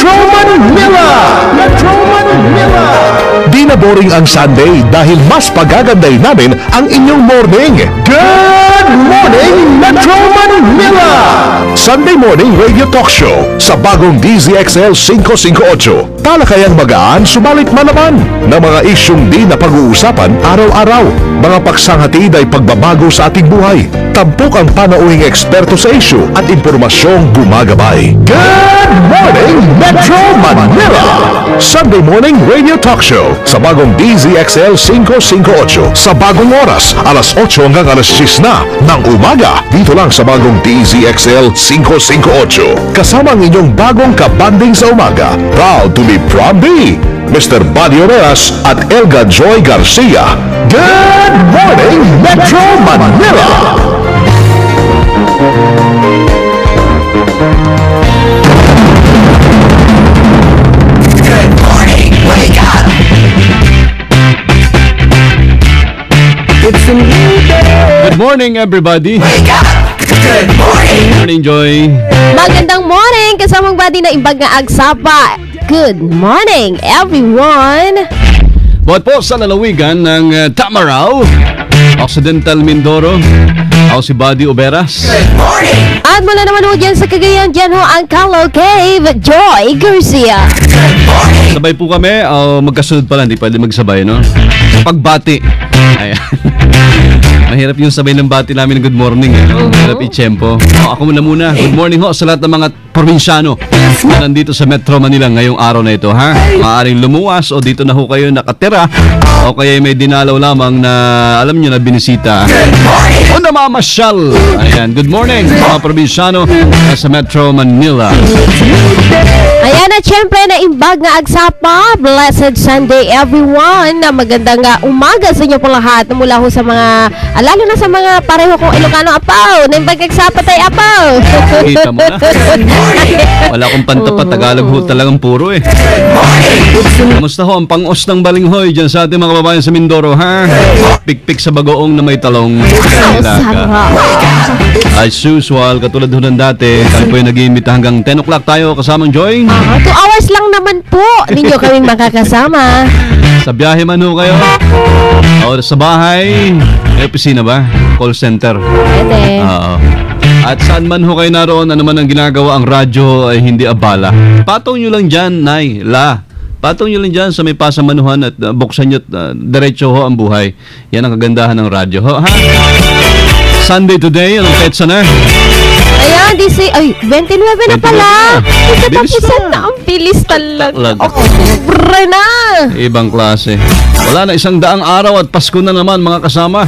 Metro Manila! Metro Manila! Di na boring ang Sunday dahil mas pagaganday namin ang inyong morning. Good morning, Metro Manila! Sunday morning radio talk show sa bagong DZXL 558. Talakayang magaan subalit malaman ng mga isyong di na pag-uusapan araw-araw. Mga paksanghatid ay pagbabago sa ating buhay. Tampok ang panauhing eksperto sa isyu at impormasyong gumagabay. Good morning, Metro Manila! Sunday morning radio talk show sa bagong DZXL 558 sa bagong oras, alas 8 hanggang alas 10 na ng umaga. Dito lang sa bagong DZXL 558. Kasama ang inyong bagong kabanding sa umaga. Proud to be Prom B, Mr. Buddy Oreas at Elga Joy Garcia. Good morning, Metro Manila! Good morning, wake up! It's a new day. Good morning, everybody. Wake up! Good morning! Morning, Joy. Magandang morning! Kasamang badi na imbag nga agsapa. Good morning, everyone! Buhat po sa lalawigan ng Tamarao, Occidental Mindoro. Ako si Buddy Oberas. Good morning! At mula naman ho dyan sa Cagayan, dyan ho ang Calo Cave, Joy Garcia. Good morning! Sabay po kami, magkasunod pala, hindi pwede magsabay, no? Pagbati. Ayan. Mahirap yung sabay ng bati namin ng good morning. Mahirap i-tsempo. Ako muna. Good morning ho sa lahat ng mga probinsyano na nandito sa Metro Manila ngayong araw na ito, ha? Maaaring lumuwas o dito na ho kayo nakatira o kaya may dinalaw lamang na alam nyo na binisita o namamasyal. Ayan, good morning mga probinsyano sa Metro Manila. Ayan at syempre na imbag nga agsapa. Blessed Sunday, everyone. Magandang umaga sa inyo po lahat. Mula ho sa mga, lalo na sa mga pareho kong Ilocano apaw. Na imbag agsapa tayo apaw. Kita mo na. Wala akong pantapat, Tagalog ho talagang puro eh. Kamusta ho ang pang-os ng balinghoy dyan sa ating mga kababayan sa Mindoro, ha? Pikpik sa bagoong na may talong. As usual, katulad ho ng dati, tayo po yung nag-iimita hanggang 10 o'clock tayo kasamang Joy. 2 hours lang naman po ninyo kaming makakasama. Sa biyahe man ho kayo. O sa bahay, may opisina ba? Call center. Pwede. Oo. At saan man ho kayo naroon, ano man ang ginagawa, ang radyo ay hindi abala. Patong nyo lang dyan, Nay, Patong nyo lang dyan sa may pasamanuhan at buksan nyo at diretso ho ang buhay. Yan ang kagandahan ng radyo ho, ha? Sunday today, anong petsa na? Ayan, 29 na pala. Bilis Katapusan na. na. Ang bilis talaga. Talaga. Sobra na. Ibang klase. Wala na, 100 araw at Pasko na naman mga kasama.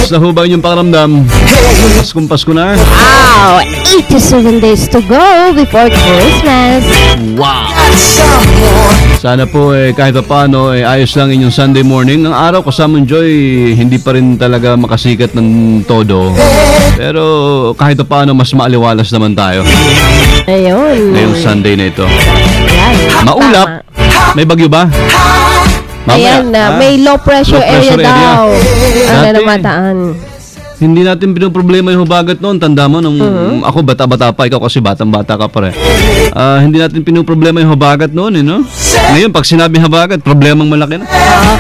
Sa hubay yung pakiramdam. Pasko na. Wow, 87 days to go before Christmas. Wow! Sana po kahit paano ayos lang inyong Sunday morning. Ang araw kasamang Joy, hindi pa rin talaga makasikat ng todo. Pero kahit paano mas maaliwalas naman tayo Ayun. ngayong Sunday na ito. Ayan. Maulap. May bagyo ba? Ayan na, may low pressure, area daw. Ang namataan. Hindi natin pinoproblema yung habagat noon. Tanda mo, nung ako bata-bata pa, ikaw kasi batang-bata ka pa rin. Hindi natin pinoproblema yung habagat noon, no? Ngayon, pag sinabing habagat, problemang malaki na.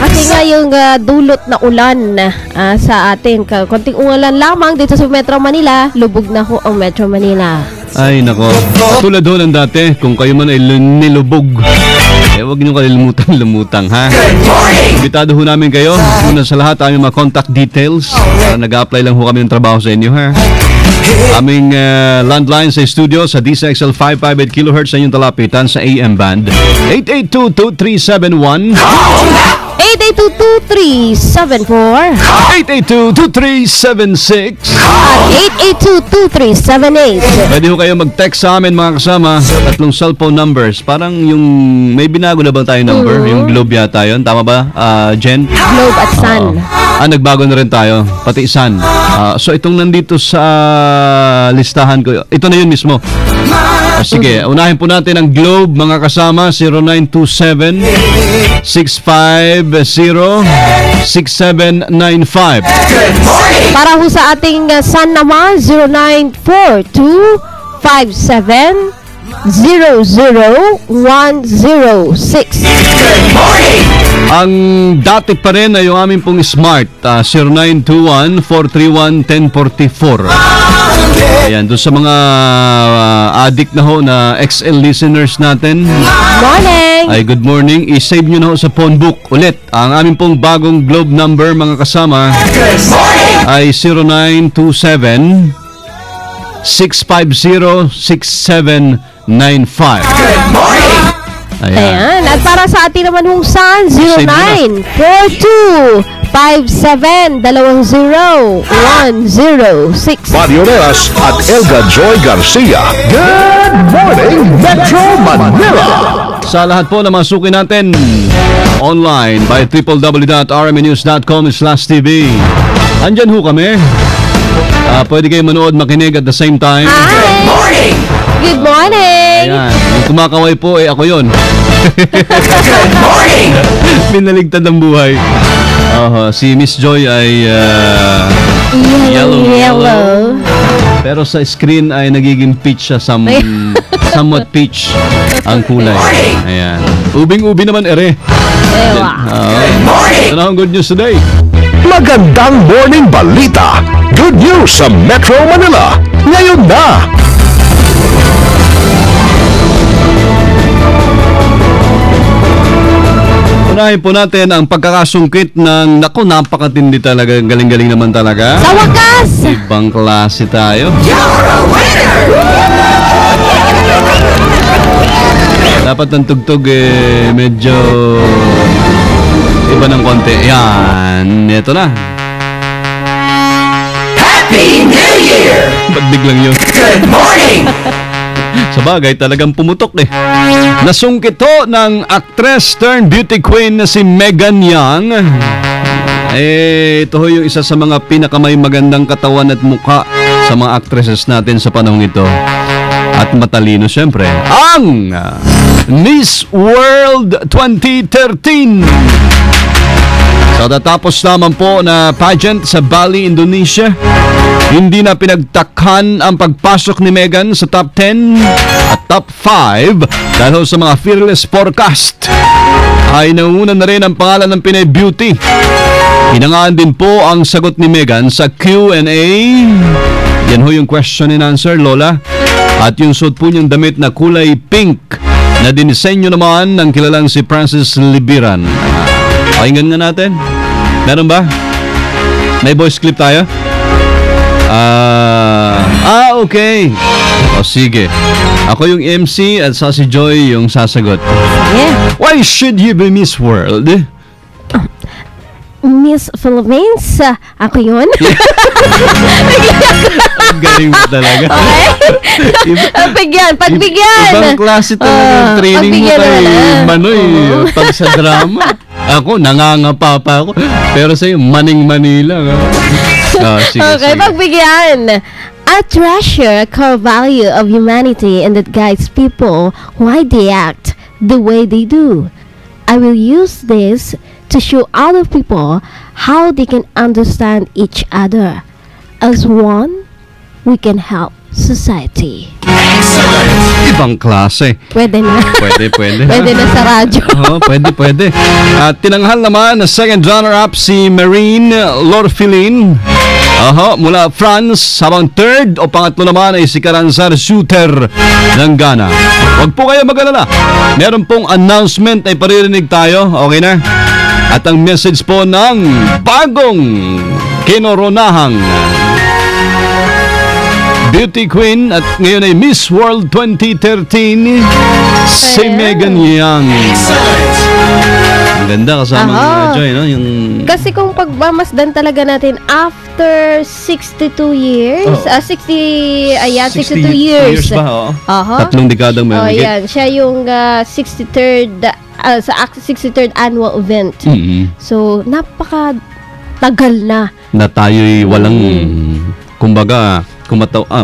Kasi nga yung dulot na ulan sa atin, konting ulan lamang dito sa Metro Manila, lubog na ho ang Metro Manila. Ay, nako. Tulad ho ng dati, kung kayo man ay nilubog, huwag nyo kalimutan-lumutang, ha? Imbitado ho namin kayo. Una sa lahat, aming mga contact details. Nag-a-apply lang ho kami ng trabaho sa inyo, ha? Aming landline sa studio sa DCXL 558 kHz sa inyong talapitan sa AM band. 882-2371. 882-2374 882-2376 at 882-2378. Pwede ho kayo mag-text sa amin mga kasama. Tatlong cellphone numbers. Parang yung may binago na ba tayo number? Yung Globe yata yun. Tama ba, Jen? Globe at Sun. Nagbago na rin tayo. Pati Sun. So itong nandito sa listahan ko, ito na yun mismo. Sige, unahin po natin ang Globe mga kasama. 0927-650-6795. Para ho sa ating Sun naman, 0942-57 0917-00-106. Good morning. Ang dati pa rin ay yung aming pong smart, 0921-431-1044. Ayan, doon sa mga addict na ho na XL listeners natin, Morning! ay good morning. I-save nyo na ho sa phone book ulit. Ang aming pong bagong globe number, mga kasama, Good morning. ay 0927-650-6795. Good morning. Ayan. Ayan. At para sa atin naman hong San, 0942-57-20106. Mario Reas at Elga Joy Garcia. Good morning, Metro Manila! Sa lahat po na masuki natin online by www.rmnews.com/tv. Andyan ho kami. Pwede kayo manood, makinig at the same time. Hi! Morning. Good morning! Ayan. Yung kumakaway po, ako yon. Good morning. Pinaligtad ang buhay. Si Miss Joy ay yellow. Pero sa screen ay nagiging peach siya, somewhat peach ang kulay. Ayan. Ubing-ubi naman ere. Ewa. Good morning. Ano ang good news today? Magandang morning balita. Good news sa Metro Manila. Ngayon na. Unahin po natin ang pagkakasungkit ng, napakatindi talaga. Galing-galing naman talaga. Sa wakas! Ibang klase tayo. You're a winner. Dapat ng tugtog medyo iba ng konti. Ayan, ito na. Happy New Year. Ba't biglang yun? Good morning. Sa bagay, talagang pumutok Nasungkit ho ng actress turned beauty queen na si Megan Young. Ito ho yung isa sa mga pinakamay magandang katawan at mukha sa mga actresses natin sa panahong ito. At matalino siyempre, ang Miss World 2013. Sa tatapos naman po na pageant sa Bali, Indonesia, hindi na pinagtakhan ang pagpasok ni Megan sa top 10 at top 5 dahil sa mga fearless forecast. Ay nauna na rin ang pangalan ng Pinay Beauty. Hinangaan din po ang sagot ni Megan sa Q&A. Yan ho yung question and answer, Lola. At yung suot po niyang damit na kulay pink na dinisenyo naman ng kilalang si Francis Libiran. Pakinggan nga natin. Meron ba? May voice clip tayo? Okay. O sige. Ako yung MC at si Joy yung sasagot. Yeah. Why should you be Miss World? Miss Philippines, ako yun. Galing mo talaga. Okay? Pagbigyan. Ibang klase talaga yung training mo pagbigyan kay naman. Manoy pag sa drama. Ako, nangangapa pa ako. Pero sa'yo, Maning Manila. Sige, Okay, sige. pagbigyan. A treasure, core value of humanity and that guides people why they act the way they do. I will use this to show other people how they can understand each other. As one, we can help society. Ibang klase. Pwede na. Pwede. Pwede na sa radyo. Oo, pwede. At tinanghal naman na second runner-up si Marine Lorfilin. Mula France, habang third o pangatlo naman ay si Karanzar Shooter ng Ghana. Huwag po kayo mag-alala. Meron pong announcement ay paririnig tayo. Okay na? At ang message po ng bagong kinoronahang beauty queen at ngayon ay Miss World 2013, si Megan Young. Ang ganda kasama Joy, no? Yung Kasi kung pagmamasdan talaga natin after 62 years, 62 years. ba? Oo. Aha. Tatlong dekadang may higit. Yan, siya yung 63rd sa 63rd annual event. So, napaka tagal na. Na tayo'y walang kumbaga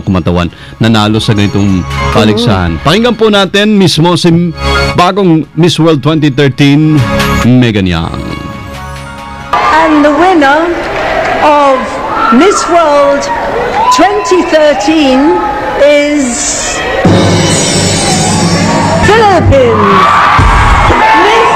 kumatawan nanalo sa ganitong paligsahan. Pakinggan po natin mismo si bagong Miss World 2013, Megan Young. And the winner of Miss World 2013 is Philippines. Miss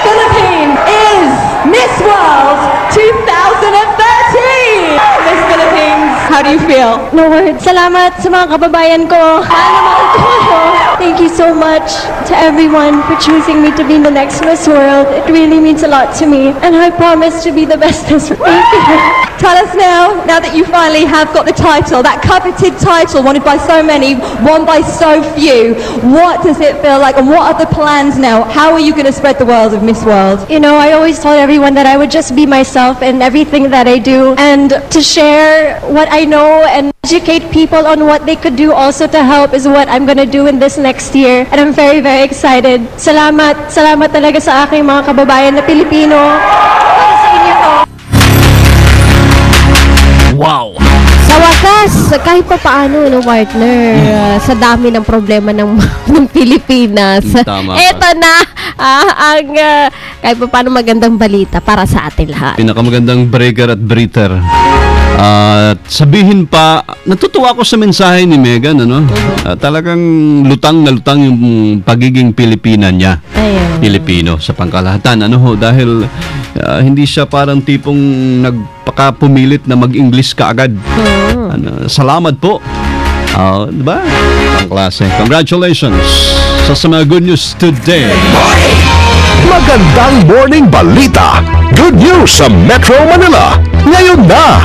Philippines is Miss World 2013. Miss Philippines, how do you feel? No words. Salamat sa mga kababayan ko. Mahal na mahal ko kayo. Thank you so much to everyone for choosing me to be the next Miss World. It really means a lot to me. And I promise to be the best Miss World. Thank you. Tell us now that you finally have got the title, that coveted title wanted by so many, won by so few, what does it feel like and what are the plans now? How are you going to spread the world of Miss World? You know, I always told everyone that I would just be myself in everything that I do, and to share what I know and educate people on what they could do also to help is what I'm gonna do in this next year. And I'm very, very excited. Salamat talaga sa aking mga kababayan na Pilipino. Para sa inyo to. Wow! Sa wakas, kahit pa paano, no, partner, sa dami ng problema ng Pilipinas, Tama ka. eto na ang kahit pa paano magandang balita para sa atin lahat. Pinakamagandang breaker at breather. At sabihin pa, natutuwa ako sa mensahe ni Megan, ano? Talagang lutang na lutang yung pagiging Pilipina niya. Ayan. Pilipino sa pangkalahatan. Ano ho? Dahil hindi siya parang tipong nagpakapumilit na mag-English kaagad. Ano, salamat po. Diba? Ang klase. Congratulations sa mga good news today. Magandang morning balita. Good news sa Metro Manila. Ngayon na.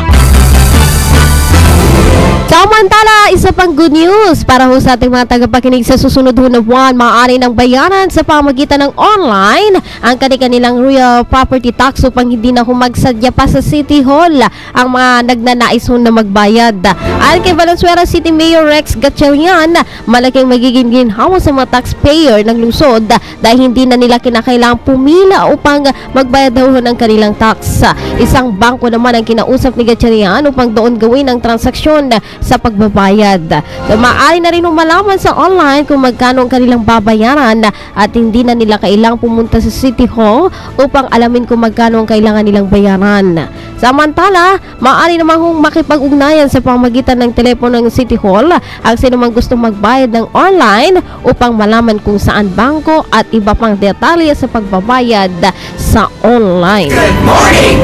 Samantala, isa pang good news para ho sa ating mga tagapakinig sa susunod ho na buwan, maaari ng bayaran sa pamagitan ng online ang kanilang real property tax upang hindi na humagsadya pa sa City Hall ang mga nagnanais ho na magbayad. Ayon kay Valenzuela City Mayor Rex Gatchalian, malaking magiging ginhawa sa mga taxpayer ng lungsod dahil hindi na nila kinakailangang pumila upang magbayad daw ho ng kanilang tax. Isang bangko naman ang kinausap ni Gatchalian upang doon gawin ang transaksyon sa pagbabayad. Maaari na rin malaman sa online kung magkano ang kanilang babayaran at hindi na nila kailangang pumunta sa City Hall upang alamin kung magkano ang kailangan nilang bayaran. Samantala, maaari naman kung makipag-ugnayan sa pamagitan ng telepono ng City Hall ang sinumang gustong magbayad ng online upang malaman kung saan bangko at iba pang detalye sa pagbabayad sa online. Good morning.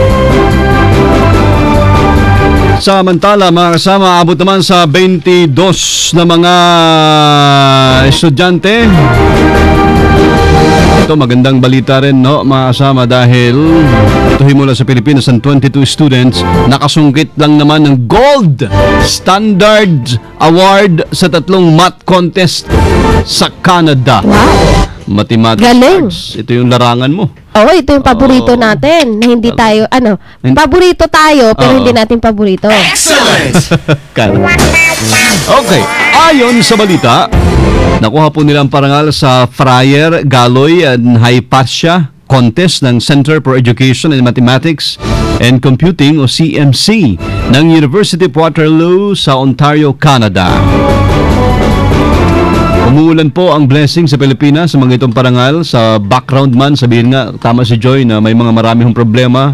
Samantala, mga kasama, abot naman sa 22 na mga estudyante. Ito, magandang balita rin, no, mga kasama, dahil ito mula sa Pilipinas, ang 22 students nakasungkit lang naman ng Gold Standard Award sa 3 math contest sa Canada. Wow! Mathematics Galing. arts. Ito yung larangan mo. Oo, ito yung paborito natin na hindi tayo, paborito tayo pero hindi natin paborito. Excellent. Okay, ayon sa balita, nakuha po nila ang parangal sa Friar Galoy and Hypatia contest ng Center for Education in Mathematics and Computing o CMC ng University of Waterloo sa Ontario, Canada. Umuulan po ang blessing sa Pilipinas sa mga itong parangal. Sa background man, sabihin nga, tama si Joy na may mga marami hong problema.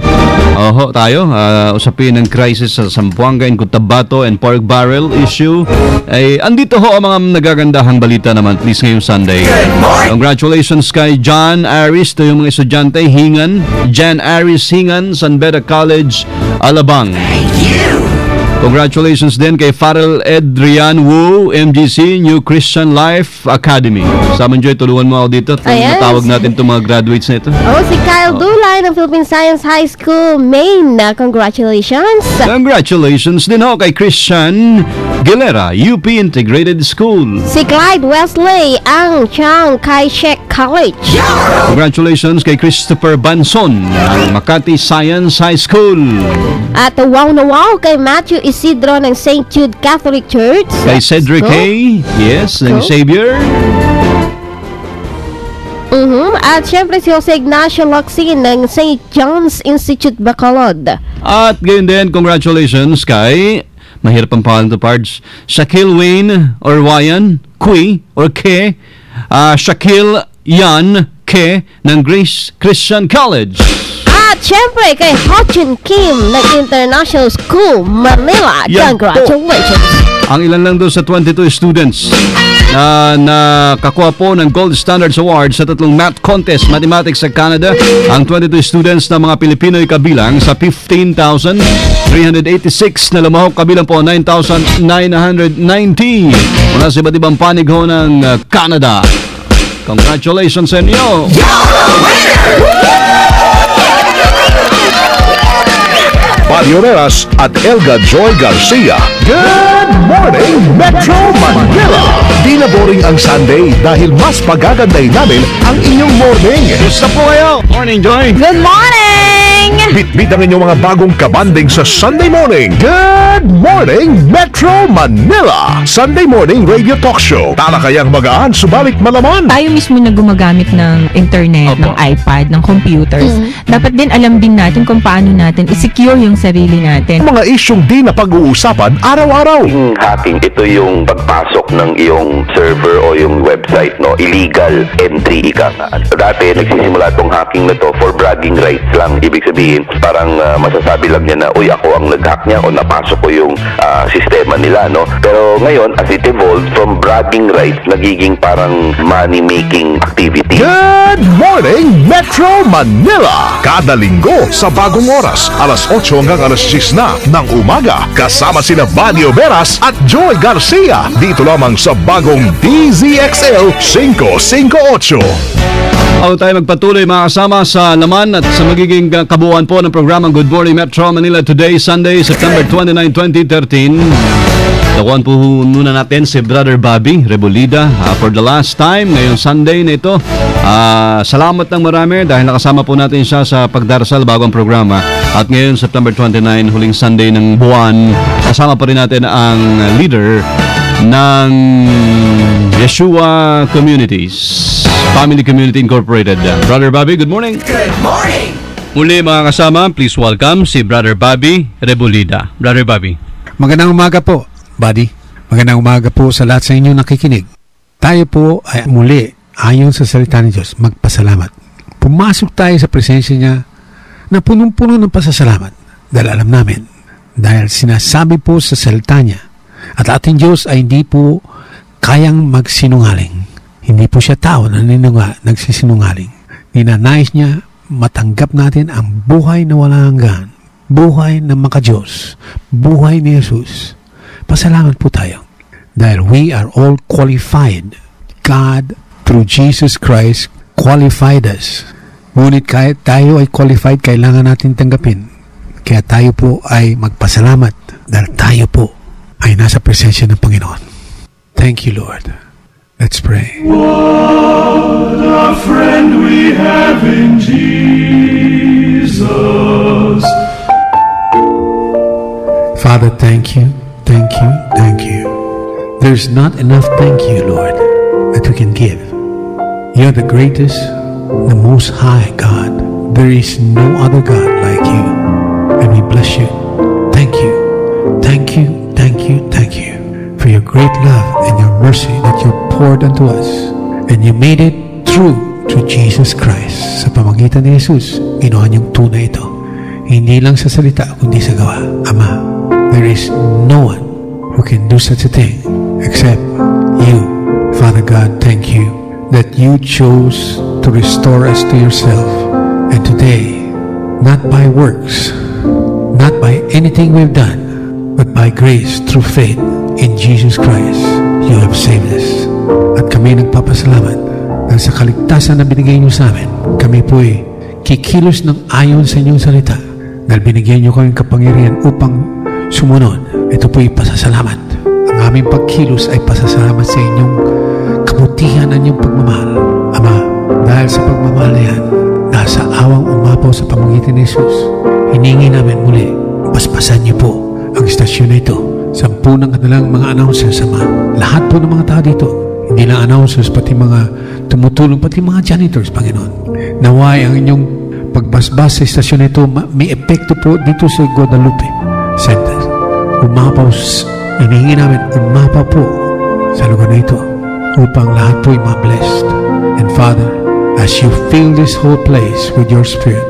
Oho, tayo, usapin ng crisis sa Zamboanga and Cotabato and pork barrel issue. Ay, andito ho ang mga nagagandahang balita naman, please, ngayong Sunday. Congratulations kay John Aris, ito yung mga estudyante, Hingan. Jan Aris Hingan, San Beda College, Alabang. Congratulations din kay Farrell Adrian Wu, MGC, New Christian Life Academy. Saman Joy, tulungan mo ako dito. Ayan. Tawag natin itong mga graduates na ito. Oh, si Kyle Dulay ng Philippine Science High School, Maine. Congratulations! Congratulations din ho kay Christian Gilera, UP Integrated School. Si Clyde Wesley ang Chiang Kai-shek College. Congratulations kay Christopher Banson ng Makati Science High School. At wow na wow kay Matthew Isidro ng St. Jude Catholic Church. Kay Cedric Go. Hay, yes, ng Xavier. At syempre si Jose Ignacio Locsin ng St. John's Institute Bacolod. At gayon din, congratulations kay, mahirap ang pangalan to, Pards, Shaquille Wayne or Wayan Kui or Ke, Shaquille Yan Ke ng Grace Christian College. At syempre kay Hochin Kim ng International School, Manila. Yan po. Congratulations! ang ilan lang doon sa 22 students na nakakuha po ng Gold Standards Award sa 3 math contest mathematics sa Canada. Ang 22 students na mga Pilipino'y kabilang sa 15,386 na lumahok, kabilang po 9,990 mula sa iba't ibang panig ho ng Canada. Congratulations sa inyo! Padioneras at Elga Joy Garcia. Good morning, Metro Manila! Di na boring ang Sunday dahil mas pagaganday namin ang inyong morning. Gusto po kayo! Morning, Joy! Good morning! Bit-bit ang inyong mga bagong kabanding sa Sunday morning. Good morning, Metro Manila! Sunday morning radio talk show. Talakayang magaan, subalit malaman. Tayo mismo na gumagamit ng internet, Opo. ng iPad, ng computers. Dapat din alam din natin kung paano natin i-secure yung sarili natin. Mga isyong di na pag-uusapan araw-araw. Yung hacking, ito yung pagpasok ng iyong server o yung website, no? Illegal entry, ika nga. Dati, nagsisimula itong hacking na to for bragging rights lang. Ibig sabihin, parang masasabi lang niya na, uy, ako ang nag-hack niya o napasok ko yung sistema nila, no? Pero ngayon, as it evolved from bragging rights, nagiging parang money-making activity. Good morning, Metro Manila! Kada linggo sa bagong oras, alas 8 hanggang alas 10 na ng umaga. Kasama sina Badio Veras at Joy Garcia. Dito lamang sa bagong DZXL 558. Ako tayo magpatuloy mga kasama sa laman at sa magiging kabuuan po ng programang Good Morning Metro Manila today, Sunday, September 29, 2013. Nakuhan po muna natin si Brother Bobby Rebolida for the last time ngayong Sunday na ito. Salamat ng marami dahil nakasama po natin siya sa pagdarasal bago ang programa. At ngayon, September 29, huling Sunday ng buwan, kasama pa rin natin ang leader ng Yeshua Communities Family Community Incorporated. Brother Bobby, good morning. Good morning. Muli mga kasama, please welcome si Brother Bobby Rebolida. Brother Bobby. Magandang umaga po, buddy. Magandang umaga po sa lahat sa inyong nakikinig. Tayo po ay muli, ayon sa salita ni Diyos, magpasalamat. Pumasok tayo sa presensya niya na punong-puno ng pasasalamat dahil alam namin, dahil sinasabi po sa salita niya at ating Diyos ay hindi po kayang magsinungaling. Hindi po siya tao na nagsisinungaling. Ninanais niya matanggap natin ang buhay na walang hanggan, buhay na makadiyos, buhay ni Jesus. Pasalamat po tayo dahil we are all qualified. God, through Jesus Christ, qualified us. Ngunit kahit tayo ay qualified, kailangan natin tanggapin. Kaya tayo po ay magpasalamat dahil tayo po ay nasa presensya ng Panginoon. Thank you, Lord. Let's pray. What a friend we have in Jesus. Father, thank you, thank you, thank you. There's not enough thank you, Lord, that we can give. You're the greatest, the most high God. There is no other God like you. And we bless you. Thank you, thank you, thank you, thank you for your great love and your mercy that you poured unto us. And you made it through to Jesus Christ. Sa pamagitan ni Jesus, ginawa niyong tunay ito. Hindi lang sa salita, kundi sa gawa. Ama, there is no one who can do such a thing except you. Father God, thank you that you chose to restore us to yourself. And today, not by works, not by anything we've done, but by grace through faith in Jesus Christ, you have saved us. At kami nagpapasalamat dahil sa kaligtasan na binigay niyo sa amin. Kami po'y kikilos ng ayon sa inyong salita dahil binigyan niyo kaming kapangyarihan upang sumunod. Ito po'y pasasalamat. Ang aming pagkilos ay pasasalamat sa inyong kabutihan at inyong pagmamahal. Ama, dahil sa pagmamahal na yan, dahil sa awang umapaw sa pamagitan ni Jesus, hiningi namin muli, paspasan niyo po ang istasyon na ito. 10 ng kanilang mga announcers sama. Lahat po ng mga tao dito, hindi lang announcers, pati mga tumutulong, pati mga janitors, Panginoon. Naway ang inyong pagbasbas sa istasyon na ito, may epekto po dito sa Guadalupe Center. Umapaw, hinihingi namin, umapaw po sa lugar na ito upang lahat po ay ma-blessed. And Father, as you fill this whole place with your Spirit,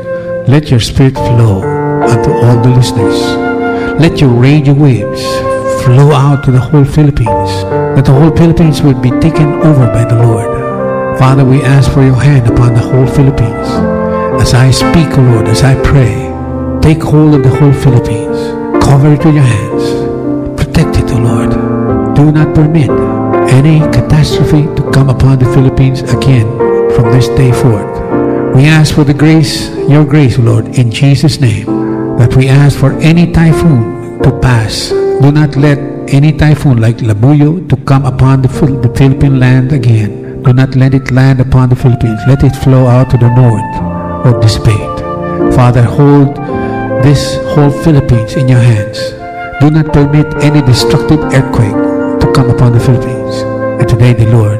let your Spirit flow unto all the listeners. Let your radio waves flow out to the whole Philippines, that the whole Philippines would be taken over by the Lord. Father, we ask for your hand upon the whole Philippines. As I speak, O Lord, as I pray, take hold of the whole Philippines. Cover it with your hands. Protect it, O Lord. Do not permit any catastrophe to come upon the Philippines again from this day forth. We ask for the grace, your grace, Lord, in Jesus' name, that we ask for any typhoon to pass. Do not let any typhoon like Labuyo to come upon the Philippine land again. Do not let it land upon the Philippines. Let it flow out to the north or dissipate. Father, hold this whole Philippines in your hands. Do not permit any destructive earthquake to come upon the Philippines. And today, the Lord,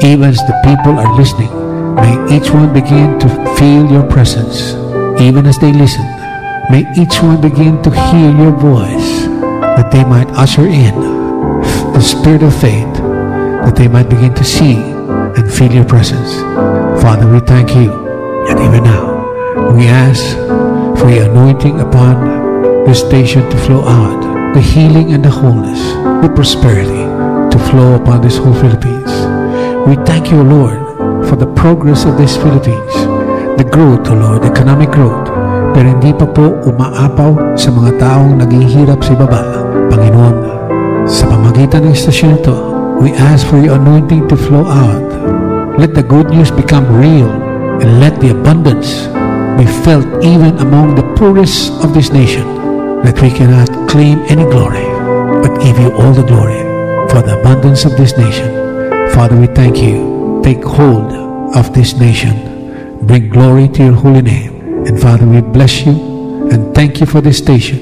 even as the people are listening, may each one begin to feel your presence. Even as they listen, may each one begin to hear your voice, that they might usher in the spirit of faith, that they might begin to see and feel your presence. Father, we thank you. And even now, we ask for your anointing upon this station to flow out, the healing and the wholeness, the prosperity to flow upon this whole Philippines. We thank you, Lord, for the progress of this Philippines, the growth, O Lord, economic growth, pero hindi pa po umaapaw sa mga taong naghihirap sa baba. Panginoon, sa pamagitan ng istasyon ito, we ask for your anointing to flow out. Let the good news become real, and let the abundance be felt even among the poorest of this nation, that we cannot claim any glory, but give you all the glory for the abundance of this nation. Father, we thank you. Take hold of this nation. Bring glory to your holy name. And Father, we bless you and thank you for this station.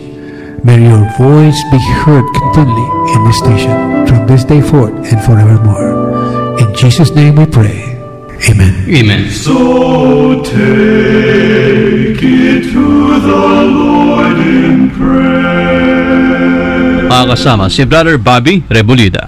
May your voice be heard continually in this station from this day forth and forevermore. In Jesus' name we pray. Amen. Amen. So take it to the Lord in prayer. Kasama si Brother Bobby Rebolida.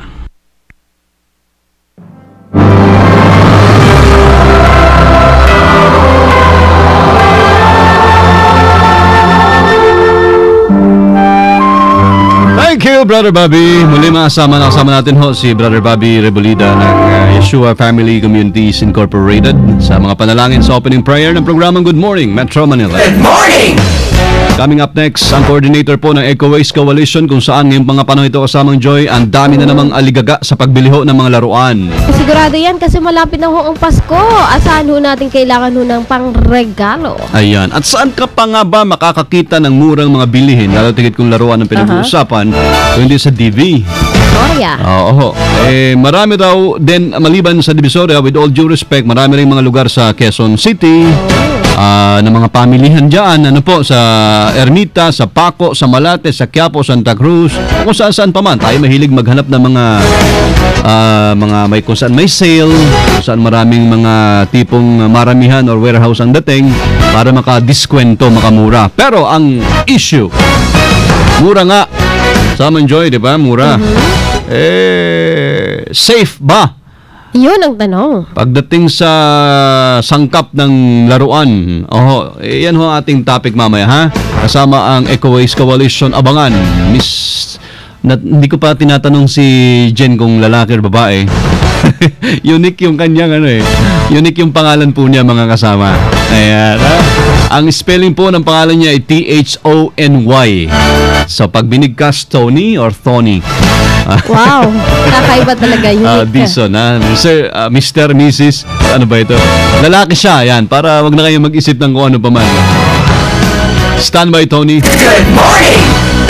Thank you, Brother Bobby. Muli kasama natin ho si Brother Bobby Rebolida ng Yeshua Family Communities Incorporated sa mga panalangin sa opening prayer ng programang Good Morning Metro Manila. Good morning! Coming up next, ang coordinator po ng Ecoways Coalition, kung saan ngayong mga panahon ito kasamang Joy, ang dami na namang aligaga sa pagbili ho ng mga laruan. Sigurado yan kasi malapit na ho ang Pasko. Asahan ho natin kailangan ho ng pangregalo. Ayan. At saan ka pa nga ba makakakita ng murang mga bilihin, lalo tigit kung laruan ang pinag-uusapan, kung hindi sa DV? Divisoria. Oo. Marami daw din, maliban sa Divisoria, with all due respect, marami rin mga lugar sa Quezon City, ng mga pamilihan dyan, sa Ermita, sa Paco, sa Malate, sa Quiapo, Santa Cruz, kung saan pa man. Tayo mahilig maghanap ng mga may kung saan may sale, kung saan maraming mga tipong maramihan or warehouse ang dating para makadiskwento, makamura. Pero ang issue, mura nga. Saman Joy, di ba? Mura. Safe ba? Yun ang tanong. Pagdating sa sangkap ng laruan, yan ho ating topic mamaya, ha? Kasama ang Ecoways Coalition. Abangan. Hindi ko pa tinatanong si Jen kung lalaki o babae. Unique yung kanyang unique yung pangalan po niya, mga kasama. Ayan, ha? Ang spelling po ng pangalan niya ay Thony. So pag binigkas, Tony or Thony? Wow, kakaiba talaga yun. Dison, ha? Sir, Mr. Mrs. Ano ba ito? Lalaki siya, yan. Para wag na kayo mag-isip ng kung ano pa man. Stand by, Tony. Good morning!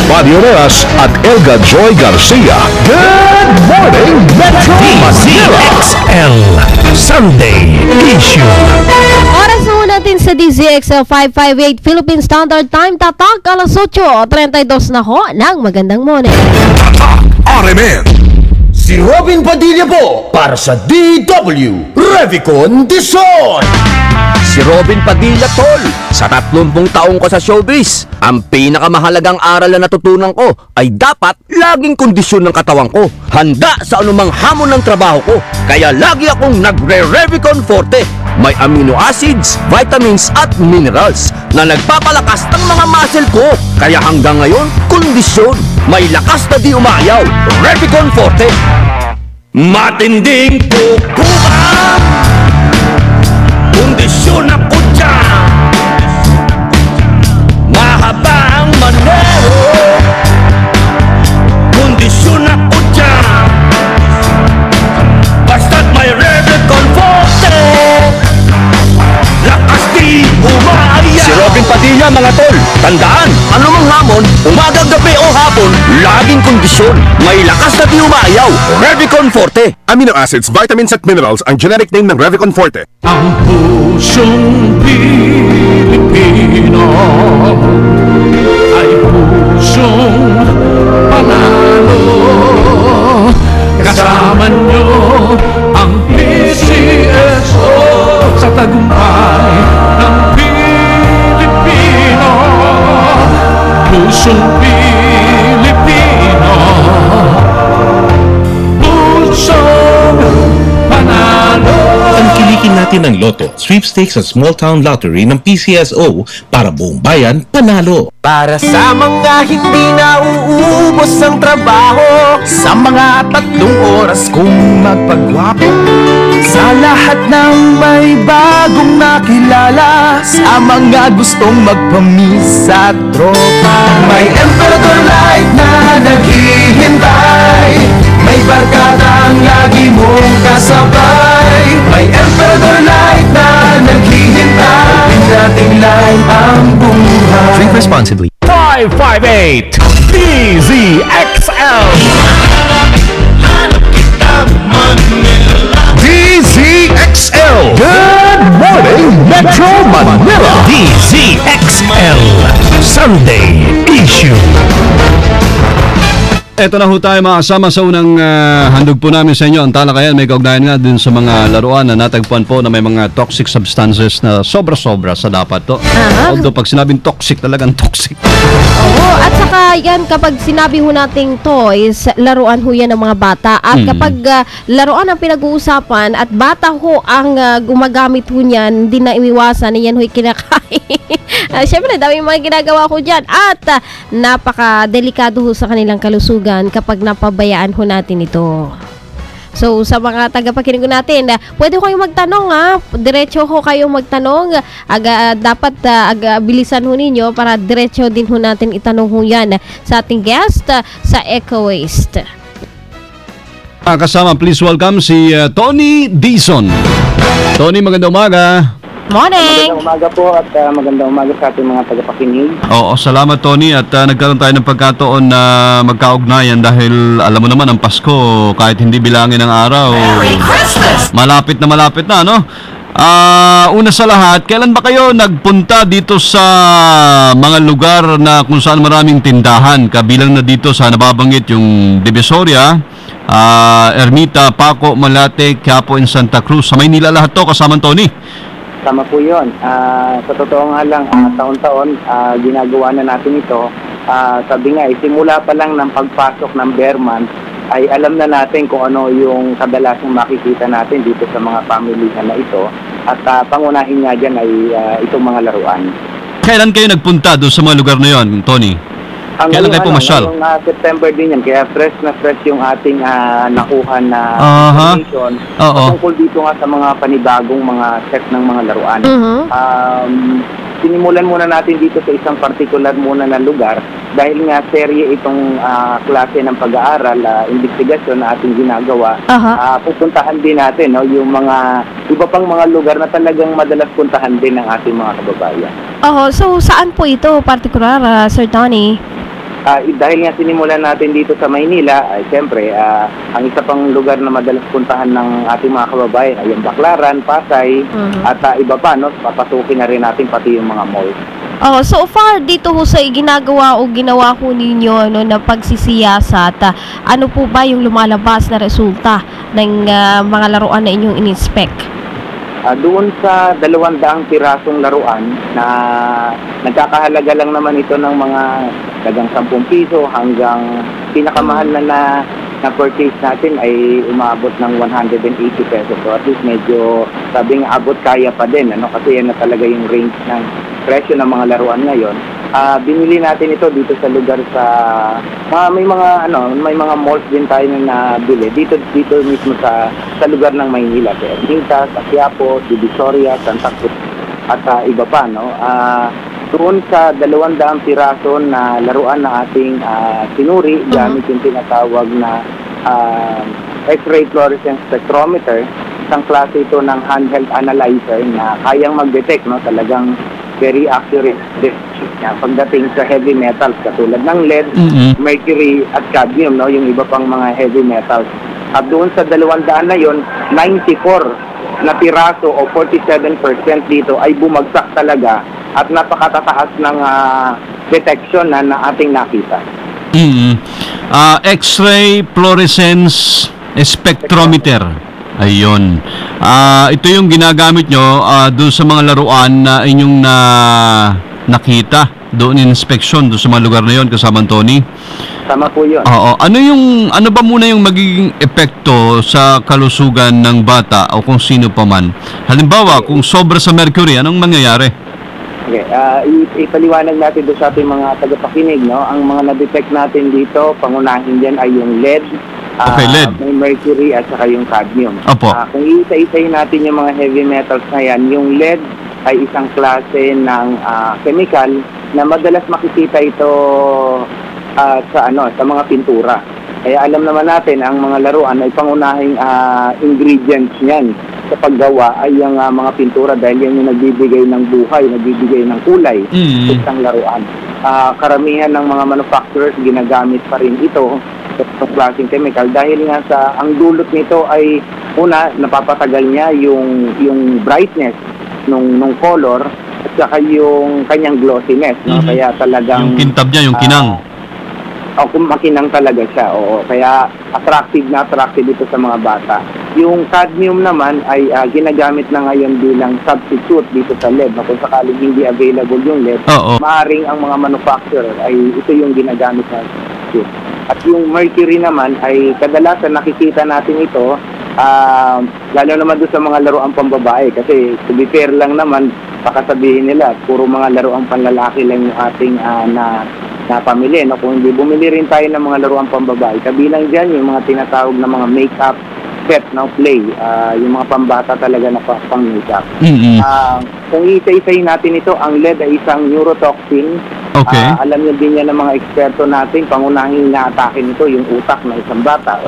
Fabio Reyes at Elga Joy Garcia. Good morning, Metro Manila. DZXL Sunday Issue. Oras na natin sa DZXL 558 Philippine Standard Time. Tatak, alas 8:32 na ho ng magandang morning. RMN. Si Robin Padilla po para sa DW Revicon Dison. Si Robin Padilla, tol. Sa 30 taong ko sa showbiz, ang pinakamahalagang aral na natutunan ko ay dapat laging kondisyon ng katawan ko. Handa sa anumang hamon ng trabaho ko. Kaya lagi akong nagre-Revicon Forte. May amino acids, vitamins at minerals na nagpapalakas ng mga muscle ko. Kaya hanggang ngayon, kondisyon. May lakas na di umayaw. Revicon Forte. Matinding pukuhan. Kondisyon ako dyan. Mahaba ang manero. Kondisyon ako dyan. Basta't may Revicon Forte. Lakas di umayaw. Si Robin Padilla, mga tol. Tandaan, anumang hamon, umaga, gabi o hapon, laging kondisyon. May lakas na di umayaw. Revicon Forte. Amino acids, vitamins at minerals ang generic name ng Revicon Forte. Ang pusong Pilipino ay pusong panalo. Kasama nyo ang PCSO sa tagumpay ng Pilipino. Pusong Pilipino, pusong panalo. Tangkilikin natin ang Lotto, sweepstakes at small town lottery ng PCSO para buong bayan panalo. Para sa mga hindi nauubos ang trabaho, sa mga 3 oras kong magpagwapo, sa lahat ng may bagong nakilala, sa mga gustong magpamis at tropa. May Emperador Light na naghihintay, may barkadang lagi mong kasabay. May Emperador Light na naghihintay, nating light ang buhay. Drink responsibly. 558 DZXL. DZXL. Good morning, Metro Manila. DZXL Sunday Issue. Eto na ho tayo mga kasama sa unang handog po namin sa inyo. Ang talakayan may kaugnayan nga dun sa mga laruan na natagpuan po na may mga toxic substances na sobra-sobra sa dapat to. Although pag sinabing toxic, talagang toxic. Oo, at saka yan kapag sinabi ho nating toys, laruan ho yan ng mga bata. At kapag laruan ang pinag-uusapan at bata ho ang gumagamit ho niyan, hindi na iwiwasan na yan ho'y kinakain. Siyempre, dami mga ginagawa ko dyan. At napaka-delikado ho sa kanilang kalusugan kapag napabayaan ho natin ito. So, sa mga tagapakinig natin, pwede ko kayong magtanong diretso ho kayong magtanong. Dapat bilisan ho ninyo para diretso din ho natin itanong ho yan sa ating guest sa Eco Waste. Kasama, please welcome si Tony Dizon. Tony, magandang umaga. Morning! Magandang umaga po at magandang umaga sa ating mga tagapakinig. Oo, salamat Tony at nagkaroon tayo ng pagkataon na magkaugnayan dahil alam mo naman ang Pasko kahit hindi bilangin ang araw. Merry Christmas! Malapit na, no? Una sa lahat, kailan ba kayo nagpunta dito sa mga lugar na kung saan maraming tindahan? Kabilang na dito sa nababanggit yung Divisoria, Ermita, Paco, Malate, Quiapo, and Santa Cruz. Sa Maynila lahat to kasama Tony. Tama po yun. Sa totoo nga lang, taon-taon ginagawa na natin ito. Sabi nga, simula pa lang ng pagpasok ng Bearman, ay alam na natin kung ano yung kadalasang makikita natin dito sa mga pamilya na ito. At pangunahin nga dyan ay itong mga laruan. Kailan kayo nagpunta doon sa mga lugar na yun, Tony? Kailan kayo pumasyal? Ngayong September din yan, kaya fresh na fresh yung ating nakuha na information tungkol dito nga sa mga panibagong mga set ng mga laruan. Sinimulan muna natin dito sa isang particular muna na lugar dahil nga serye itong klase ng pag-aaral, investigasyon na ating ginagawa. Pupuntahan din natin yung mga iba pang mga lugar na talagang madalas puntahan din ng ating mga kababayan. So saan po ito particular, Sir Tony? Dahil nga sinimulan natin dito sa Maynila, siyempre, ang isa pang lugar na madalas puntahan ng ating mga kababayan ay yung Baclaran, Pasay, at iba pa, no? Papasukin na rin natin pati yung mga mall. So far dito ho sa ginagawa o ginawa ko ninyo na pagsisiyasat, ano po ba yung lumalabas na resulta ng mga laruan na inyong in-inspect? Doon sa 200 pirasong laruan na nagkakahalaga lang naman ito ng mga dagang 10 piso hanggang pinakamahal na purchase natin ay umabot ng 180 pesos. So at least medyo sabi nga abot kaya pa din, kasi yan na talaga yung range ng presyo ng mga laruan ngayon. Binili natin ito dito sa lugar sa may mga malls din tayo na nabili dito mismo sa lugar ng Maynila, sa Ermita, sa Quiapo, Divisoria, Santa Cruz at iba pa, doon sa 200 piraso na laruan na ating sinuri gamit yung tinatawag na X-ray fluorescence spectrometer. Isang klase ito ng handheld analyzer na kayang mag-detect, talagang very accurate pagdating sa heavy metals katulad ng lead, mercury at cadmium, yung iba pang mga heavy metals. At doon sa 200 na yon, 94 na piraso o 47% dito ay bumagsak talaga at napakatataas ng detection na ating nakita. X-ray fluorescence spectrometer. Ayun. Ito yung ginagamit nyo doon sa mga laruan na inyong nakita doon in inspection doon sa mga lugar na yon kasama Tony. Tama po yun. Oo. Ano ba muna yung magiging epekto sa kalusugan ng bata o kung sino pa man? Halimbawa, kung sobra sa mercury, anong mangyayari? Okay, ipaliwanag natin doon sa ating mga tagapakinig, Ang mga na-detect natin dito, pangunahin din ay yung lead, lead, may mercury at saka yung cadmium. Opo. Kung isa-isayin natin yung mga heavy metals na yan, yung lead ay isang klase ng chemical na madalas makikita ito sa mga pintura. Kaya alam naman natin ang mga laruan ay pangunahing ingredients niyan sa paggawa ay yung mga pintura dahil yan yung nagbibigay ng buhay, nagbibigay ng kulay sa isang laruan. Karamihan ng mga manufacturers ginagamit pa rin ito sa klaseng chemical dahil nga ang dulot nito ay una, napapatagal niya yung brightness nung color at saka yung kanyang glossiness, Kaya talagang yung kintab niya, yung kinang. Kung makinang talaga siya, kaya attractive ito sa mga bata. Yung cadmium naman ay ginagamit na ngayon bilang substitute dito sa lead. Kung sakaling hindi available yung lead, maaaring ang mga manufacturer ay ito yung ginagamit na substitute. At yung mercury naman ay kadalasan nakikita natin ito, lalo naman doon sa mga laruang pambabae. Kasi to be fair lang naman, baka sabihin nila, puro mga laruang panlalaki lang yung ating na pamili. Kung hindi, bumili rin tayo ng mga laruang pambabae. Kabilang dyan yung mga tinatawag na mga make-up set, play. Yung mga pambata talaga na pang make-up. Kung isa-isayin natin ito, ang lead ay isang neurotoxin. Okay. Alam niyo din yan ng mga eksperto natin, pangunahing inaatake nito yung utak ng isang bata.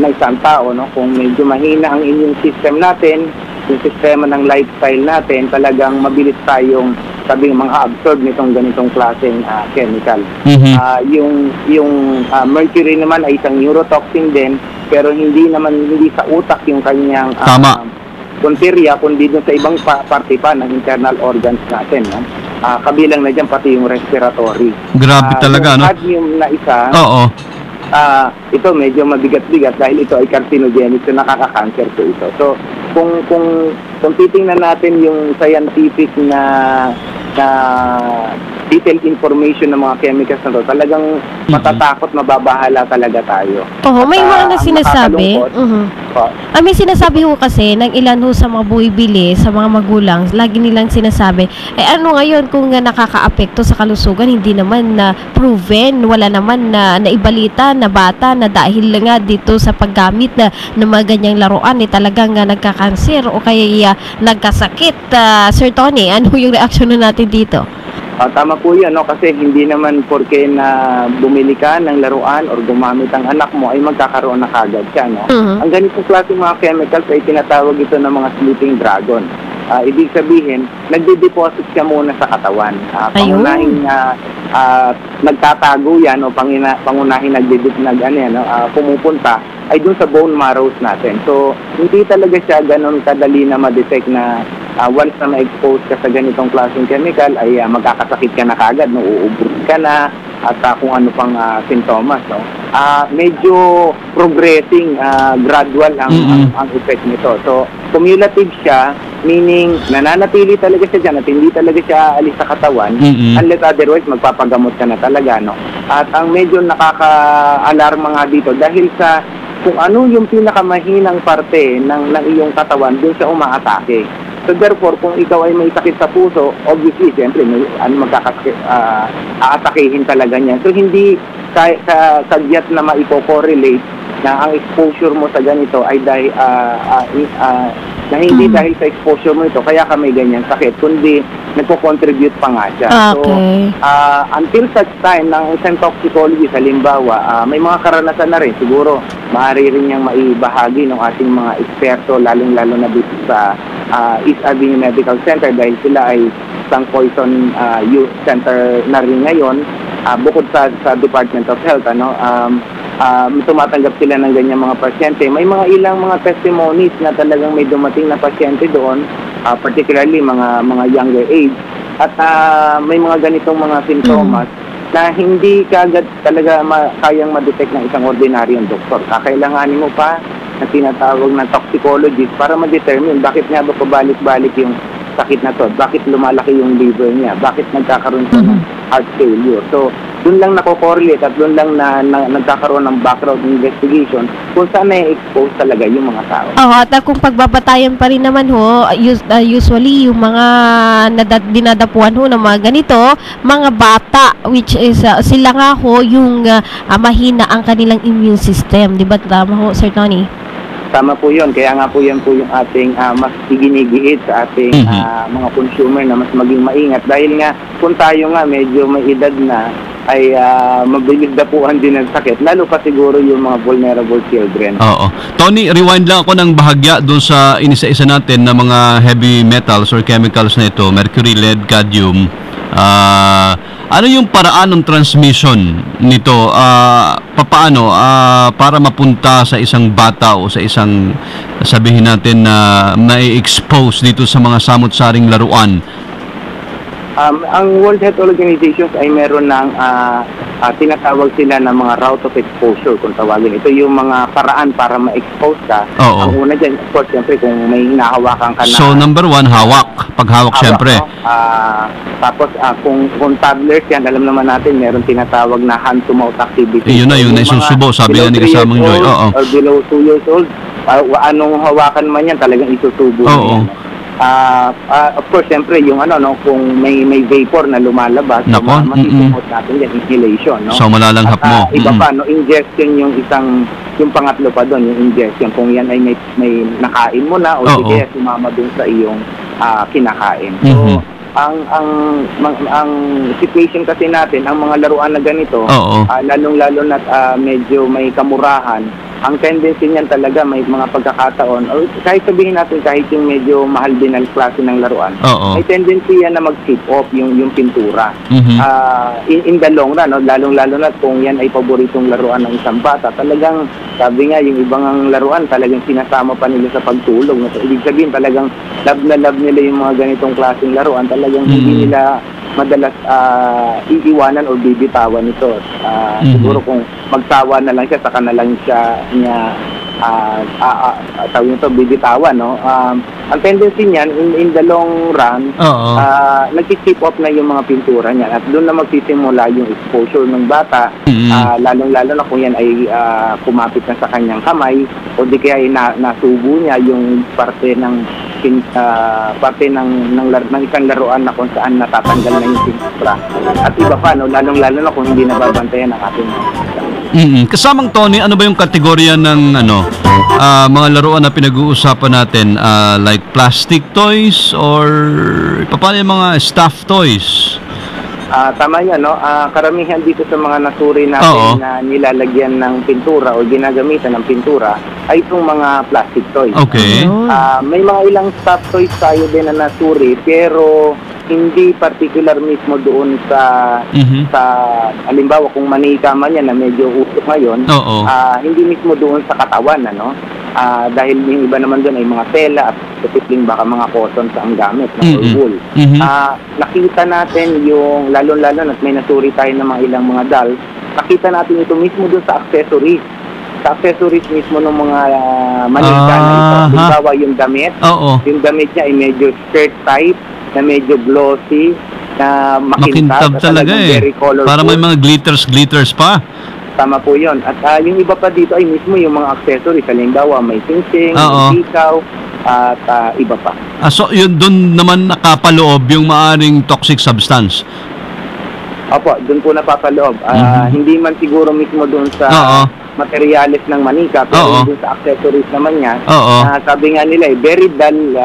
Na isang tao. Kung medyo mahina ang immune system natin, yung sistema ng lifestyle natin, talagang mabilis tayong mga absorb nitong ganitong klaseng chemical. Yung mercury naman ay isang neurotoxin din, pero hindi sa utak yung kanyang punteriya, kundi dun sa ibang parte pa ng internal organs natin. Kabilang na dyan pati yung respiratory. Grabe talaga, yung cadmium na isa, ito medyo mabigat-bigat dahil ito ay carcinogenic, so nakaka-cancer po ito. So kung titingnan natin yung scientific na detailed information ng mga chemicals na to, talagang matatakot, mababahala talaga tayo. May mga sinasabi. May sinasabi ho kasi ng ilan ho sa mga buibili, sa mga magulang, lagi nilang sinasabi, ano ngayon kung nakaka-apekto sa kalusugan, hindi naman na proven, wala naman na naibalita na bata na dahil nga dito sa paggamit ng mga ganyang laruan, talagang nagka-cancer o kaya nagkasakit. Sir Tony, ano yung reaksyon na natin dito? Tama po yan, kasi hindi naman porke na bumili ka ng laruan or gumamit ang anak mo ay magkakaroon na kagad siya. Ang ganitong klaseng mga chemicals ay tinatawag ito ng mga sleeping dragon. Ibig sabihin, nagde-deposit siya muna sa katawan. Pangunahing nagtatago yan o pangunahing pumupunta ay dun sa bone marrows natin. So, hindi talaga siya ganun kadali na ma-detect na once na ma-expose ka sa ganitong klaseng chemical ay magkakasakit ka na kagad, uuubos ka na at kung ano pang sintomas. Medyo progressing, gradual ang effect nito. So, cumulative siya, meaning nananatili talaga siya dyan at hindi talaga siya alis sa katawan, unless otherwise magpapagamot ka na talaga, no? At ang medyo nakaka-alarma nga dito dahil sa kung ano yung pinakamahinang parte ng iyong katawan, doon siya umaatake. So therefore, kung ikaw ay may sakit sa puso, obviously, siyempre, aatakehin talaga niya. So hindi sadyat na maipo-correlate na ang exposure mo sa ganito ay dahil na hindi dahil sa exposure mo ito kaya ka may ganyan sakit, kundi nagko-contribute pa nga siya. Okay. So until such time ng isang toxicologist, halimbawa may mga karanasan na rin, siguro maaari rin niyang maibahagi ng ating mga eksperto, lalong-lalo na dito sa East Avenue Medical Center dahil sila ay isang poison use center na rin ngayon, bukod sa Department of Health, tumatanggap sila ng ganyan mga pasyente. May mga ilang mga testimonies na talagang may dumating na pasyente doon, particularly mga younger age, at may mga ganitong mga sintomas na hindi kagad talaga kayang ma-detect ng isang ordinaryong doktor. Kakailanganin mo pa na tinatawag na toxicologist para ma-determine bakit nga ba pabalik-balik yung sakit na to, bakit lumalaki yung liver niya, bakit nagkakaroon siya ng heart failure. So, doon lang nako-correlate at doon lang na nagkakaroon ng background investigation kung saan na-expose talaga yung mga tao. At kung pagbabatayan pa rin naman ho, usually yung mga dinadapuan ho ng mga ganito, mga bata, which is sila nga ho yung mahina ang kanilang immune system. Di ba tama ho, Sir Tony? Tama po yun. Kaya nga po yan po yung ating mas iginigiit sa ating mga consumer na mas maging maingat. Dahil nga, kung tayo nga medyo may edad na, ay mabilis dapuan din ng sakit. Lalo pa siguro yung mga vulnerable children. Oo. Tony, rewind lang ako ng bahagya doon sa inisa-isa natin na mga heavy metals or chemicals na ito, mercury, lead, cadmium. Ano yung paraan ng transmission nito? Paano para mapunta sa isang bata o sa isang, sabihin natin na na-expose dito sa mga samot-saring laruan? Ang World Health Organization ay meron ng tinatawag sila ng mga route of exposure kung tawagin. Ito yung mga paraan para ma-expose ka. Oo. Ang una dyan, of course, siyempre kung may hinahawakan ka na... So, number one, hawak. Paghawak, siyempre. No? Tapos, kung toddlers yan, alam naman natin, meron tinatawag na hand-to-mouth activity. Yun na, yun na isusubo, sabi nga ni kasamang Joy. Oo. Or below 2 years old, anong hawakan man yan, talagang isusubo. Oo. Of course, siyempre, yung kung may vapor na lumalabas, masisimot natin yan, inhalation, no? So, malalanghap mo. Iba pa, ingestion yung pangatlo pa doon, yung ingestion. Kung yan ay may nakain mo na, o sige, sumama dun sa iyong kinakain. So, ang situation kasi natin, ang mga laruan na ganito, lalong-lalo na medyo may kamurahan, ang tendency niyan talaga may mga pagkakataon, o kahit sabihin natin kahit yung medyo mahal din ang klase ng laruan, may tendency yan na mag-tip off yung pintura. In the long run, lalong-lalo na kung yan ay paboritong laruan ng isang bata, talagang sabi nga yung ibang laruan talagang sinasama pa nila sa pagtulog. So, ibig sabihin talagang love na love nila yung mga ganitong klaseng laruan, talagang hindi nila madalas iiwanan o bibitawan ito. Siguro kung magsawa na lang siya, saka na lang niya tawag nito, bibitawan, no? Ang tendency niyan, in the long run, nag-tip off na yung mga pintura niya at doon na magsisimula yung exposure ng bata, lalong-lalo na kung yan ay kumapit na sa kanyang kamay o di kaya ay nasubo niya yung parte ng isang laruan na kung saan natatanggal na yung pintura. At iba pa, lalong-lalo na kung hindi nababantayan ang ating Kasamang Tony, ano ba yung kategorya ng mga laruan na pinag-uusapan natin? Like plastic toys or paano yung mga stuffed toys? Tama yan, no? Karamihan dito sa mga nasuri natin na nilalagyan ng pintura o ginagamitan ng pintura ay itong mga plastic toys. Okay. May mga ilang stuffed toys tayo din na nasuri pero hindi particular mismo doon sa halimbawa kung manika man yan na medyo usok ngayon, hindi mismo doon sa katawan, dahil yung iba naman doon ay mga tela at posibleng baka mga cotton sa ang gamit or wool. Nakita natin yung lalo-lalo at may nasuri tayo ng mga ilang mga dolls, nakita natin ito mismo doon sa accessories sa accessories mismo ng mga manika na ito. Halimbawa yung damit. Yung damit niya ay medyo skirt type, na medyo glossy, na makintab talaga very colorful. Para may mga glitters pa. Tama po yun. At yung iba pa dito ay mismo yung mga accessories. Halimbawa may singsing, may ikaw, at iba pa. So yun doon naman nakapaloob yung maaring toxic substance? Opo, doon po napapaloob. Hindi man siguro mismo doon sa materials ng manika, pero doon sa accessories naman niya. Sabi nga nila very dull,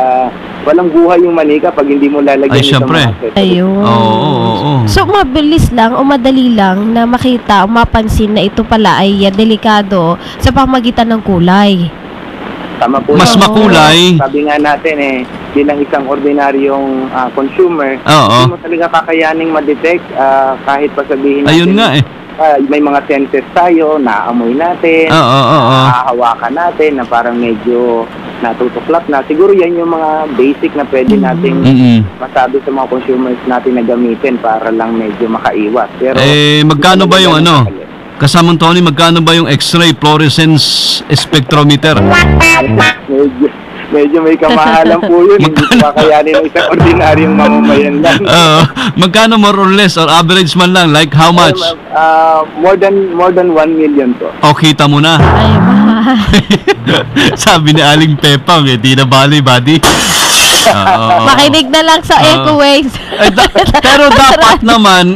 walang buhay yung manika pag hindi mo lalagyan ito mga accessories. Ayun. So mabilis lang o madali lang na makita o mapansin na ito pala ay delikado sa pamagitan ng kulay. Tama po. Mas makulay. Sabi nga natin bilang isang ordinaryong consumer, hindi mo talaga kakayaning ma-detect kahit pa sabihin natin. Ayun nga may mga senses tayo, naamoy natin, hahawakan natin na parang medyo natutuklap na. Siguro yan yung mga basic na pwede nating masabi sa mga consumers natin na gamitin para lang medyo makaiwas. Pero magkano ba yung kasamang Tony, magkano ba yung X-ray fluorescence spectrometer? Medyo may kamahalan po yun. Hindi pa kayanin ng isang ordinaryong mamamayan lang. Magkano more or less or average man lang? Like how much? More than 1 million po. Kita mo na. Sabi ni Aling Pepang, di na bali, buddy. Makinig na lang sa echo waves. Pero dapat naman,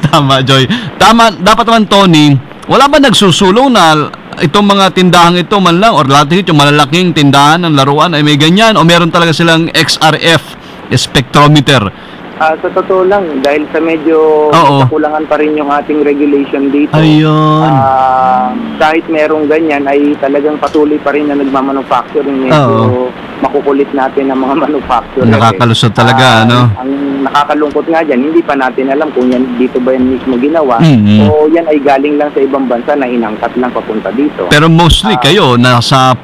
tama Joy, dapat naman Tony, wala ba nagsusulong na itong mga tindahan ito man lang or lahat yung malalaking tindahan ng laruan ay may ganyan o meron talaga silang XRF spectrometer? Sa totoo lang, dahil sa medyo kakulangan pa rin yung ating regulation dito. Ayun. Kahit merong ganyan, ay talagang patuloy pa rin na nagmamanufacturing. Medyo makukulit natin ang mga manufacturer. Nakakalusot talaga, Ang nakakalungkot nga dyan, hindi pa natin alam kung yan dito ba yan mismo ginawa. O yan ay galing lang sa ibang bansa na inangkat lang papunta dito. Pero mostly kayo, nasa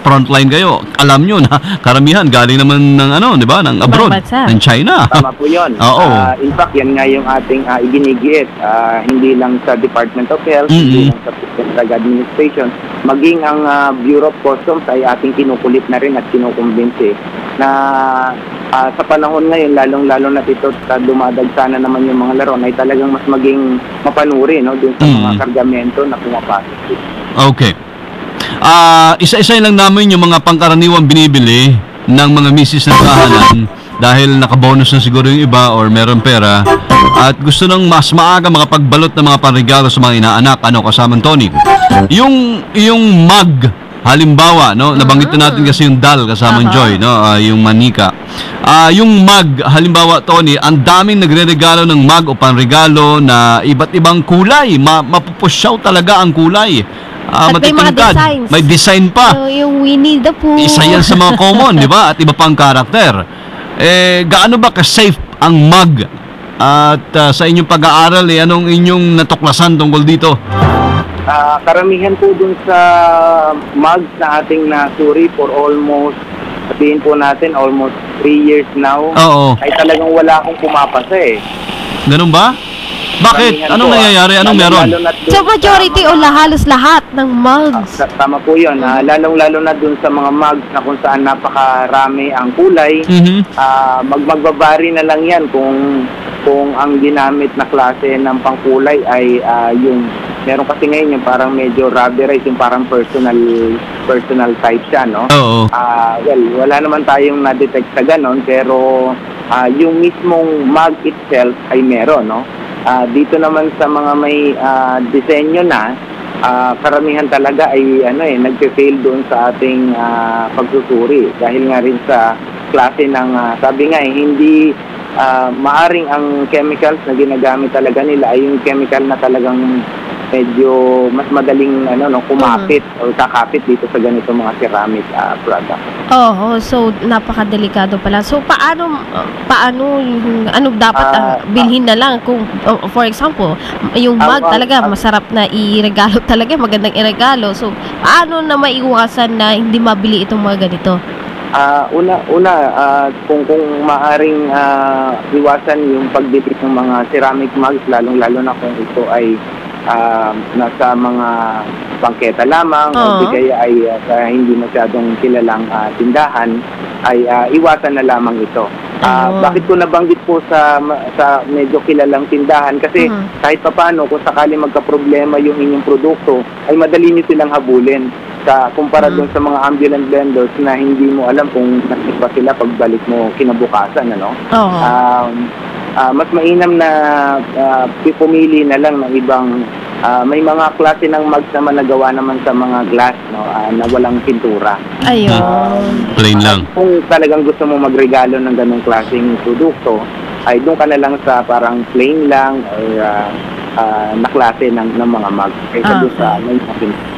frontline kayo. Alam nyo na karamihan galing naman ng di ba, ng abroad. Ng China. Tama po yun. In fact, yan nga yung ating iginigiit. Hindi lang sa Department of Health, hindi lang sa Drug Administration, maging ang Bureau of Customs ay ating kinukulit na rin at kinukumbinsi na sa panahon ngayon, lalong-lalo na ito dumadagsa na naman yung mga laro, ay talagang mas maging mapanuri dun sa mga kargamento na pumapasok. Okay. Isa-isa lang namin yung mga pangkaraniwang binibili ng mga misis ng tahanan dahil nakabonus na siguro yung iba or meron pera at gusto nang mas maaga makapagbalot ng mga panregalo sa mga inaanak, kasamang Tony. Yung mug, halimbawa, nabanggit na natin kasi yung dal kasamang Joy, yung manika. Yung mug, halimbawa Tony, ang daming nagre-regalo ng mug o panregalo na iba't ibang kulay, mapupusyaw talaga ang kulay. At may mga designs. May design pa. Yung Winnie the Pooh. Isa yan sa mga common, di ba? At iba pang karakter. Gaano ba ka-safe ang mug? At sa inyong pag-aaral, anong inyong natuklasan tungkol dito? Karamihan po dun sa mugs na ating nasuri for almost, sabihin po natin, almost 3 years now. Ay talagang wala akong pumapasa Ganun ba? Bakit? Anong nangyayari? Anong meron? So majority o halos lahat ng mugs. Tama po yun. Lalong-lalo na dun sa mga mugs na kung saan napakarami ang kulay. Magbabari na lang yan kung ang ginamit na klase ng pangkulay ay yung meron kasi ngayon yung parang medyo rubberized, yung parang personal type siya, wala naman tayong na-detect sa ganon, pero yung mismong mug itself ay meron, dito naman sa mga may disenyo na, karamihan talaga ay nagpe-fail doon sa ating pagsusuri dahil nga rin sa klase ng sabi nga hindi maaring ang chemicals na ginagamit talaga nila ay yung chemical na talagang medyo mas madaling kumapit o kakapit dito sa ganito mga ceramic product. So napakadelikado pala. So paano dapat bilhin na lang kung for example, yung mug talaga masarap na iregalo talaga, magandang iregalo. So paano na maiwasan na hindi mabili itong mga ganito? Kung maaring iwasan yung pagbibili ng mga ceramic mugs, lalong-lalo na kung ito ay nasa mga bangketa lamang o di kaya ay sa hindi masyadong kilalang tindahan, ay iwasan na lamang ito. Bakit ko nabanggit po sa medyo kilalang tindahan? Kasi kahit papaano, kung sakali magka-problema yung inyong produkto, ay madali nyo silang habulin kumpara doon sa mga ambulant vendors na hindi mo alam kung nasip pa sila pagbalik mo kinabukasan, ano? Mas mainam na pumili na lang ng ibang may mga klase ng mugs naman nagawa naman sa mga glass, no, na walang pintura. Ayun. Plain lang. Kung talagang gusto mo magregalo ng ganung klaseng produkto, ay doon ka na lang sa parang plain lang or na klase ng mga mugs kaysa doon sa may pintura.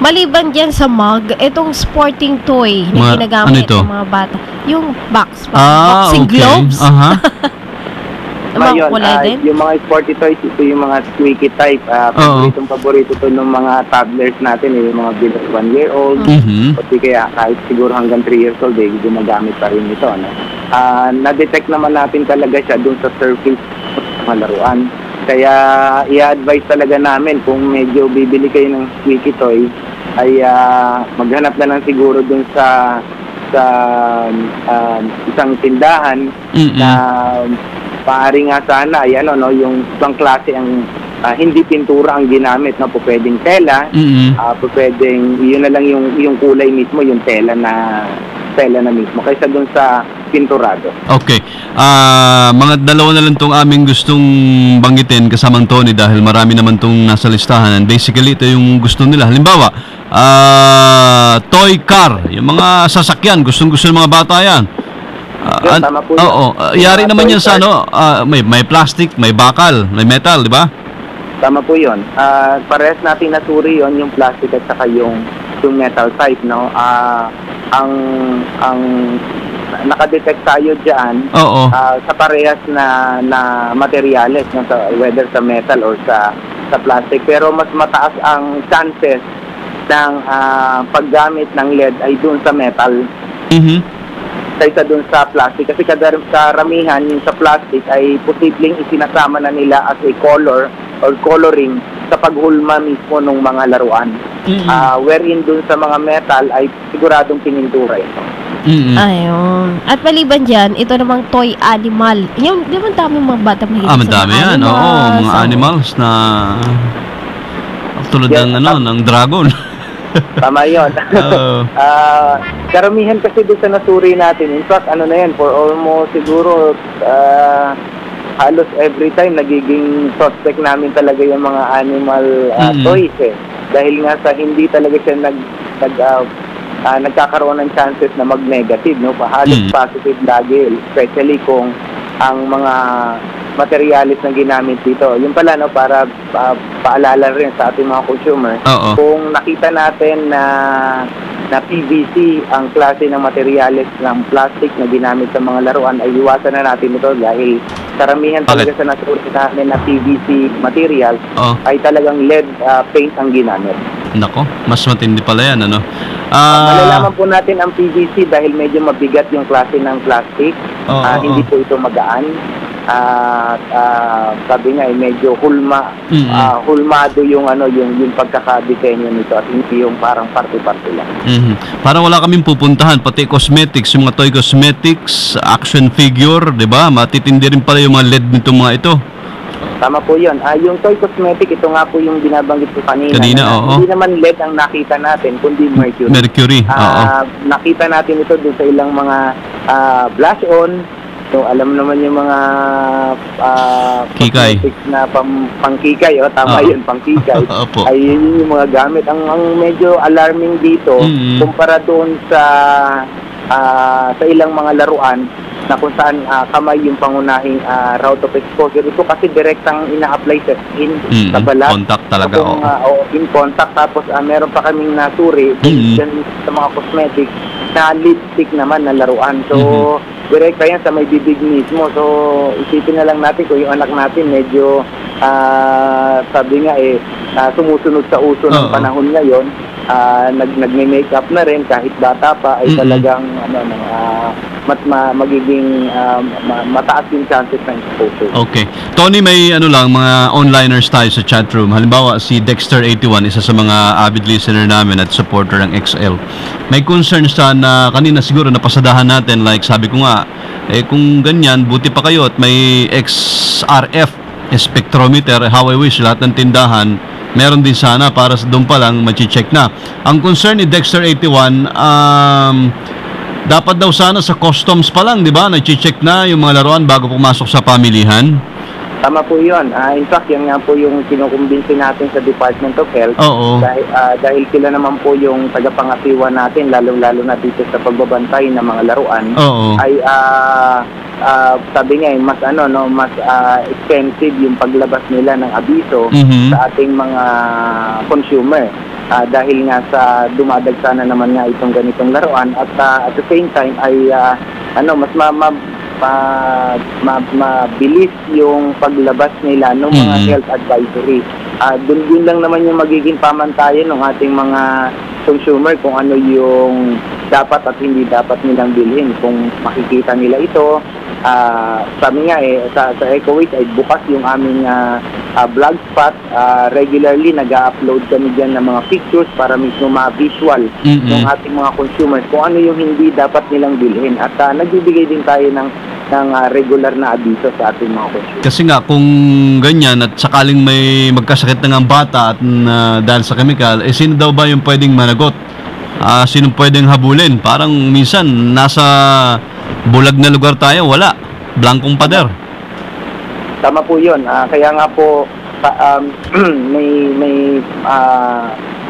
Maliban dyan sa mug, itong sporting toy na ginagamit ng mga bata. Yung box. Boxing gloves. Ayun, yung mga sporty toys, ito yung mga squeaky type. Paborito to ng mga toddlers natin, yung mga below 1 year old. O kaya kahit siguro hanggang 3 years old, gumagamit pa rin ito. No? Na-detect naman natin talaga siya dun sa surface ng mga laruan. Kaya i-advise talaga namin kung medyo bibili kayo ng squeaky toy, ay maghanap na lang siguro dun sa isang tindahan na paari nga sana ay yung ibang klase ang hindi pintura ang ginamit, no? Pwedeng tela, pwedeng yun na lang yung kulay mismo, yung tela na mismo kaysa dun sa pinturado. Okay. Mga dalawa na lang tong aming gustong banggitin kasamang Tony dahil marami naman tong nasa listahan. And basically, ito yung gusto nila. Halimbawa, toy car, yung mga sasakyan, gustong-gusto ng mga bata yan. Tama po yan. Yari naman yan sa may plastic, may bakal, may metal, di ba? Tama po yun. Parehas natin nasuri yon yung plastic at saka yung metal type, no? Ang nakadetect tayo dyan sa parehas na materyales, no? Whether sa metal or sa plastic. Pero mas mataas ang chances ng paggamit ng LED ay dun sa metal. Kaysa dun sa plastic. Kasi karamihan yung sa plastic ay posibleng isinasama na nila as a color or coloring sa paghulma mismo ng mga laruan. Wherein dun sa mga metal ay siguradong pinintura ito. Ayun. At maliban dyan, ito namang toy animal. Yung, di ba daming mga bata mahilig sa madami yan. Mga animals na tulad ng dragon. Tama yun. Karamihan kasi doon sa nasuri natin. In fact, na yan, for almost siguro halos every time nagiging suspect namin talaga yung mga animal toys dahil nga sa hindi talaga siya nagkakaroon ng chances na mag-negative, no? Halos positive lagi, especially kung ang mga materialis na ginamit dito. Yun pala, no, para paalala rin sa ating mga consumer. Kung nakita natin na PVC ang klase ng materialis ng plastic na ginamit sa mga laruan, ay iwasan na natin ito dahil karamihan talaga sa nasuri namin na PVC material ay talagang LED paint ang ginamit. Nako, mas matindi pala yan, ano? Malalaman po natin ang PVC dahil medyo mabigat yung klase ng plastic. Hindi po ito magaan. Sabi nga medyo hulmado yung pagkakadesenyo nito at hindi yung parang parte-parte lang. Parang wala kaming pupuntahan, pati cosmetics, yung mga toy cosmetics, action figure, 'di ba? Matitindi rin pala yung mga LED nitong mga ito. Tama po 'yun. Yung toy cosmetic, ito nga po yung binabanggit ko kanina. Hindi naman LED ang nakita natin, kundi mercury. Nakita natin ito doon sa ilang mga blush on. So, alam naman yung mga kikay na pangkikay, tama yun, pangkikay. Ay yun yung mga gamit. Ang medyo alarming dito, kumpara doon sa ilang mga laruan na kung saan kamay yung pangunahing route of exposure. Ito kasi direktang ina-apply sa skin, sa balat. Contact talaga, in contact. Tapos meron pa kaming nasuri sa mga cosmetics na lipstick naman na laruan. So, direkta yan sa may bibig mismo. So, isipin na lang natin kung yung anak natin medyo, sabi nga sumusunod sa uso ng panahon ngayon, nagme-makeup na rin kahit bata pa, ay talagang magiging mataas yung chances ng exposure. Okay. Tony, may mga onliners tayo sa chat room. Halimbawa, si Dexter81, isa sa mga avid listener namin at supporter ng XL. May concerns siya na kanina siguro napasadahan natin, like sabi ko nga, kung ganyan, buti pa kayo at may XRF spectrometer, how I wish lahat ng tindahan meron din sana para doon pa lang machi-check na. Ang concern ni Dexter81, dapat daw sana sa customs pa lang, di ba? Nag-check na yung mga laruan bago pumasok sa pamilihan. Tama po yun. In fact, yan nga po yung kinukumbinsi natin sa Department of Health. Oo. Dahil sila naman po yung tagapangasiwa natin, lalo-lalo na dito sa pagbabantay ng mga laruan. Oo. Ay sabi nga mas mas expensive yung paglabas nila ng abiso sa ating mga consumer. Dahil nga sa dumadagsana naman nga itong ganitong laruan at at the same time ay mas mabilis yung paglabas nila ng mga health advisory. Dun lang naman yung magiging pamantayan ng ating mga consumer kung ano yung dapat at hindi dapat nilang bilhin. Kung makikita nila ito, sabi nga sa EcoWaste ay bukas yung aming blog spot. Regularly nag-upload kami dyan ng mga pictures para mismo ma-visual ng ating mga consumers kung ano yung hindi dapat nilang bilhin. At nagbibigay din tayo ng regular na abiso sa ating mga consumers. Kasi nga kung ganyan at sakaling may magkasakit na ng bata at dahil sa chemical, sino daw ba yung pwedeng managot? Sino pwedeng habulin? Parang minsan nasa bulag na lugar tayo, wala. Blankong pader. Tama po yun. Kaya nga po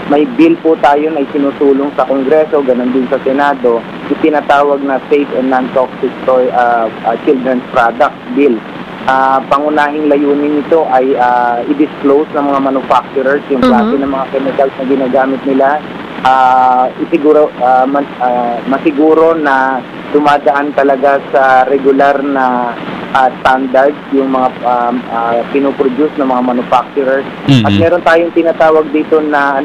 may bill po tayo na isinutulong sa Kongreso, ganun din sa Senado, yung tinatawag na Safe and Non-Toxic Children's Product Bill. Pangunahing layunin nito ay i-disclose ng mga manufacturers yung klase ng mga chemicals na ginagamit nila. Masiguro na dumadaan talaga sa regular na standards yung mga pinoproduce ng mga manufacturers. At meron tayong tinatawag dito na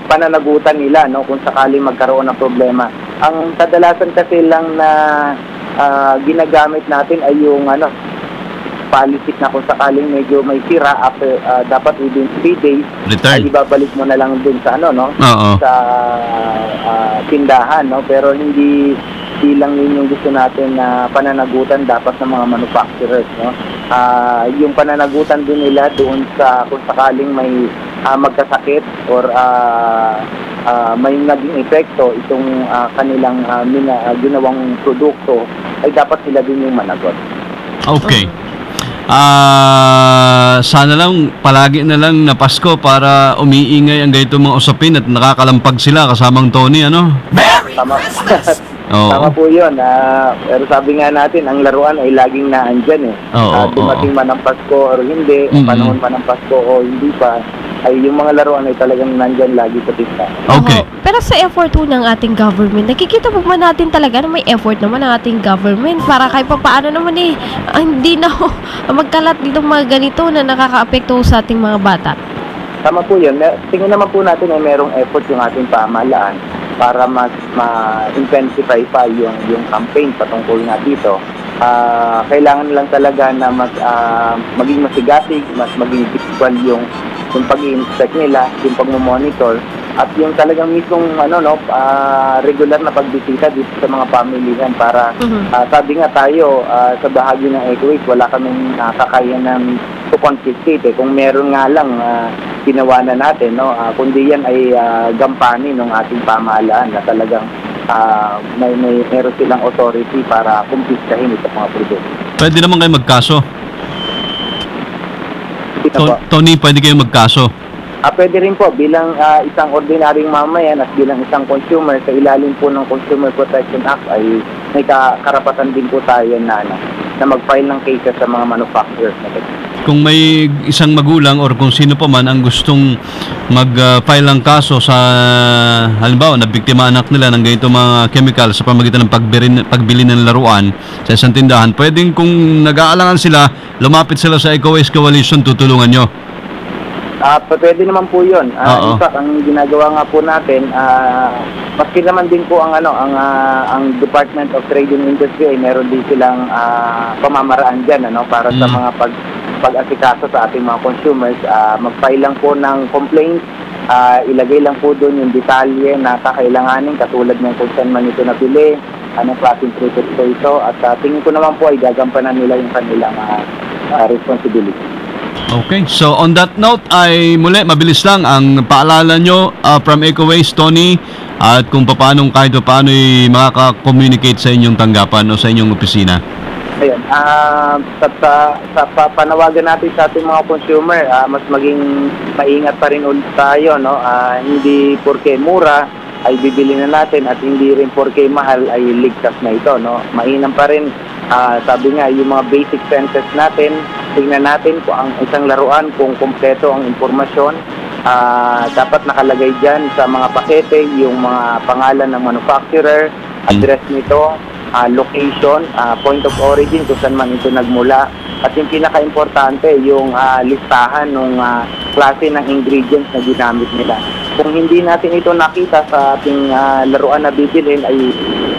pananagutan nila kung sakaling magkaroon ng problema. Ang kadalasan kasi lang na ginagamit natin ay yung policy na kung sakaling medyo may sira after dapat within 3 days ay ibabalik mo na lang dun sa sa tindahan, pero hindi lang yun yung gusto natin na pananagutan dapat ng mga manufacturers, yung pananagutan din nila doon sa kung sakaling may magkasakit or may naging epekto itong kanilang ginawang produkto, ay dapat sila din yung managot. Okay. Sana lang palagi na lang na Pasko para umiingay ang ganito mga usapin at nakakalampag sila kasamang Tony, Tama. Tama po yun. Pero sabi nga natin, ang laruan ay laging naandyan dumating man ang Pasko or hindi, panahon man ang Pasko o hindi pa, ay yung mga laruan ay talagang nandyan lagi sa pista. Okay. Pero sa effort po ng ating government, nakikita po ba natin talaga na may effort naman ng ating government para kahit pa paano naman hindi na magkalat dito mga ganito na nakaka-apekto sa ating mga bata? Tama po yun. Tingin naman po natin ay merong effort yung ating pamahalaan para mas ma-intensify pa yung campaign patungkol nga dito. Kailangan lang talaga na mas maging masigasig, mas maging visual yung pag-i-inspect nila, yung pag-monitor, at yung talagang mismong regular na pagbisita dito sa mga pamilihan para sabi nga tayo sa bahagi ng EcoWaste, wala kaming kakayanan to confiscate. Kung meron nga lang ginawa na natin, kundi yan ay gampanin ng ating pamahalaan na talagang meron silang authority para kumpiskahin itong mga produkto. Pwede naman kayo magkaso. Tony, pwede kayo magkaso? Pwede rin po bilang isang ordinaryong mamayan at bilang isang consumer sa ilalim po ng Consumer Protection Act ay may karapatan din po tayo na mag-file ng cases sa mga manufacturers na ito. Kung may isang magulang or kung sino pa man ang gustong mag-file ng kaso sa halimbawa na biktima anak nila ng ganito mga chemical sa pamagitan ng pagbili ng laruan sa isang tindahan, pwedeng kung nag-aalangan sila, lumapit sila sa EcoWaste Coalition, tutulungan nyo? Pwede naman po yun. Oo. In fact, ang ginagawa nga po natin, maski naman din po ang Department of Trade and Industry ay meron din silang pamamaraan dyan para sa mga pag-asikaso sa ating mga consumers. Mag-file lang po ng complaint, ilagay lang po doon yung detalye na kakailanganin katulad ng kung saan man ito nabili, anong klaseng product po ito, at tingin ko naman po ay gagampanan nila yung kanilang responsibility. Okay, so on that note ay muli, mabilis lang ang paalala nyo from EcoWaste, Tony, at kung kahit paano ay makaka-communicate sa inyong tanggapan o sa inyong opisina. Ayan, sa panawagan natin sa ating mga consumer, mas maging maingat pa rin ulit tayo, no? Hindi porke mura ay bibili na natin at hindi rin porke mahal ay ligtas na ito, no? Mainam pa rin, sabi nga, yung mga basic senses natin, tingnan natin kung ang isang laruan, kung kompleto ang impormasyon. Dapat nakalagay dyan sa mga pakete yung mga pangalan ng manufacturer, address nito, location, point of origin kung saan man ito nagmula, at yung pinaka-importante yung listahan ng klase ng ingredients na ginamit nila. Kung hindi natin ito nakita sa ating laruan na bibilhin, ay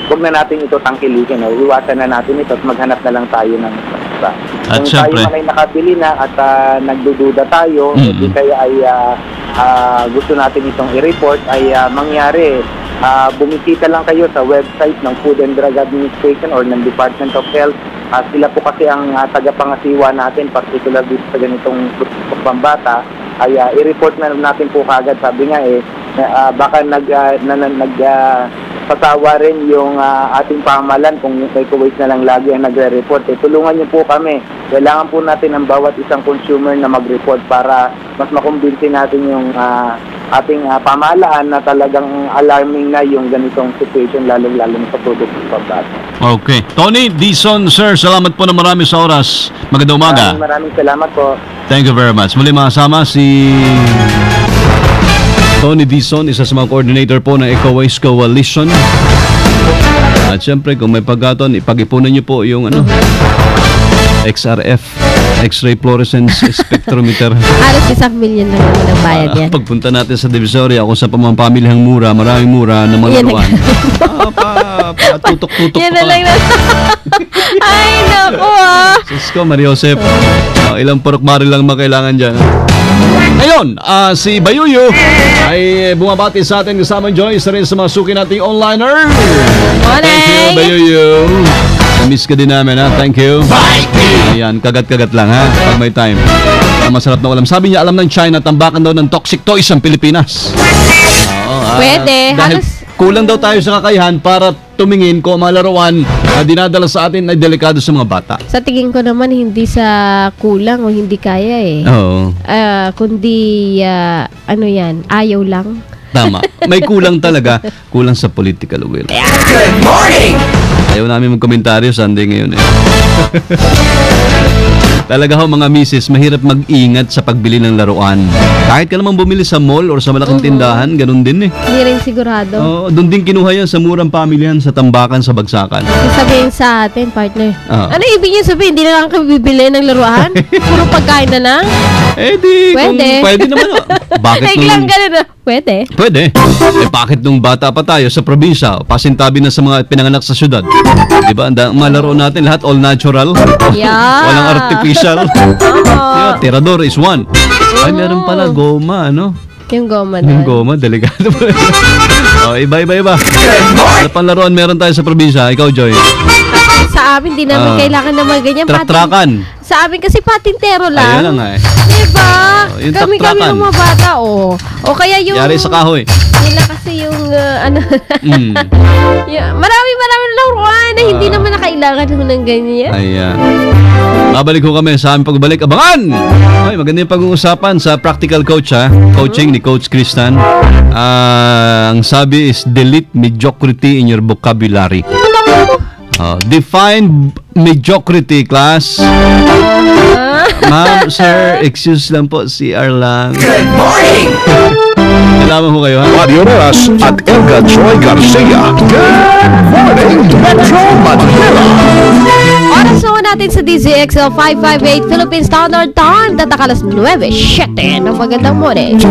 huwag na natin ito tangkilikin. Iwasan na natin ito at maghanap na lang tayo ng isa. Kung tayo man ay nakabili na at nagdududa tayo, hindi kaya ay gusto natin itong i-report, ay mangyari, bumisita lang kayo sa website ng Food and Drug Administration or ng Department of Health. Sila po kasi ang tagapangasiwa natin, particular dito sa ganitong pambata, ay i-report na natin po kagad. Sabi nga baka pasawa rin yung ating pamahalaan kung yung EcoWaste na lang lagi ang nagre-report. Tulungan niyo po kami. Kailangan po natin ng bawat isang consumer na mag-report para mas makumbinsi natin yung ating pamahalaan na talagang alarming na yung ganitong situation, lalo-lalo sa product ng pambata. Okay. Tony Dizon, sir, salamat po na marami sa oras. Magandang umaga. Maraming salamat po. Thank you very much. Muli makasama si Tony Dizon, isa sa mga coordinator po ng EcoWaste Coalition. At syempre, kung may pagkataon, ipag-ipunan niyo po yung XRF, X-ray fluorescence spectrometer. Halos 1 million lang naman ang bayad yan. Pagpunta natin sa Divisoria, kung sa pamamamilihang mura, maraming mura na malaruan. Tutok-tutok yan pa. Na lang Ay, naku Cisco, Maria Josep. Ilang porok-baril lang makailangan dyan. Ngayon, si Bayuyo ay bumabati sa atin kasama Joyce rin sa mga suki nating onliner. Thank you, Bayuyo. Na-miss ka din namin, ha? Thank you. Ayan, kagat-kagat lang, ha? Pag may time. Ang masarap na ulam. Sabi niya, alam ng China, tambakan daw ng toxic toys ang Pilipinas. Pwede. Dahil kulang daw tayo sa kakayahan para tumingin kung mga laruan na dinadala sa atin ay delikado sa mga bata. Sa tingin ko naman, hindi sa kulang o hindi kaya Oo. Kundi, ayaw lang. Tama. May kulang talaga. Kulang sa political will. Good morning! Ayaw namin magkomentaryo Sunday ngayon Talaga ho mga misis, mahirap mag-ingat sa pagbili ng laruan. Kahit ka naman bumili sa mall or sa malaking tindahan, ganun din Hindi rin sigurado. Doon din kinuha yan sa murang pamilyan, sa tambakan, sa bagsakan. Sabihin sa atin, partner. Ano ibig niya sabihin? Hindi na lang kami bibili ng laruan? Puro pagkain na lang? Pwede. Pwede naman. Bakit lang ganun Pwede. Bakit nung bata pa tayo sa probinsya, pasintabi na sa mga pinanganak sa syudad? Diba? Ang mga laro natin, lahat all natural. Yeah. Walang artificial. Tirador is one. Ay, meron pala goma, Yung goma Yung goma, delikado pa. Iba. Ano pang laruan meron tayo sa probinsya? Ikaw, Joy? Sa amin, di namin kailangan naman ganyan. Trak-trakan. Sa amin kasi patintero lang. Ayun lang Diba? Yung Kami ng mga bata, O kaya yung... Yari sa kahoy. Nila kasi yung, maraming laruan na hindi naman nakailangan ng ganyan. Ayan. Babalik ko kami sa aming pagbalik. Abangan! Ay, maganda yung pag-uusapan sa practical coach, ha? Coaching ni Coach Kristan. Ang sabi is, delete mediocrity in your vocabulary. Define mediocrity, class. Ma'am, sir, excuse lang po, CR lang. Good morning! Kailangan ko kayo, ha? Mario Rojas at Elga Joy Garcia. Good morning, Metro Manila! Oras natin sa DZXL 558 Philippine Standard Time. Tatakalas 9:07 ng magandang morning.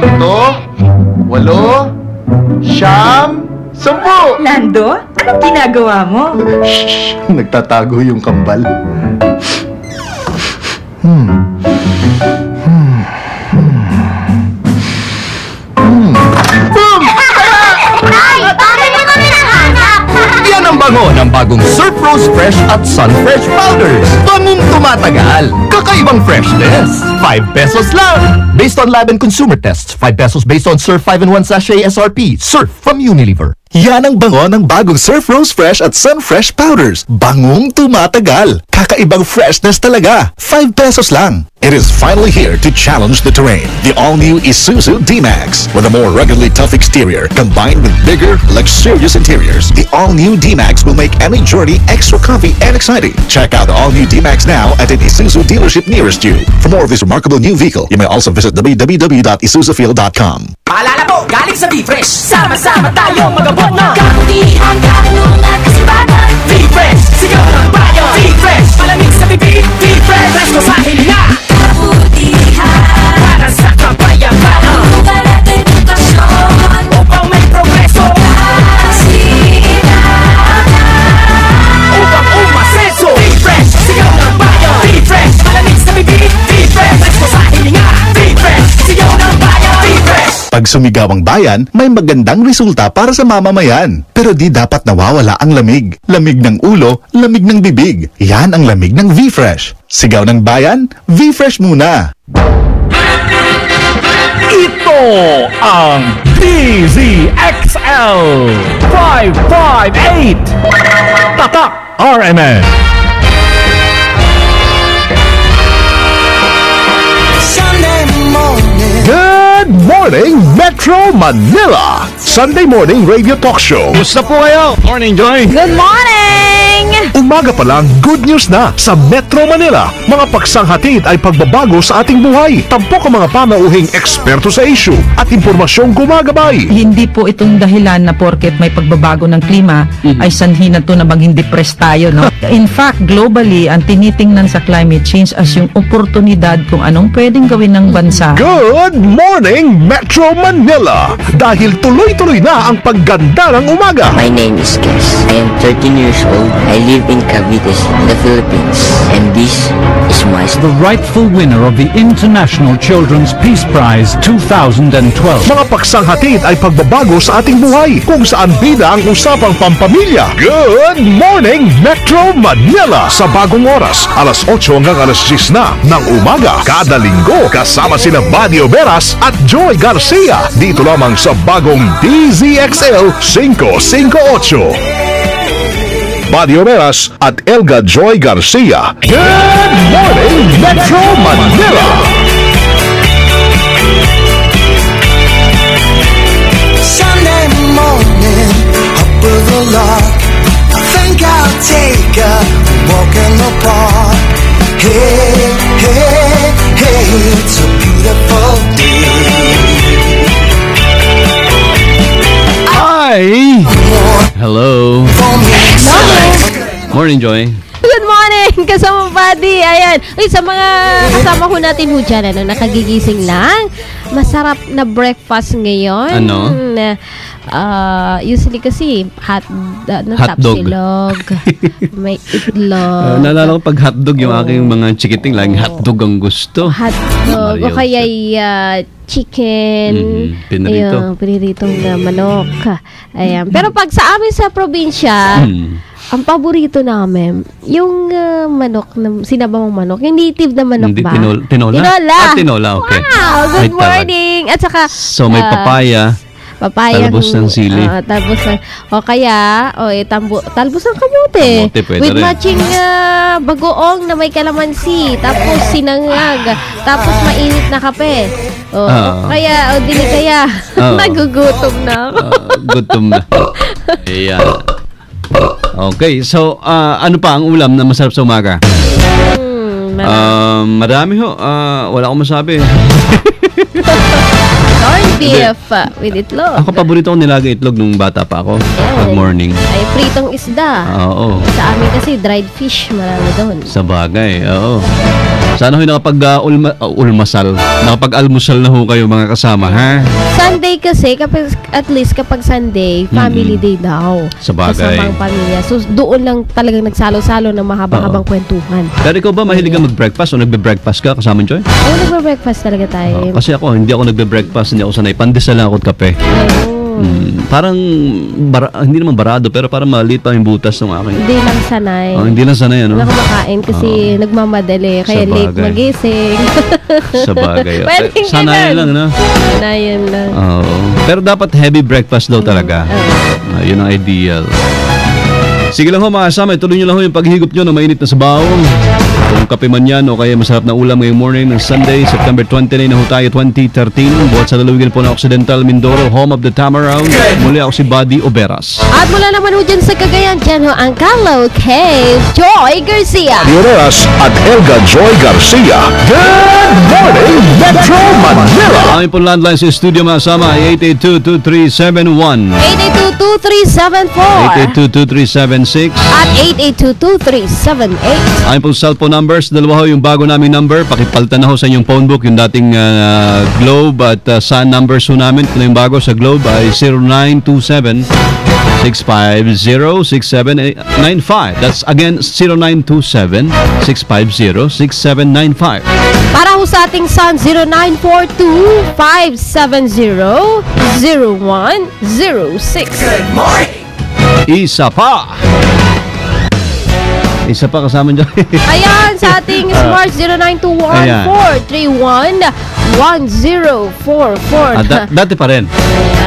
Ito, 8, 9, 10. Nando, anong ginagawa mo? Shh! Nagtatago yung kambal. Yan ang bango ng bagong Surf Rose Fresh at Sun Fresh Powders. Bangong tumatagal. Kakaibang freshness. 5 pesos lang. Based on lab and consumer tests, 5 pesos based on Surf 5-in-1 sachet SRP. Surf from Unilever. Yan ang bango ng bagong Surf Rose Fresh at Sun Fresh Powders. Bangong tumatagal. Kakaibang freshness talaga. 5 pesos lang. It is finally here to challenge the terrain. The all-new Isuzu D-Max. With a more ruggedly tough exterior combined with bigger, luxurious interiors, the all-new D-Max will make any journey extra comfy and exciting. Check out the all-new D-Max now at an Isuzu dealership nearest you. For more of this remarkable new vehicle, you may also visit www.isuzufil.com. Paalala po, galing sa B-Fresh. Sama-sama tayo magabot na kabutihan, karunungan, kasibatan. B-Fresh, sigaw ng bayan. B-Fresh, malamig sa bibig. B-Fresh, presko sa hilinga. Kabutihan, para sa kapayapaan. Lugar at edukasyon, upang may progreso. Kasinatan, upang umasenso. B-Fresh, sigaw ng bayan. B-Fresh, malamig sa bibig. B-Fresh, presko sa hilinga. B-Fresh, sigaw ng bayan. B-Fresh. Pag sumigaw ang bayan, may magandang resulta para sa mamamayan. Pero di dapat nawawala ang lamig. Lamig ng ulo, lamig ng bibig. Yan ang lamig ng V-Fresh. Sigaw ng bayan, V-Fresh muna. Ito ang DZXL 558 Tatak RMN. Good morning, Metro Manila! Sunday morning radio talk show. Gusto po kayo? Morning, Joy! Good morning! Umaga pa lang, good news na sa Metro Manila. Mga pagsanghatid ay pagbabago sa ating buhay. Tampok ang mga panauhing eksperto sa issue at impormasyong gumagabay. Hindi po itong dahilan na porket may pagbabago ng klima ay sanhi na to na maging depressed tayo, no? In fact, globally, ang tinitingnan sa climate change as yung oportunidad kung anong pwedeng gawin ng bansa. Good morning, Metro Manila! Dahil tuloy-tuloy na ang pagganda ng umaga. My name is Kes. I am 13 years old. I live in Cavite, in the Philippines. And this is my story. The rightful winner of the International Children's Peace Prize 2012. Mga pagsanghatid ay pagbabago sa ating buhay kung saan bida ang usapang pampamilya. Good morning, Metro Manila! Sa bagong oras, alas 8 hanggang alas 10 na ng umaga. Kada linggo, kasama sina Badio Beras at Joy Garcia. Dito lamang sa bagong DZXL 558. Badio Beras at Elga Joy Garcia. Good morning, Metro Manila! Sunday morning, up with the lark. I think I'll take a walk in the park. Hey, hey, hey, it's a beautiful day. Hi! Hello! Morning, Joy! Good morning! Kasama buddy! Ayan! Uy, sa mga kasama ko natin ho dyan, nakagigising lang. Masarap na breakfast ngayon. Ano? Usually kasi hotdog. Tapsilog. May itlog. Naalala ko pag hotdog yung aking mga chikiting lang, hotdog ang gusto. Hotdog. O kaya chicken. Pinarito. Ayun, piniritong na manok. Ayan. Pero pag sa amin sa probinsya, ang paborito namin, yung manok, sinabawang manok, yung native na manok ba? Tinola? Tinola, okay. Wow, good morning. At saka, so may papaya. Talbos ng sili. Talbos ng, o kaya, talbos ng kamote. With rin. matching bagoong na may kalamansi. Tapos sinangag. Tapos mainit na kape. Kaya, dili kaya. Nagugutom na ako. Gutom na. Ayan. Okay, so ano pa ang ulam na masarap sa umaga? Marami ho. Wala akong masabi. Corned beef with itlog. Ako paborito ko nilaga itlog nung bata pa ako. Pag morning. Ay, pritong isda. Oo. Sa amin kasi dried fish, marami doon. Sa bagay, oo. Sana ho nakapag-almusal na ho kayo mga kasama, ha? Sunday kasi, at least kapag Sunday, family day daw. Sa bagay. Kasamang pamilya. So, doon lang talagang nagsalo-salo ng mahaba-habang kwentuhan. Pero ikaw ba mahilig ka mag-breakfast o nagbe-breakfast ka kasama Joy? Oo, nagbe-breakfast talaga tayo. Kasi ako, hindi ako nagbe-breakfast, hindi ako sanay. Pandesal lang ako at kape. Parang, hindi naman barado, pero parang maliit pa yung butas ng akin. Hindi lang sanay. Hindi lang sanay, ano? Hindi lang kumakain kasi nagmamadali, kaya late magising. Sa bagay. Pwedeng Sanayan lang, no? Sanayan lang. Oo. Pero dapat heavy breakfast daw talaga. Yun ang ideal. Sige lang ho mga kasama, ituloy nyo lang ho yung paghigop nyo na mainit na sabaw. Kung kape man yan o kaya masarap na ulam ngayong morning ng Sunday, September 29 na ho tayo 2013. Buhat sa lalawigan po ng Occidental Mindoro, home of the Tamaraw. Muli ako si Buddy Oberas. At mula naman ho dyan sa Cagayan, dyan ho ang Calo Cave, Joy Garcia. Oberas at Helga Joy Garcia. Good morning, Metro Manila. Aming po landline sa studio mga kasama ay 882-2371. 882-2374. 882-2376 at 882-2378. Aming po cellphone numbers, dalawa ho yung bago naming number. Pakipalitan na ho sa inyong phone book yung dating Globe at Sun numbers ho namin. Ito na yung bago sa Globe ay 0927-650-6795. That's again 0927-650-6795. Para ho sa ating Sun, 0942-570-0106. Good morning! Isa pa kasama dyan. Ayan, sa ating Smart 0921-431-1044. Dati pa rin.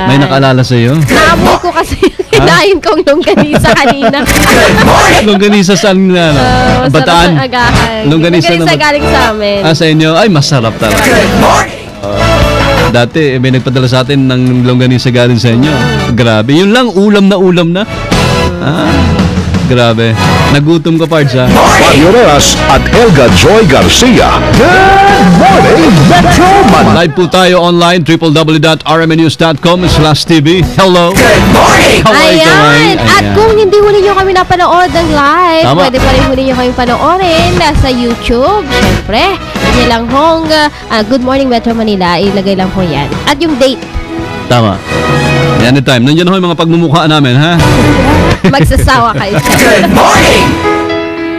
May nakaalala sa iyo? Naabot ko kasi hinahin kong longganisa kanina. Longganisa saan na? Bataan? Longganisa galing sa amin. Sa inyo? Ay, masarap talaga. Good morning! Dati, may nagpadala sa atin ng longganisa galing sa inyo. Grabe. Yun lang, ulam na. Grabe. Nagutom ka, Pards, ha? Buddy Oberas at Helga Joy Garcia. Good morning, Metro Manila. Live po tayo online, www.rmnews.com/tv. Hello. Good morning! Ayan. At kung hindi huli nyo kami napanood ng live, pwede pa rin huli nyo kami panoorin sa YouTube. Siyempre, yun lang hong Good Morning Metro Manila. Ilagay lang po yan. At yung date. Tama. Anytime. Nandiyan ho yung mga pagmumukha namin, ha? Magsasawa kayo. Good morning!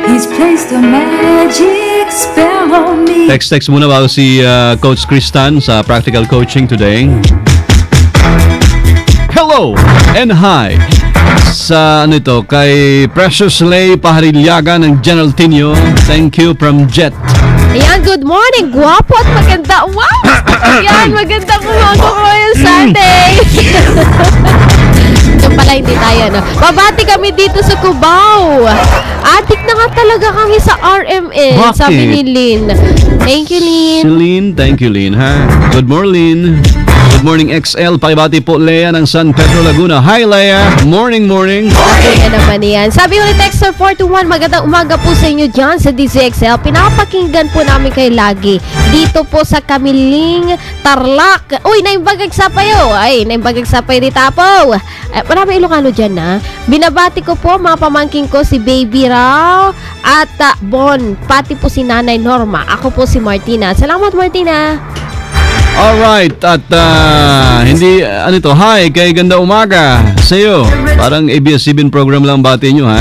He's placed a magic spell on me. Text muna bago si Coach Kristan sa practical coaching today. Hello and hi sa kay Precious Lay Paharilyaga ng General Tinio. Thank you from Jet. Ayan, good morning. Guwapo at maganda. Wow! Ayan, maganda umaga ko yung Sunday. Ito pala hindi tayo, no? Babati kami dito sa Cubao. Adik na nga talaga kami sa RMN. Bakit? Sabi ni Lynn. Thank you, Lynn. Si Lynn, thank you, Lynn, ha? Good morning. Good morning, XL. Pakibati po, Lea ng San Pedro, Laguna. Hi, Lea. Morning. Kaya naman yan. Sabi ulit, Texter 421, magandang umaga po sa inyo dyan sa DZXL. Pinapakinggan po namin kayo lagi. Dito po sa Kamiling, Tarlac. Uy, naimbagag sapayo. Ay, naimbagag sapayo di Tapo. Marami Ilocano dyan, na. Binabati ko po mga pamangking ko, si Baby Raw at Bon. Pati po si Nanay Norma. Ako po si Martina. Salamat, Martina. Alright, at hindi, hi, kay ganda umaga sa'yo. Parang ABS-CBN program lang bati nyo, ha?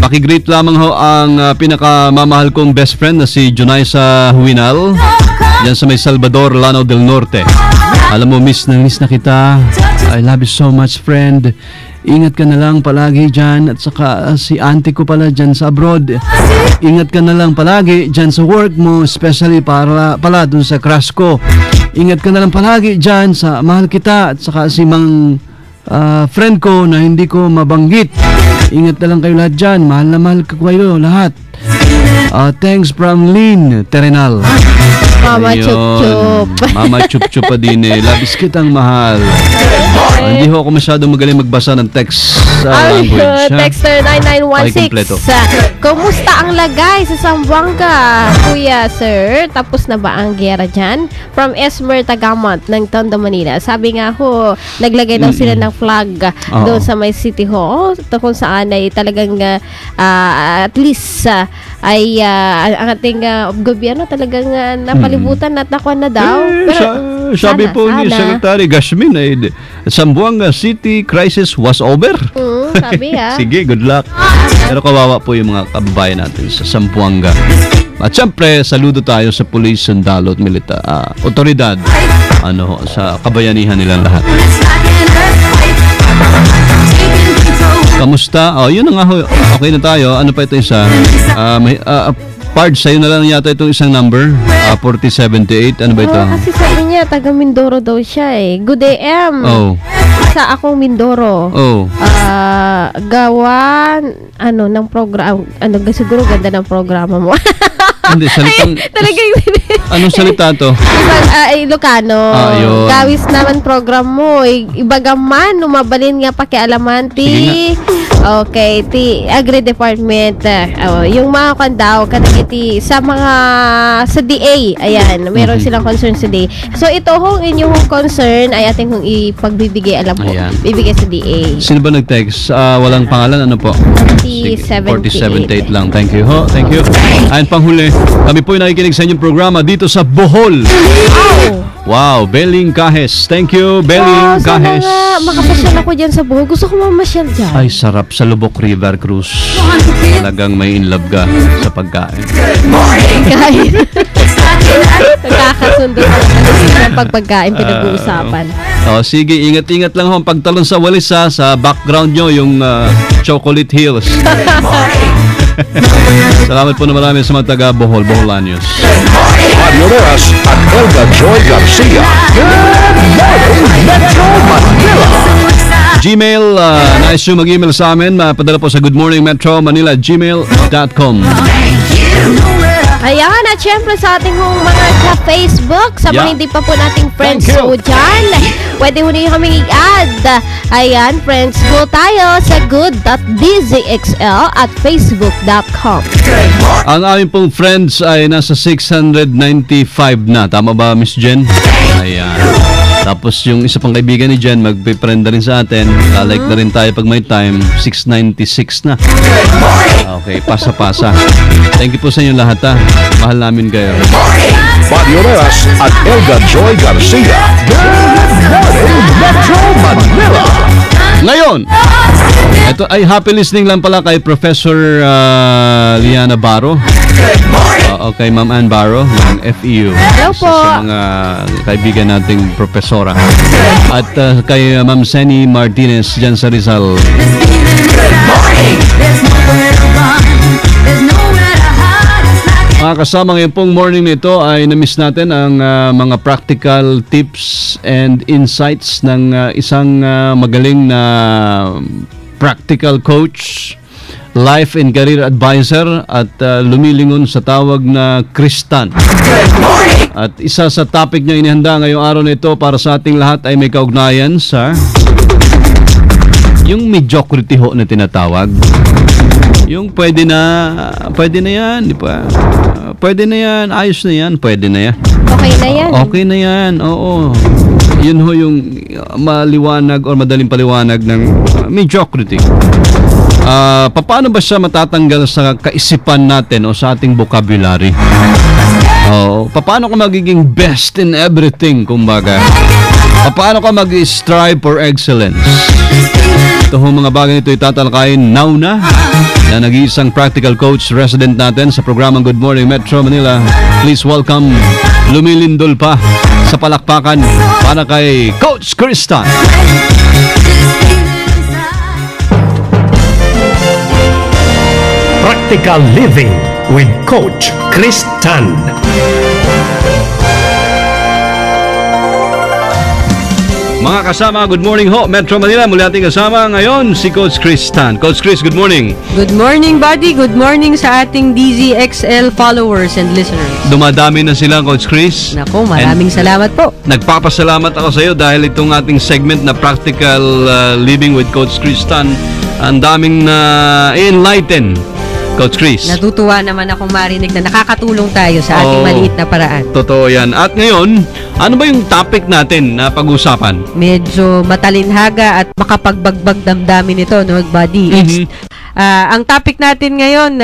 Pakigreet lamang ho ang pinakamamahal kong best friend na si Junaisa Huinal. Diyan sa may Salvador, Lanao del Norte. Alam mo, miss na kita. I love you so much, friend. Ingat ka na lang palagi dyan. At saka si auntie ko pala dyan sa abroad. Ingat ka na lang palagi dyan sa work mo, especially pala dun sa crush ko. Ingat ka na lang palagi dyan sa mahal kita. At saka si mang friend ko na hindi ko mabanggit. Ingat na lang kayo lahat dyan. Mahal na mahal ka kayo lahat. Thanks from Lynn Terenal. Mama Ayun. Chup-Chup. Mama Chup-Chup pa din eh. Labis kitang mahal. Hindi ho ako masyadong magaling magbasa ng text language. ha? Texter Ay, 9916. kumpleto. Kumusta ang lagay sa Zamboanga, Kuya Sir? Tapos na ba ang gera dyan? From Esmer Tagamot ng Tondo, Manila. Sabi nga ho, naglagay daw sila ng flag doon sa may City Hall. Ito kung saan ay talagang at least ay ang ating gobyerno talagang napalibutan at nakuha na daw. Sabi po ni Secretary Gashmin ay Zamboanga City crisis was over. Sabi Sige, good luck. Pero kawawa po yung mga kababayan natin sa Zamboanga. At syempre, saludo tayo sa police, sundalo at otoridad sa kabayanihan nilang lahat. Kamusta? Yun na nga ho. Okay na tayo. Ano pa ito isa? Pard, sa'yo na lang yata itong isang number. 4078. Ano ba ito? Kasi sabi niya, taga Mindoro daw siya eh. Good AM. Sa akong Mindoro. Gawa, ng program. Siguro ganda ng programa mo. Hindi, salitang... Anong salita to? Ilocano. Gawis naman program mo. Ibagaman, numabalin nga pakialaman. Okay, Agri Department. Yung mga kandaw, kanagiti, sa DA. Ayan, meron silang concern sa DA. So, ito hong inyong concern ay ating kung ipagbibigay, alam po. Bibigay sa DA. Sino ba nag-text? Walang pangalan, ano po? 4078 lang. Thank you ho. Thank you. Ayan, panghuli. Kami po yung nakikinig sa inyong programa dito sa Bohol. Wow, Beling Cajes. Thank you, Beling Cajes. Sana makapasyal ako dyan sa Bohol. Gusto ko mamasyal dyan. Ay, sarap sa Lubok River Cruise. Talagang may in love ka sa pagkain. Pagkain. Nakakasundo ng pagpagkain pinag-uusapan. Sige, ingat-ingat lang ho. Pagtalon sa walis sa background nyo, yung Chocolate Hills. Salamat po na marami sa mga taga Bohol, Boholanios. Mario Rojas at Elga Joy Garcia. Good morning, Metro Manila. Gmail, nais nyo mag-email sa amin, padala po sa goodmorningmetromanila@gmail.com. Ayan, at syempre sa ating mga ka-Facebook, sa mga hindi pa po nating friends po dyan, pwede mo rin kami i-add. Ayan, friends po tayo sa good.dzxl at facebook.com. Ang aming pong friends ay nasa 695 na. Tama ba, Miss Jen? Ayan. Tapos yung isa pang kaibigan ni Jen, magpiprenda rin sa atin. Like na rin tayo pag may time. 696 na. Okay, pasa-pasa. Thank you po sa inyo lahat ha. Mahal namin kayo. Mario Rojas at Elga Joy Garcia. Good morning, Metro Manila. Ngayon, ito ay happy listening lang pala kay Professor Liana Barro. Okay, Ma'am Ann Barro ng FEU. Hello po. Sa mga kaibigan nating profesora. At kay Ma'am Seni Martinez dyan sa Rizal. Mga kasama ngayon pong morning nito ay na-miss natin ang mga practical tips and insights ng isang magaling na practical coach, life and career advisor at lumilingon sa tawag na Kristan. At isa sa topic niya inihanda ngayong araw na ito para sa ating lahat ay may kaugnayan sa yung mediocrity ho na tinatawag. Yung pwede na yan, di ba? Pwede na yan, ayos na yan, pwede na yan. Okay na yan. Okay na yan, oo. Yun ho yung maliwanag or madaling paliwanag ng mediocrity. Paano ba siya matatanggal sa kaisipan natin o sa ating vocabulary? Paano ka magiging best in everything, kumbaga? Paano ka mag-strive for excellence? Ito ho mga bagay nito itatalakayin now na nag-iisang practical coach resident natin sa programang Good Morning Metro Manila. Please welcome, lumilindol pa sa palakpakan para kay Coach Kristan. Practical Living with Coach Kristan. Mga kasama, good morning ho, Metro Manila. Muli ating kasama ngayon si Coach Chris Tan. Coach Chris, good morning. Good morning, buddy. Good morning sa ating DZXL followers and listeners. Dumadami na sila, Coach Chris. Naku, maraming salamat po. Nagpapasalamat ako sa iyo dahil itong ating segment na Practical Living with Coach Chris Tan, ang daming enlighten, Coach Chris. Natutuwa naman akong marinig na nakakatulong tayo sa ating maliit na paraan. Totoo yan. At ngayon, ano ba yung topic natin na pag-usapan? Medyo matalinhaga at makapagbagbag damdamin ito, no, buddy? Ang topic natin ngayon,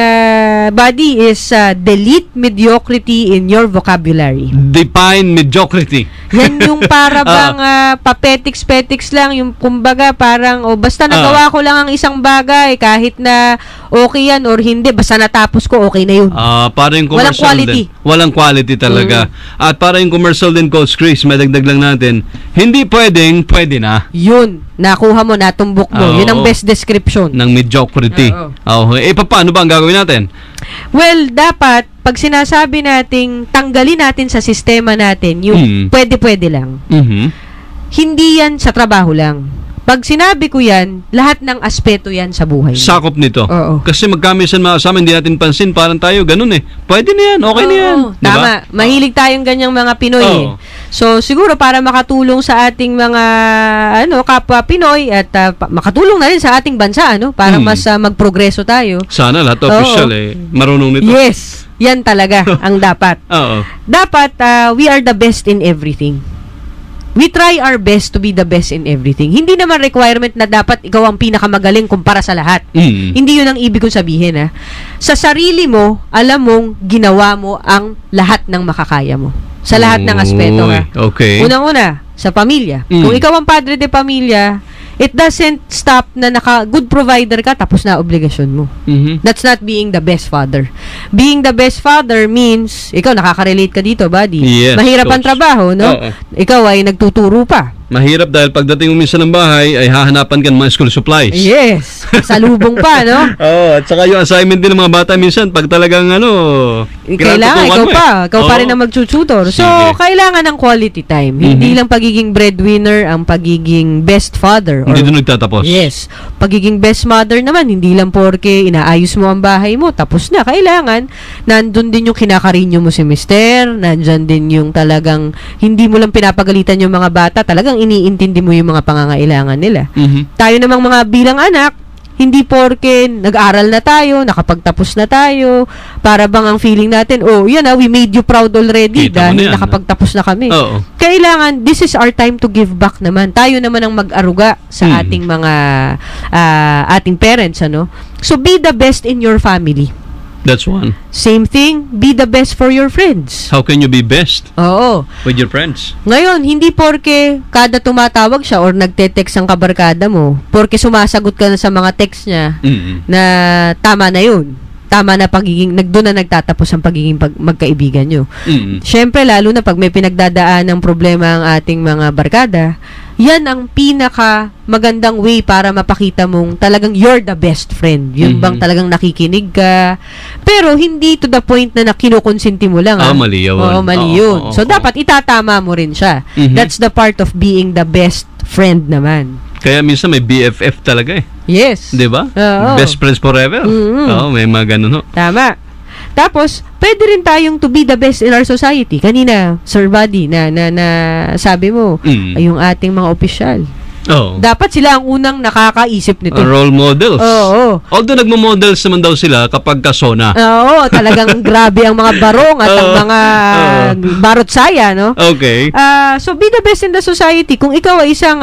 buddy, is delete mediocrity in your vocabulary. Define mediocrity. Yan yung para bang papetiks-petiks lang, yung kumbaga parang basta nagawa ko lang ang isang bagay kahit na okay yan or hindi, basta natapos ko, okay na yun. Para yung commercial, walang quality. Walang quality talaga. At para yung commercial din, Coach Chris, may dagdag lang natin, hindi pwedeng, pwede na. Yun, nakuha mo, natumbok mo. Yun ang best description ng mediocrity. Paano ba ang gagawin natin? Well, dapat pag sinasabi nating tanggalin natin sa sistema natin yung pwede-pwede lang. Hindi yan sa trabaho lang. Pag sinabi ko yan, lahat ng aspeto yan sa buhay. Sakop nito. Kasi magkamisan mga kasama, hindi natin pansin, parang tayo ganun eh. Pwede na yan, okay na yan. Tama, diba? Mahilig tayong ganyang mga Pinoy. So, siguro para makatulong sa ating mga kapwa Pinoy at makatulong na rin sa ating bansa, para mas magprogreso tayo. Sana lahat official marunong nito. Yes, yan talaga ang dapat. Dapat we are the best in everything. We try our best to be the best in everything. Hindi naman requirement na dapat ikaw ang pinakamagaling kumpara sa lahat. Hindi yun ang ibig kong sabihin. Sa sarili mo, alam mong ginawa mo ang lahat ng makakaya mo. Sa lahat ng aspeto. Okay. Unang-una, sa pamilya. Kung ikaw ang padre de pamilya, it doesn't stop na good provider ka tapos na obligasyon mo. That's not being the best father. Being the best father means, ikaw nakaka-relate ka dito, buddy. Yes, mahirap ang trabaho, no? Ikaw ay nagtuturo pa. Mahirap dahil pagdating mo minsan ng bahay ay hahanapan ka ng mga school supplies. Yes. Salubong pa, no? At saka yung assignment din ng mga bata minsan pag talagang kailangan ikaw pa rin ang magtututor. So, kailangan ng quality time. Hindi lang pagiging breadwinner ang pagiging best father. Hindi doon nagtatapos. Yes. Pagiging best mother naman, hindi lang porke inaayos mo ang bahay mo, tapos na. Kailangan, nandun din yung kinakarinyo mo si mister, nandyan din yung talagang, hindi mo lang pinapagalitan yung mga bata, talagang iniintindi mo yung mga pangangailangan nila. Tayo namang mga bilang anak, hindi porke nag-aral na tayo, nakapagtapos na tayo, para bang ang feeling natin, we made you proud already dahil nakapagtapos na kami. Kailangan, this is our time to give back naman. Tayo naman ang mag-aruga sa ating mga ating parents, So, be the best in your family. That's one. Same thing, be the best for your friends. How can you be best? With your friends? Ngayon, hindi porke kada tumatawag siya or nagte-text ang kabarkada mo, porke sumasagot ka na sa mga text niya na tama na yun. Tama na doon na nagtatapos ang pagiging magkaibigan nyo. Siyempre, lalo na pag may pinagdadaan ng problema ang ating mga barkada, yan ang pinaka magandang way para mapakita mong talagang you're the best friend. Yun bang talagang nakikinig ka, pero hindi to the point na kinukonsinti mo lang. Mali yun. Mali yun. So, dapat itatama mo rin siya. That's the part of being the best friend naman. Kaya minsan may BFF talaga eh. Yes. Diba? Best friends forever. May mga ganun. Tama. Tapos, pwede rin tayong to be the best in our society. Kanina, Sir Buddy, na sabi mo, ay yung ating mga opisyal. Dapat sila ang unang nakakaisip nito. Role models. Although nagmo-models naman daw sila kapag kasona. Talagang grabe ang mga barong at ang mga barot saya, no? Okay. So, be the best in the society. Kung ikaw ay isang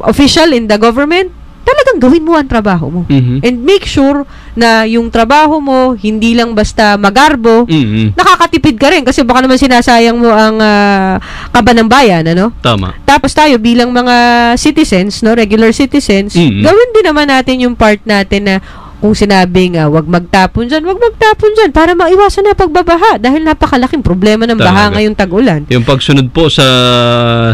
official in the government, talagang gawin mo ang trabaho mo. And make sure na yung trabaho mo, hindi lang basta magarbo, nakakatipid ka rin kasi baka naman sinasayang mo ang kaba ng bayan, Tama. Tapos tayo bilang mga citizens, regular citizens, gawin din naman natin yung part natin na kung sinabing wag magtapon dyan para maiwasan na pagbabaha dahil napakalaking problema ng baha ngayong tag-ulan. Yung pagsunod po sa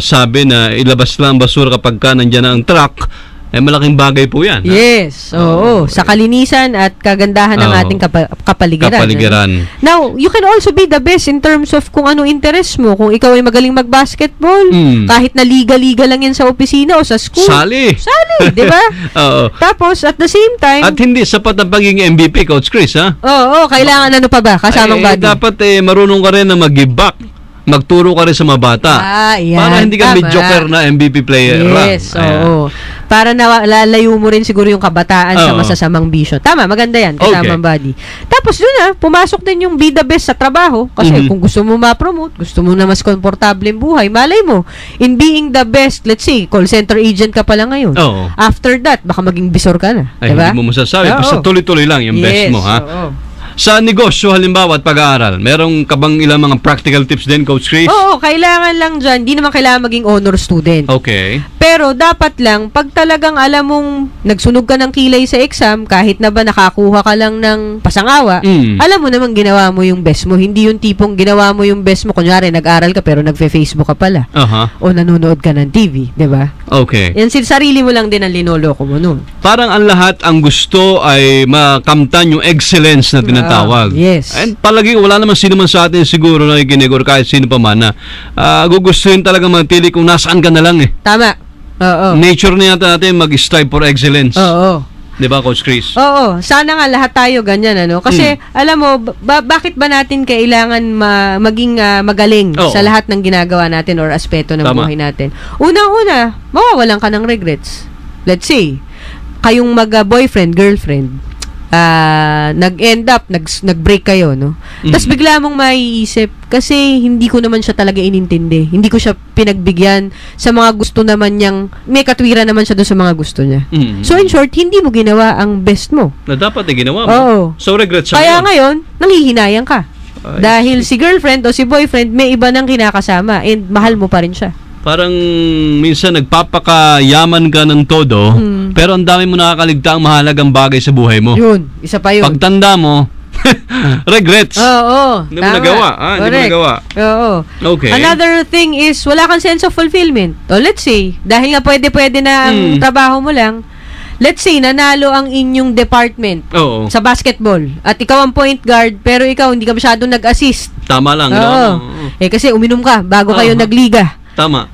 sabi na ilabas lang basura kapag ka nandyan na ang truck, malaking bagay po yan. Yes, oo. Sa kalinisan at kagandahan ng ating kapaligiran. Now, you can also be the best in terms of kung ano interest mo. Kung ikaw ay magaling mag-basketball, kahit na liga-liga lang yan sa opisina o sa school. Sali, di ba? Oo. Tapos, at the same time... At hindi sapat ang pagiging MVP, Coach Chris, ha? Oo, kailangan ano pa ba? Kasamang body. Dapat marunong ka rin na mag-give back. Magturo ka rin sa mga bata. Para hindi ka mediocre na MVP player. Yes, oo. Para lalayo mo rin siguro yung kabataan sa masasamang bisyo. Tama, maganda yan, kasamang body. Tapos yun pumasok din yung be the best sa trabaho. Kasi kung gusto mo ma-promote, gusto mo na mas komportable yung buhay, malay mo, in being the best, let's say, call center agent ka pala ngayon. After that, baka maging bisor ka na. Ay, diba? hindi mo masasabi. Basta tuloy-tuloy lang yung best mo, ha? Sa negosyo, halimbawa, at pag-aaral, merong ka bang ilang mga practical tips din, Coach Chris? Oo, kailangan lang dyan. Di naman kailangan maging honor student. Okay. Pero dapat lang, pag talagang alam mong nagsunog ka ng kilay sa exam, kahit na ba nakakuha ka lang ng pasangawa, alam mo naman ginawa mo yung best mo. Hindi yung tipong ginawa mo yung best mo. Kunyari, nag-aral ka pero nagfe-Facebook ka pala. O nanonood ka ng TV, di ba? Okay. Yan, sarili mo lang din ang linoloko mo nun. Parang ang lahat, ang gusto ay makamtan yung excellence na tinatawag. Yes. And palagi, wala naman sino man sa atin siguro na ikinig or kahit sino pa man na gugustuhin talaga manatili kung nasaan ka na lang eh. Tama. Oo. Nature na yata natin mag-strive for excellence. Oo. Diba, Coach Chris? Oo. Sana nga lahat tayo ganyan, ano? Kasi, alam mo, bakit ba natin kailangan maging magaling sa lahat ng ginagawa natin or aspeto ng buhay natin? Unang-una, mawawalan ka ng regrets. Let's say, kayong mag-boyfriend, girlfriend, nag-end up, nag-break kayo, no? Tapos bigla mong maiisip, kasi hindi ko naman siya talaga inintindi. Hindi ko siya pinagbigyan sa mga gusto naman niyang, may katwiran naman siya doon sa mga gusto niya. So in short, hindi mo ginawa ang best mo. Na dapat ginawa mo. Oo. So regret siya. Kaya ngayon, nanghihinayang ka. Dahil si girlfriend o si boyfriend, may iba nang kinakasama and mahal mo pa rin siya. Parang minsan nagpapakayaman ka ng todo, pero ang dami mo nakakaligtaang mahalagang bagay sa buhay mo. Yun, isa pa yun. Pagtanda mo, regrets. Oo, hindi mo nagawa. Hindi mo nagawa. Oo. Okay. Another thing is, wala kang sense of fulfillment. O let's say, dahil nga pwede na ang trabaho mo lang, let's say, nanalo ang inyong department sa basketball at ikaw ang point guard, pero ikaw hindi ka masyadong nag-assist. Tama lang. Kasi uminom ka bago kayo nagliga. Tama.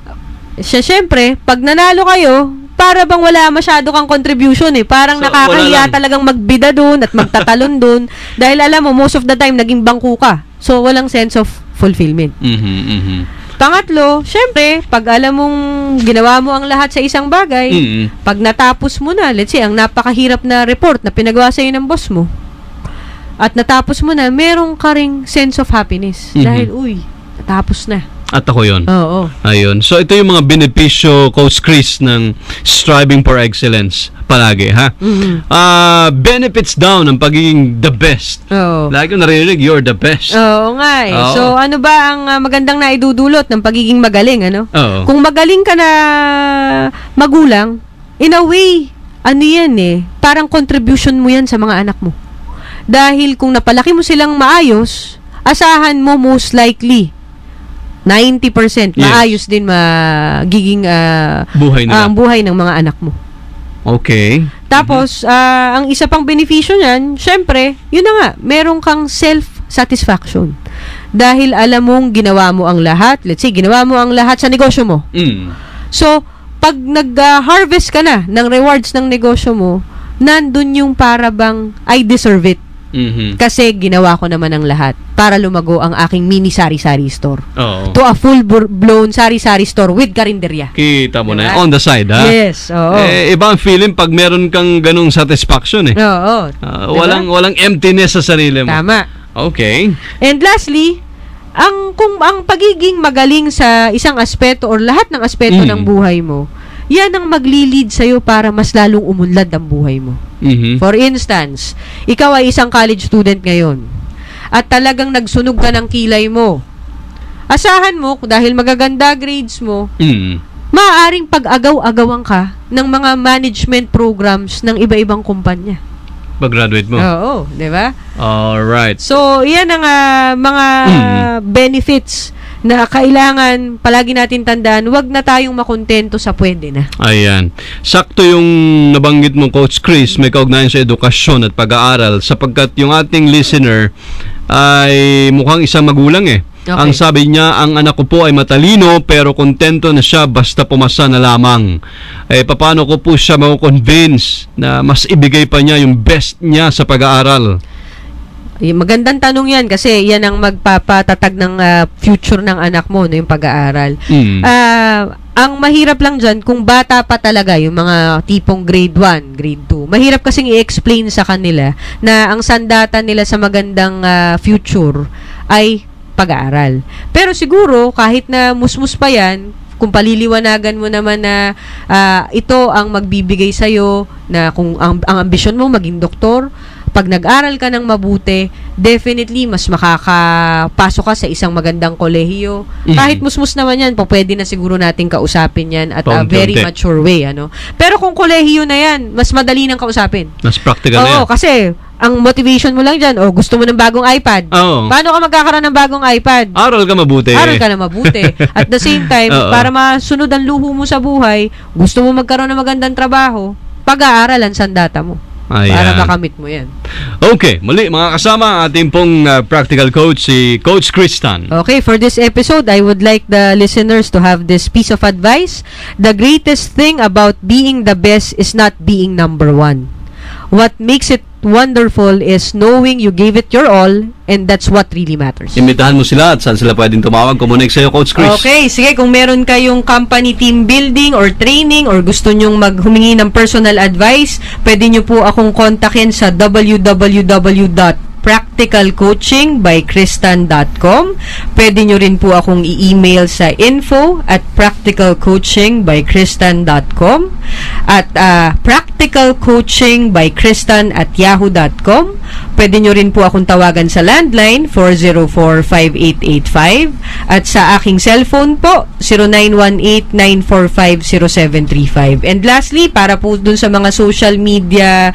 Siyempre, pag nanalo kayo, para bang wala masyado kang contribution eh. Parang nakakahiya talagang magbida doon at magtatalon doon. Dahil alam mo, most of the time, naging bangko ka. So, walang sense of fulfillment. Pangatlo, siyempre, pag alam mong ginawa mo ang lahat sa isang bagay, pag natapos mo na, let's say, ang napakahirap na report na pinagawa sa'yo ng boss mo, at natapos mo na, meron ka ring sense of happiness. Dahil, natapos na. At ako yun. Oo. Ayun. So, ito yung mga benepisyo, Coach Chris, ng striving for excellence palagi, ha? Benefits daw ng pagiging the best. Oo. Lagi ko narinig, you're the best. Oo nga eh. So, ano ba ang magandang naidudulot ng pagiging magaling, ano? Oo. Kung magaling ka na magulang, in a way, ano yan eh, parang contribution mo yan sa mga anak mo. Dahil kung napalaki mo silang maayos, asahan mo most likely 90% maayos din magiging ang buhay ng mga anak mo. Okay. Tapos, ang isa pang benepisyo niyan, syempre, yun na nga, meron kang self-satisfaction. Dahil alam mong ginawa mo ang lahat, let's say, ginawa mo ang lahat sa negosyo mo. So, pag nag-harvest ka na ng rewards ng negosyo mo, nandun yung para bang, I deserve it. Kasi ginawa ko naman ang lahat para lumago ang aking mini sari-sari store to a full-blown sari-sari store with karinderya. Kita mo na on the side, ha? Yes, oo. Iba ang feeling pag meron kang ganung satisfaction, eh. Oo. Walang emptiness sa sarili mo. Tama. Okay. And lastly, ang pagiging magaling sa isang aspeto or lahat ng aspeto ng buhay mo, yan ang magli-lead sa'yo para mas lalong umunlad ang buhay mo. For instance, ikaw ay isang college student ngayon at talagang nagsunog ka ng kilay mo. Asahan mo, dahil magaganda grades mo, maaaring pag-agaw-agawan ka ng mga management programs ng iba-ibang kumpanya. Pag-graduate mo? Oo, di ba? Alright. So, yan ang mga benefits na kailangan palagi natin tandaan, wag na tayong makontento sa pwede na. Ayan. Sakto yung nabanggit mo, Coach Chris, may kaugnayan sa edukasyon at pag-aaral sapagkat yung ating listener ay mukhang isang magulang eh. Okay. Ang sabi niya, ang anak ko po ay matalino pero kontento na siya basta pumasa na lamang. Paano ko po siya ma-convince na mas ibigay pa niya yung best niya sa pag-aaral? Magandang tanong yan kasi yan ang magpapatatag ng future ng anak mo, no, yung pag-aaral. Ang mahirap lang dyan, kung bata pa talaga, yung mga tipong grade 1, grade 2, mahirap kasing i-explain sa kanila na ang sandata nila sa magandang future ay pag-aaral. Pero siguro, kahit na musmus pa yan, kung paliliwanagan mo naman na ito ang magbibigay sa'yo, na kung ang ambisyon mo maging doktor, pag nag-aral ka ng mabuti, definitely mas makakapasok ka sa isang magandang kolehiyo. Kahit musmus naman yan, pwede na siguro natin kausapin yan at a very mature way. Ano? Pero kung kolehiyo na yan, mas madali nang kausapin. Mas practical na yan. Oo, kasi ang motivation mo lang dyan, gusto mo ng bagong iPad. Paano ka magkakaroon ng bagong iPad? Aral ka mabuti. Aral ka na mabuti. At the same time, para masunod ang luho mo sa buhay, gusto mo magkaroon ng magandang trabaho, pag-aaral ang sandata mo. Ayan. Para makamit mo yan. Okay, muli mga kasama, ating pong practical coach, si Coach Kristan. Okay, for this episode, I would like the listeners to have this piece of advice. The greatest thing about being the best is not being number one. What makes it wonderful is knowing you gave it your all, and that's what really matters. Imbitahan mo sila at saan sila pwedeng tumawag. Connect sa'yo, Coach Chris. Okay, sige, kung meron kayong company team building or training or gusto nyong humingi ng personal advice, pwede nyo po akong kontakin sa www.practicalcoachingbycristan.com. Pwede nyo rin po akong i-email sa info@practicalcoachingbycristan.com at practicalcoachingbycristan@yahoo.com. Pwede nyo rin po akong tawagan sa landline 404-5885 at sa aking cellphone po 0918-945-0735. And lastly, para po dun sa mga social media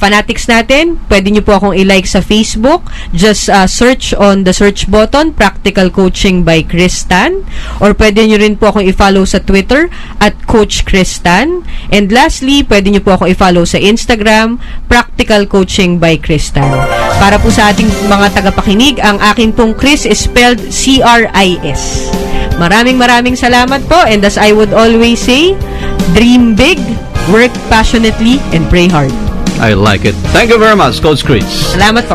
fanatics natin, pwede nyo po akong i-like sa Facebook. Just search on the search button Practical Coaching by Kristan, or pwede nyo rin po akong i-follow sa Twitter at Coach Kristan. And lastly, pwede nyo po akong i-follow sa Instagram Practical Coaching by Kristan. Para po sa ating mga tagapakinig, ang akin pong Chris is spelled C-R-I-S. Maraming salamat po, and as I would always say, dream big, work passionately, and pray hard. I like it. Thank you very much, Coach Chris. Salamat po.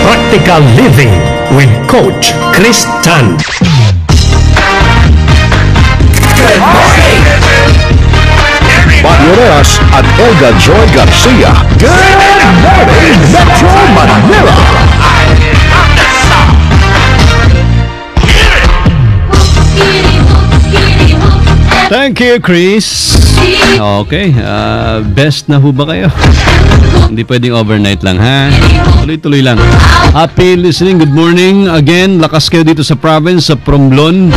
Practical Living with Coach Chris Tan. Good morning! Barioreas at Elga Joy Garcia. Good morning, Metro Manila! Thank you, Chris. Okay, best na ho ba kayo? Hindi pwedeng overnight lang, ha? Tuloy-tuloy lang. Happy listening. Good morning. Again, lakas kayo dito sa province, sa Promlon.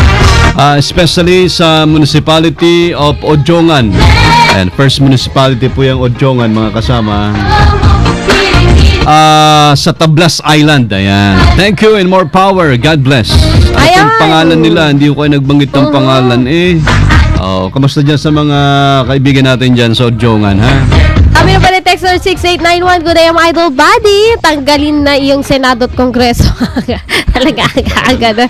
Especially sa municipality of Odjongan. And first municipality po yung Odjongan, mga kasama. Sa Tablas Island. Ayan. Thank you and more power. God bless. Ang pangalan nila, hindi ko kayo nagbanggit ng pangalan eh. Kamusta dyan sa mga kaibigan natin dyan sa Odjongan, ha? Kami na pala Texter 6891. Good day, my idol buddy. Tanggalin na iyong Senado at Kongreso. Talaga agad.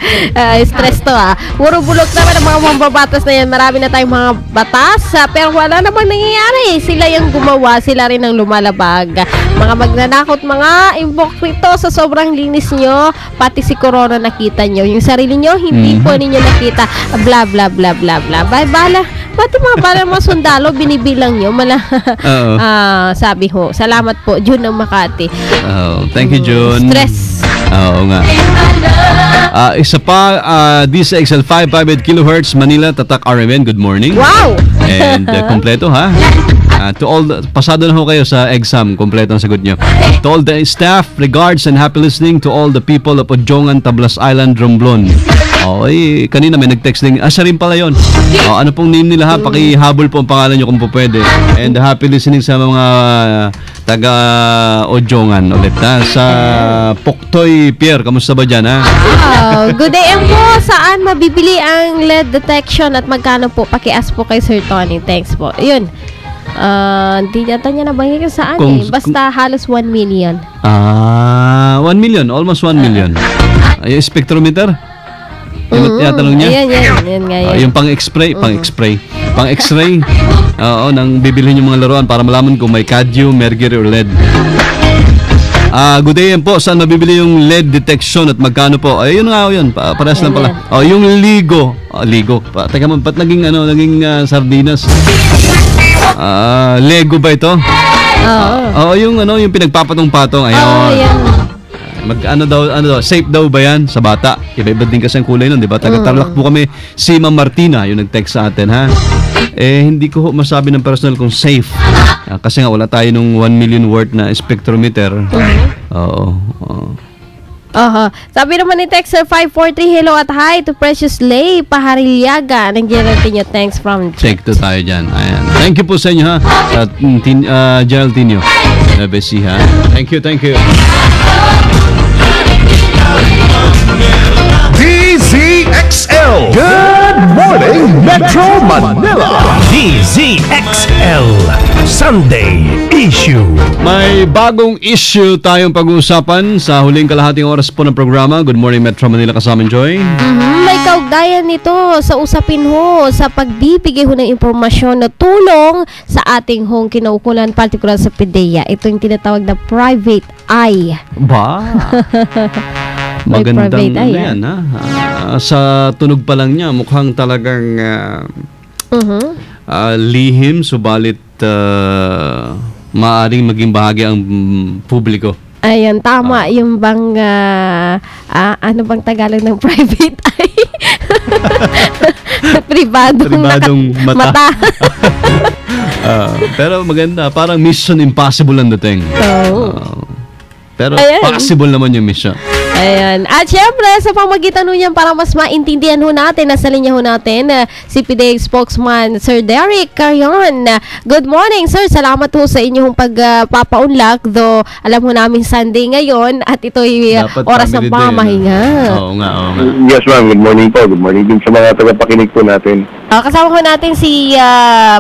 Stress to, ha. Puro bulok naman ang mga mambabatas na yan. Marami na tayong mga batas. Pero wala namang nangyayari. Sila yung gumawa. Sila rin ang lumalabag. Mga magnanakot, mga impokrito sa sobrang linis nyo. Pati si Corona nakita nyo. Yung sarili nyo, hindi po ninyo nakita. Bla bla bla bla bla. Bye bala. Pati mga sundalo, binibilang nyo. Sabi ho, salamat po, Jun ng Makati. Thank you, Jun. Stress. Oo nga. Isa pa, DCXL 558 kHz Manila, Tatak RMN, good morning. Wow! And kompleto, ha? To all pasado na ho kayo sa exam, kompleto ang sagot nyo. To all the staff, regards and happy listening to all the people of Odjongan, Tablas Island, Romblon. Okay, kanina may nag-text din. Siya rin pala yun. Ano pong name nila ha? Pakihabol po ang pangalan nyo kung po pwede. And happy listening sa mga taga-Ojongan ulit ha? Sa Poktoy Pierre, kamusta ba dyan ha? Good day po. Saan mabibili ang lead detection at magkano po? Paki-ask po kay Sir Tony. Thanks po. Yun. Hindi yata niya nabanggit kung saan Basta halos 1 million. 1 million. Almost 1 million. Yung spectrometer? Yung tinatanong niya? Yan nga yan. Yung pang-x-ray. Pang-x-ray. Oo, nang bibilhin yung mga laruan para malaman kung may cadmium, mercury, or lead. Good day po. Saan mabibili yung lead detection at magkano po? Ayun nga yun. Parehas lang pala. Yung Ligo. Ligo. Teka mo, ba't naging sardinas? Lego ba ito? Yung pinagpapatong-patong. Ayun. Safe daw ba yan sa bata? Iba-iba din kasi ang kulay nun, di ba? Taga-Tarlac po kami. Si Ma'am Martina, yung nag-text sa atin, ha? Hindi ko masabi ng personal kung safe. Kasi nga, wala tayo nung 1 million worth na spectrometer. Sabi naman ni Texter 543, hello at hi to Precious Lay Paharilyaga. Nandiyan natin yung thanks from check to tayo dyan. Ayan. Thank you po sa inyo ha. Sa Geraldinho. Nabesi ha. Thank you. DZXL. Good morning, Metro Manila. DZXL Sunday Issue. May bagong issue tayong pag-uusapan sa huling kalahating oras po ng programa. Good morning, Metro Manila, kasama Joy. May kaugnayan nito sa usapin ho sa pagbibigay ho ng impormasyon na tulong sa ating hong kinaukulan, partikular sa PDEA. Ito yung tinatawag na private eye. Ba? Magandang yan ha. Sa tunog pa lang niya, mukhang talagang lihim, subalit maaaring maging bahagi ang publiko. Ayan, tama. Yung bang, ano bang Tagalog ng private eye? Pribadong mata. Pero maganda. Parang mission impossible ang dating. Pero possible naman yung mission. Ayan. At syempre, sa pamagitan nun yan, para mas maintindihan ho natin, nasa linya ho natin, si PDEA spokesman, Sir Derek Carion. Good morning, sir. Salamat ho sa inyong pagpapaunlak. Though, alam ho namin Sunday ngayon at ito'y oras ng pamahinga. Oo nga. Yes, ma'am. Good morning po. Good morning din sa mga tagapakinig po natin. Kasama ho natin si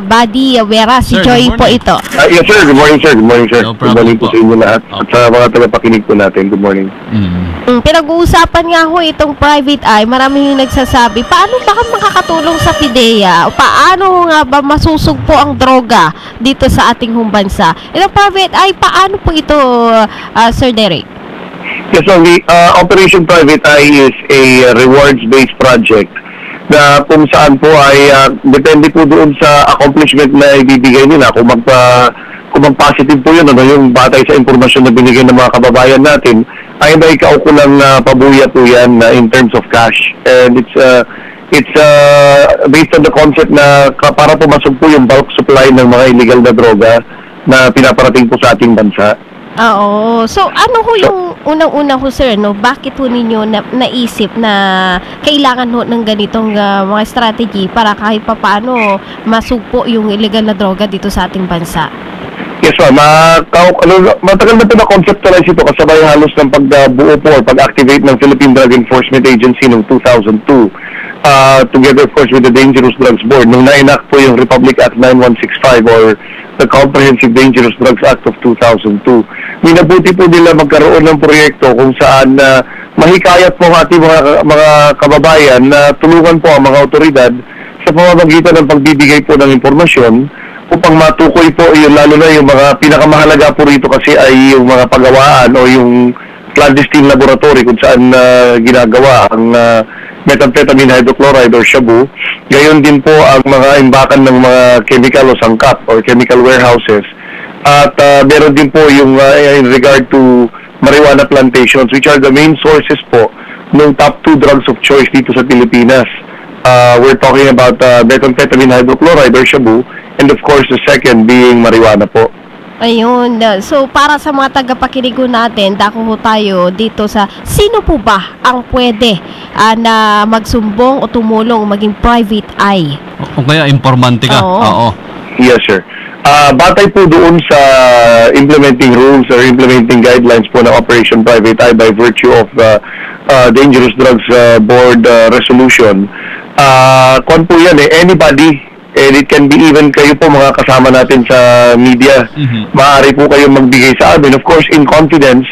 Buddy Vera, si Joy po ito. Yes, sir. Good morning, sir. Good morning, sir. No good morning po sa inyo lahat. At sa mga tagapakinig po natin. Good morning. Pinag-uusapan nga ho itong private eye. Marami yung nagsasabi, paano ba makakatulong sa PDEA? Paano nga ba masusugpo ang droga dito sa ating bansa? Itong private eye, paano po ito, Sir Derek? Yes, so the Operation Private Eye is a rewards-based project na kung saan po ay depende po doon sa accomplishment na ibibigay nila. Kung mag-positive po yun, yung batay sa impormasyon na binigay ng mga kababayan natin, ay may kaukulang pabuya po yan in terms of cash. And it's based on the concept na para pumasok po yung bulk supply ng mga illegal na droga na pinaparating po sa ating bansa. Oo. So, ano ho yung unang-una ho, sir, no? Bakit ho ninyo naisip na kailangan ho ng ganitong mga strategy para kahit papaano masugpo yung illegal na droga dito sa ating bansa? Yes, ma'am. Matagal na po na-conceptualize ito kasabay halos ng pagbuo po or pag-activate ng Philippine Drug Enforcement Agency noong 2002. Together, of course, with the Dangerous Drugs Board. Nung na-enact po yung Republic Act 9165 or the Comprehensive Dangerous Drugs Act of 2002. Minabuti po nila magkaroon ng proyekto kung saan mahikayat po ang ating mga kababayan na tulungan po ang mga otoridad sa pamamagitan ng pagbibigay po ng impormasyon upang matukoy po yun, lalo na yung mga pinakamahalaga po rito kasi ay yung mga pagawaan o yung clandestine laboratory kung saan ginagawa ang methamphetamine hydrochloride or shabu. Gayon din po ang mga imbakan ng mga chemical o sangkap or chemical warehouses. At meron din po yung in regard to marijuana plantations, which are the main sources po ng top 2 drugs of choice dito sa Pilipinas. We're talking about methamphetamine hydrochloride or shabu, and of course the second being marijuana po. Ayun. So, para sa mga tagapakinig natin, dako ho tayo dito sa sino po ba ang pwede na magsumbong o tumulong maging private eye. O kaya informante ka. Oo. Yes, sir. Batay po doon sa implementing rules or implementing guidelines po ng Operation Private Eye by virtue of Dangerous Drugs Board resolution. Kung po yan anybody, and it can be even kayo po mga kasama natin sa media, maaari po kayo magbigay sa amin. Of course, in confidence,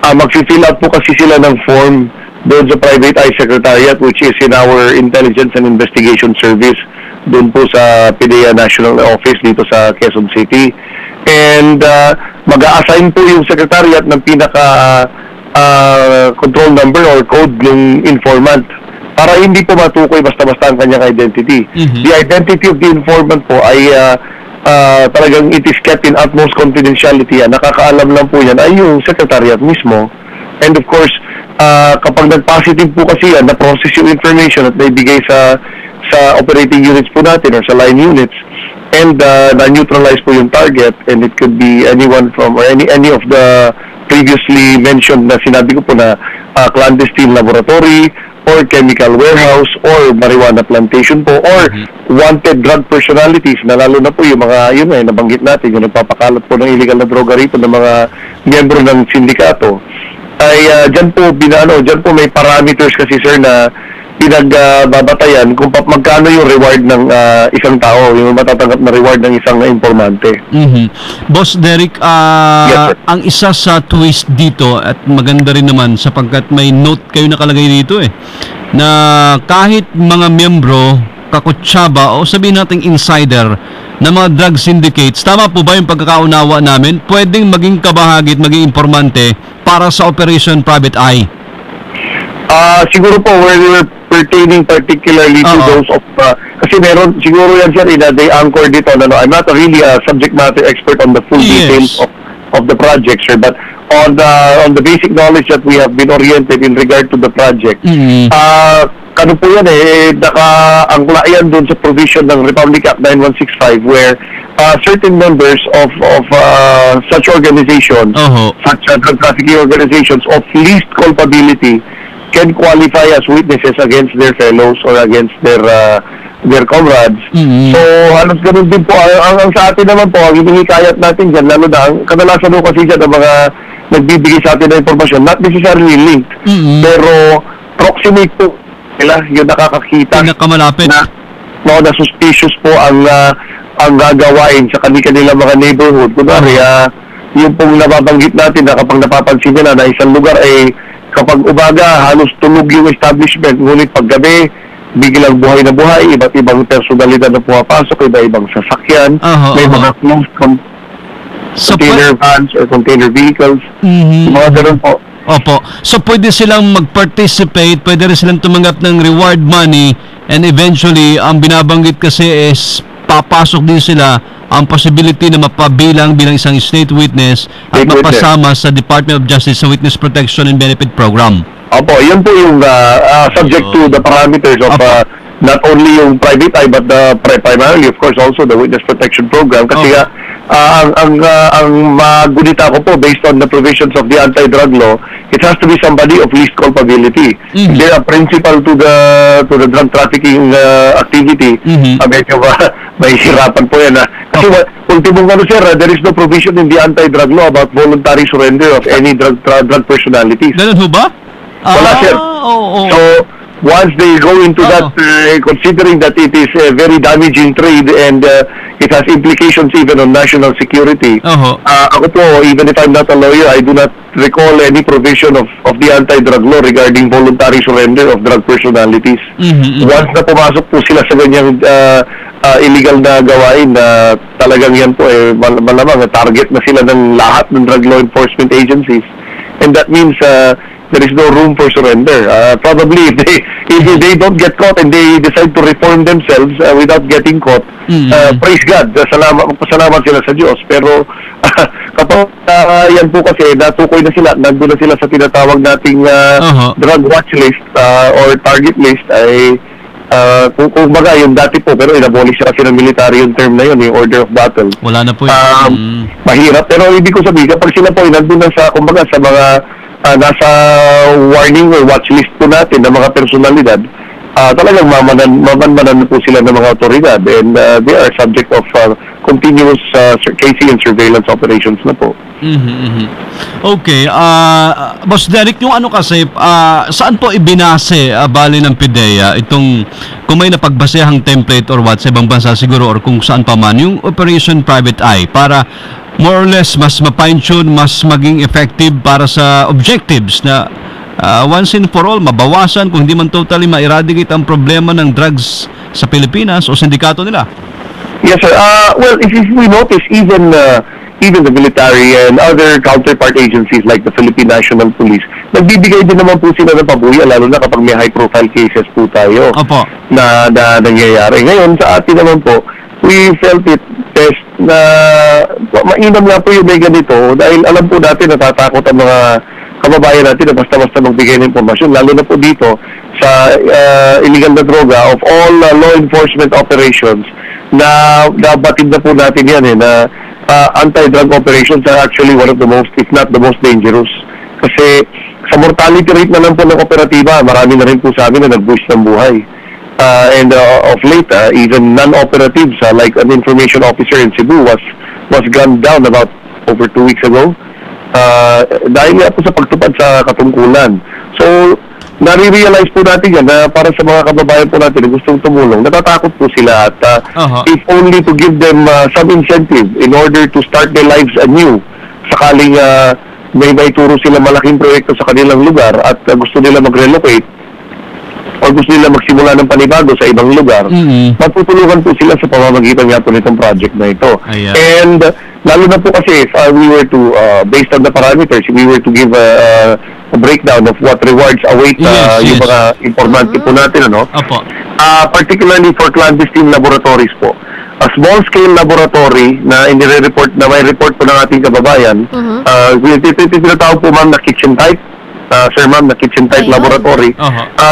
mag-fill out po kasi sila ng form doon sa Private Eye Secretariat, which is in our Intelligence and Investigation Service doon po sa PDEA National Office dito sa Quezon City. And mag-a-assign po yung Secretariat ng pinaka control number or code ng informant para hindi po matukoy basta-basta ang kanyang identity. The identity of the informant po ay talagang it is kept in utmost confidentiality. Nakakaalam lang po yan ay yung Secretariat mismo. And of course, kapag nag-positive po kasi yan, na-process yung information at naibigay sa operating units po natin or sa line units, and na-neutralize po yung target, and it could be anyone from or any of the previously mentioned na sinabi ko po na clandestine laboratory or chemical warehouse or marijuana plantation po or wanted drug personalities na lalo na po yung mga yun nabanggit natin, yung nagpapakalat po ng illegal na droga rito ng mga miyembro ng sindikato ay dyan po may parameters kasi sir na pinagbabatayan kung magkano yung reward ng isang tao, yung matatanggap na reward ng isang informante. Boss Derek, Yes, sir. ang isa sa twist dito at maganda rin naman sapagkat may note kayo nakalagay dito na kahit mga miyembro, kakutsaba o sabihin nating insider na mga drug syndicates, tama po ba yung pagkakaunawa namin? Pwedeng maging kabahagi at maging informante para sa Operation Private Eye? Siguro po we're pertaining particularly to those of kasi meron siguro yan sir they anchor dito I'm not really a subject matter expert on the full details of the project sir, but on the basic knowledge that we have been oriented in regard to the project, ano po yan naka-angla yan doon sa provision ng Republic Act 9165 where certain members of such organizations, such drug trafficking organizations of least culpability can qualify as witnesses against their fellows or against their comrades. So, halos ganun din po. Ang sa atin naman po, ang hinihikayat natin dyan, lalo na, kadalasan po kasi dyan ang mga nagbibigay sa atin ng informasyon, not necessarily linked, pero proximate po nila, yung nakakakita. Pinakamalapit. Na suspicious po ang gagawain sa kanilang mga neighborhood. Kunwari, yung pong nababanggit natin na kapag napapansin nila na isang lugar ay kapag umaga, halos tulog yung establishment, ngunit paggabi, biglang buhay na buhay, iba't ibang personalidad na pumapasok, iba-ibang sasakyan, may mga closed container vans or container vehicles, mga ganun po. Opo. So, pwede silang mag-participate, pwede rin silang tumanggap ng reward money, and eventually, ang binabanggit kasi is papasok din sila ang possibility na mapabilang bilang isang state witness at mapasama sa Department of Justice sa Witness Protection and Benefit Program. Opo, yun po yung subject to the parameters of not only yung private eye but primarily of course also the Witness Protection Program kasi ang magunita ko po based on the provisions of the anti-drug law, it has to be somebody of least culpability. They're a principal to the drug trafficking activity. Medyo may hirapan po yan. Kasi ultimong ano sir, there is no provision in the anti-drug law about voluntary surrender of any drug personalities. Ganun ho ba? Wala sir. So, once they go into that, considering that it is a very damaging trade and it has implications even on national security, ako po, even if I'm not a lawyer, I do not recall any provision of the anti-drug law regarding voluntary surrender of drug personalities. Once na pumasok po sila sa ganyang illegal na gawain, talagang yan po, malamang target na sila ng lahat ng drug law enforcement agencies. And that means there is no room for surrender. Probably if they don't get caught and they decide to reform themselves without getting caught, praise God, pasalamat sila sa Diyos. Pero kapag yan po kasi natukoy na sila, nandun na sila sa tinatawag nating drug watch list or target list, ay kung baga yung dati po, pero inabolish kasi ng military yung term na yun, yung order of battle. Wala na po yun. Mahirap, pero ibig ko sabihin, kapag sila po nandun na sa, kumbaga, sa mga nasa warning or watchlist po natin ng mga personalidad, talagang mamanmanan po sila ng mga otoridad, and they are subject of continuous casing and surveillance operations na po. Okay, Boss Derek, yung ano kasi, saan po ibinase bali ng PIDEA itong, kung may napagbasehang template or what sa ibang bansa siguro, or kung saan pa man, yung Operation Private Eye, para more or less mas ma-fine-tune, mas maging effective para sa objectives na once and for all, mabawasan, kung hindi man totally ma-eradicate ang problema ng drugs sa Pilipinas o sindikato nila? Yes, sir. Well, if we notice, even the military and other counterpart agencies like the Philippine National Police, nagbibigay din naman po sila ng pabuya, lalo na kapag may high-profile cases po tayo na nangyayari. Ngayon, sa atin naman po, we felt it best na mainam nga po yung may ganito, dahil alam po natin natatakot ang mga kababayan natin na basta-basta magbigay ng impormasyon, lalo na po dito sa illegal na droga. Of all law enforcement operations, na nabatid na po natin yan na anti-drug operations are actually one of the most, if not the most dangerous. Kasi sa mortality rate na lang po ng operatiba, marami na rin po sa amin na nag-boost ng buhay. And of late, even non-operatives, like an information officer in Cebu was gunned down about over 2 weeks ago. Dahil nga po sa pagtupad sa katungkulan. So, nare-realize po natin yan na para sa mga kababayan po natin na gustong tumulong, natatakot po sila, at if only to give them some incentive in order to start their lives anew, sakaling may maituro sila malaking proyekto sa kanilang lugar at gusto nila mag-relocate o gusto nila magsimula ng panibago sa ibang lugar, matutulungan po sila sa pamamagitan nga po nitong project na ito. And lalo na po kasi if we were to, based on the parameters, we were to give a breakdown of what rewards await yung mga informante po natin, particularly for clandestine laboratories po. A small-scale laboratory na inire-report, na may report po ng ating kababayan, tinatawag po ma'am na kitchen type, sir ma'am, na kitchen type laboratory,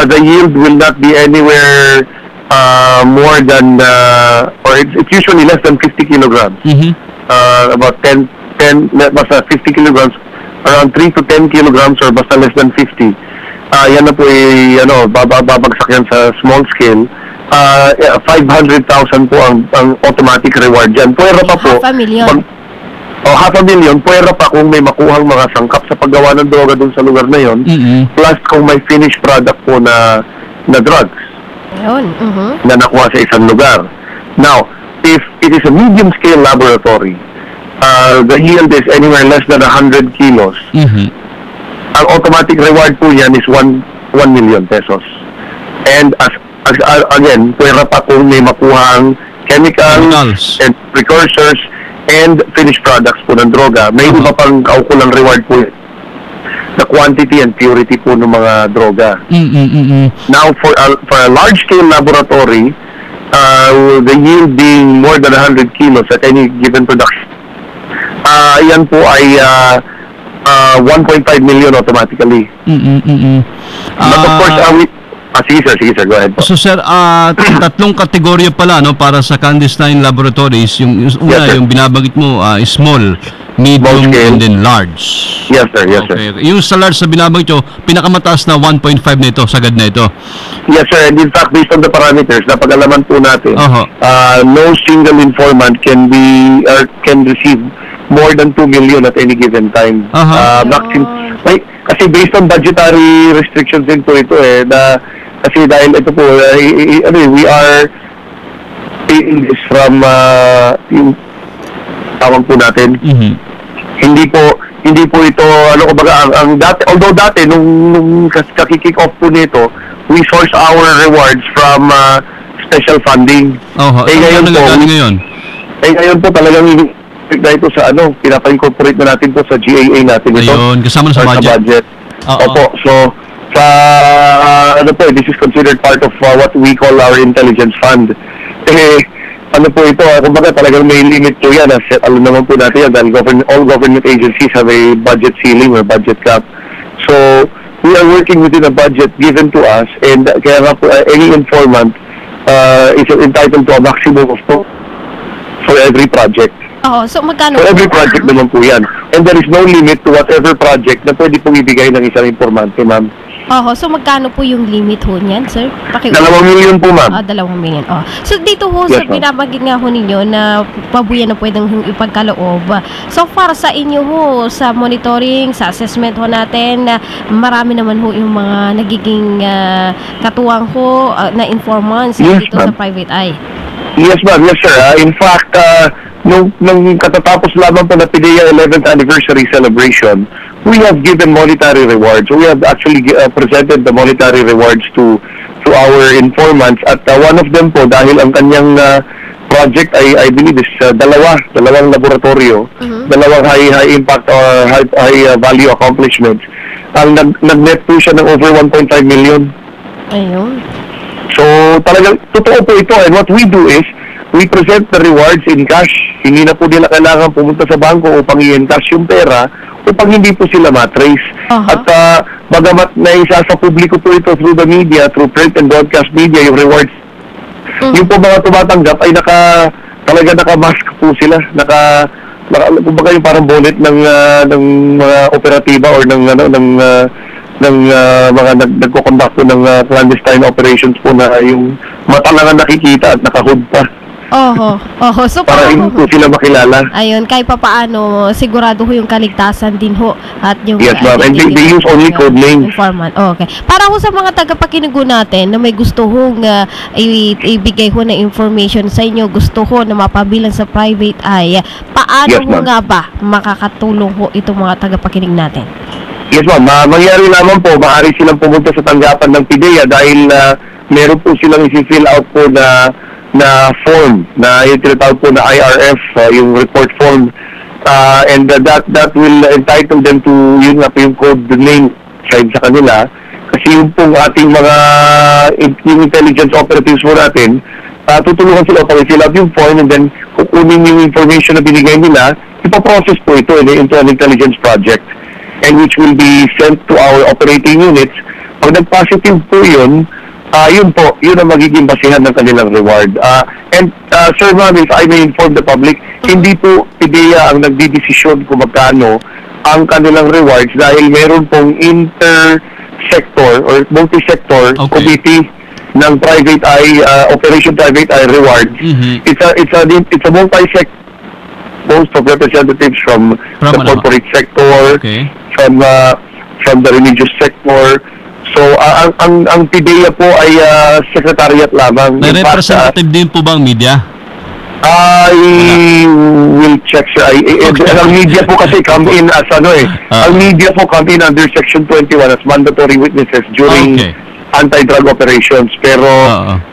the yield will not be anywhere more than, or it's usually less than 50 kilograms. About 50 kilograms, around 3 to 10 kilograms or basta less than 50. Yan na po babagsak yan sa small scale. 500,000 po ang automatic reward dyan. Puwera pa po. $500,000, puwera pa kung may makuhang mga sangkap sa paggawa ng droga dun sa lugar na yon, plus kung may finished product po na drugs na nakuha sa isang lugar. Now, if it is a medium-scale laboratory, the yield is anywhere less than 100 kilos. Ang automatic reward po yan is 1 million pesos. And again, pwera pa kung may makuhang chemicals and precursors and finished products po ng droga. May iba pang kaukulang reward po yun, the quantity and purity po ng mga droga. Now, for a large-scale laboratory, the yield being more than 100 kilos at any given production, yan po ay 1.5 million automatically. But of course, sige sir, go ahead po. So sir, tatlong kategorya pala para sa clandestine laboratories. Yung una, yung binabagit mo, small, medium, and then large. Yes sir, yes sir. Yung sa large na binabagit nyo, pinakamataas na 1.5 na ito, sagad na ito. Yes sir, and in fact, based on the parameters, napag-alaman po natin, no single informant can receive more than 2 million at any given time. Kasi based on budgetary restrictions din po ito kasi dahil ito po, we are paying this from yung tawag po natin. Hindi po ito, although dati, nung kakikick off po nito, we source our rewards from special funding. Ngayon po talagang ito sa pinapa-incorporate na natin po sa GAA natin ito. Ayun, kasama sa budget. Opo, so this is considered part of what we call our intelligence fund. Ito, kumbaga talagang may limit po yan. Alam naman po natin yan dahil all government agencies have a budget ceiling or budget cap. So, we are working within a budget given to us, and kaya nga po, any informant is entitled to a maximum of for every project. Oo, so magkano? For every project naman po yan. And there is no limit to whatever project na pwede pong ibigay ng isang informante, ma'am. Oo, so magkano po yung limit ho niyan, sir? 2 milyon po, ma'am. 2 milyon. Oh. So dito ho, Yes, sir, ma'am. binabanggit nga ho ninyo na pabuyan na pwedeng ipagkaloob. So far sa inyo ho, sa monitoring, sa assessment ho natin, marami naman ho yung mga nagiging katuwang ho na informants Yes, dito sa ma'am. private eye. Yes, ma'am. Yes, sir. In fact, nung katatapos lamang po na PDEA 11th anniversary celebration, we have given monetary rewards. We have actually presented the monetary rewards to our informants. At one of them po, dahil ang kanyang project I believe is dalawang laboratorio, dalawang high impact or high value accomplishments. Ang nag-net po siya ng over 1.5 million. Ayun. So, talagang totoo po ito. And what we do is, we present the rewards in cash. Hindi na po nila kailangan pumunta sa bangko upang i-encash yung pera upang hindi po sila matrace. At bagamat naisa sa publiko po ito through the media, through print and broadcast media, yung rewards, yung po mga tumatanggap ay talaga naka-mask po sila. Kumbaga yung parang bonnet ng mga operatiba or ng mga nagko-conduct po ng clandestine operations po na yung mata lang ang nakikita at naka-hood pa. Oho. So Para hindi po sila makilala. Ayun, kahit papaano, sigurado ho yung kaligtasan din ho. At yung, Yes, ma'am. And they use only code names. Informant. Okay. Para ho sa mga tagapakinig ho natin na may gusto hong ibigay ho na information sa inyo, gusto ho na mapabilang sa private eye, paano Yes, ho ma'am. nga ba makakatulong ho itong mga tagapakinig natin? Yes, ma'am. Mangyari lamang po, maaari silang pumunta sa tanggapan ng PDEA dahil meron po silang isi-fill out po na form na yung tinatawag po na IRF, yung report form, and that will entitle them to yun nga po yung code name side sa kanila kasi yung pong ating mga yung intelligence operatives po natin, tutulungan sila upang i-fill out yung form and then kukunin yung information na binigay nila, ipaprocess po ito into an intelligence project and which will be sent to our operating units. Pag nag-positive po yun ang magiging basihan ng kanilang reward. And Sir Ma'am, if I may inform the public, hindi po PDEA ang nagdidesisyon kung magkano ang kanilang rewards dahil meron pong inter-sector or multi-sector committee ng private eye, Operation Private Eye Rewards. It's a multi-sector, most of representatives from the corporate sector, from the religious sector. So, ang PDEA po ay secretariat lamang. May representative din po bang media? I will check, sir. Ang media po kasi come in as ang media po come in under Section 21 as mandatory witnesses during anti-drug operations. Pero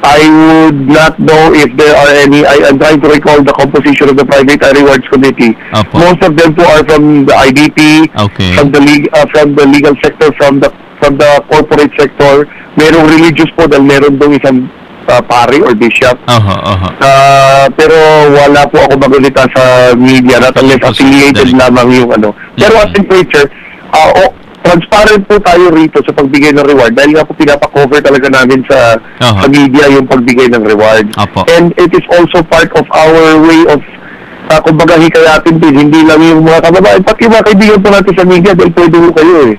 I would not know if there are any. I'm trying to recall the composition of the Private Eye Rewards Committee. Most of them po are from the IDP, from the legal sector, from the corporate sector. Merong religious po dahil meron dong isang pari or bishop. Pero wala po ako magulita sa media, not unless affiliated lamang yung Pero as in nature, transparent po tayo rito sa pagbigay ng reward dahil nga po pinapa-cover talaga namin sa media yung pagbigay ng reward. And it is also part of our way of kumbaga hikayatin din, hindi lang yung mga kababayan, pati yung mga kaibigan po natin sa media dahil pwede mo kayo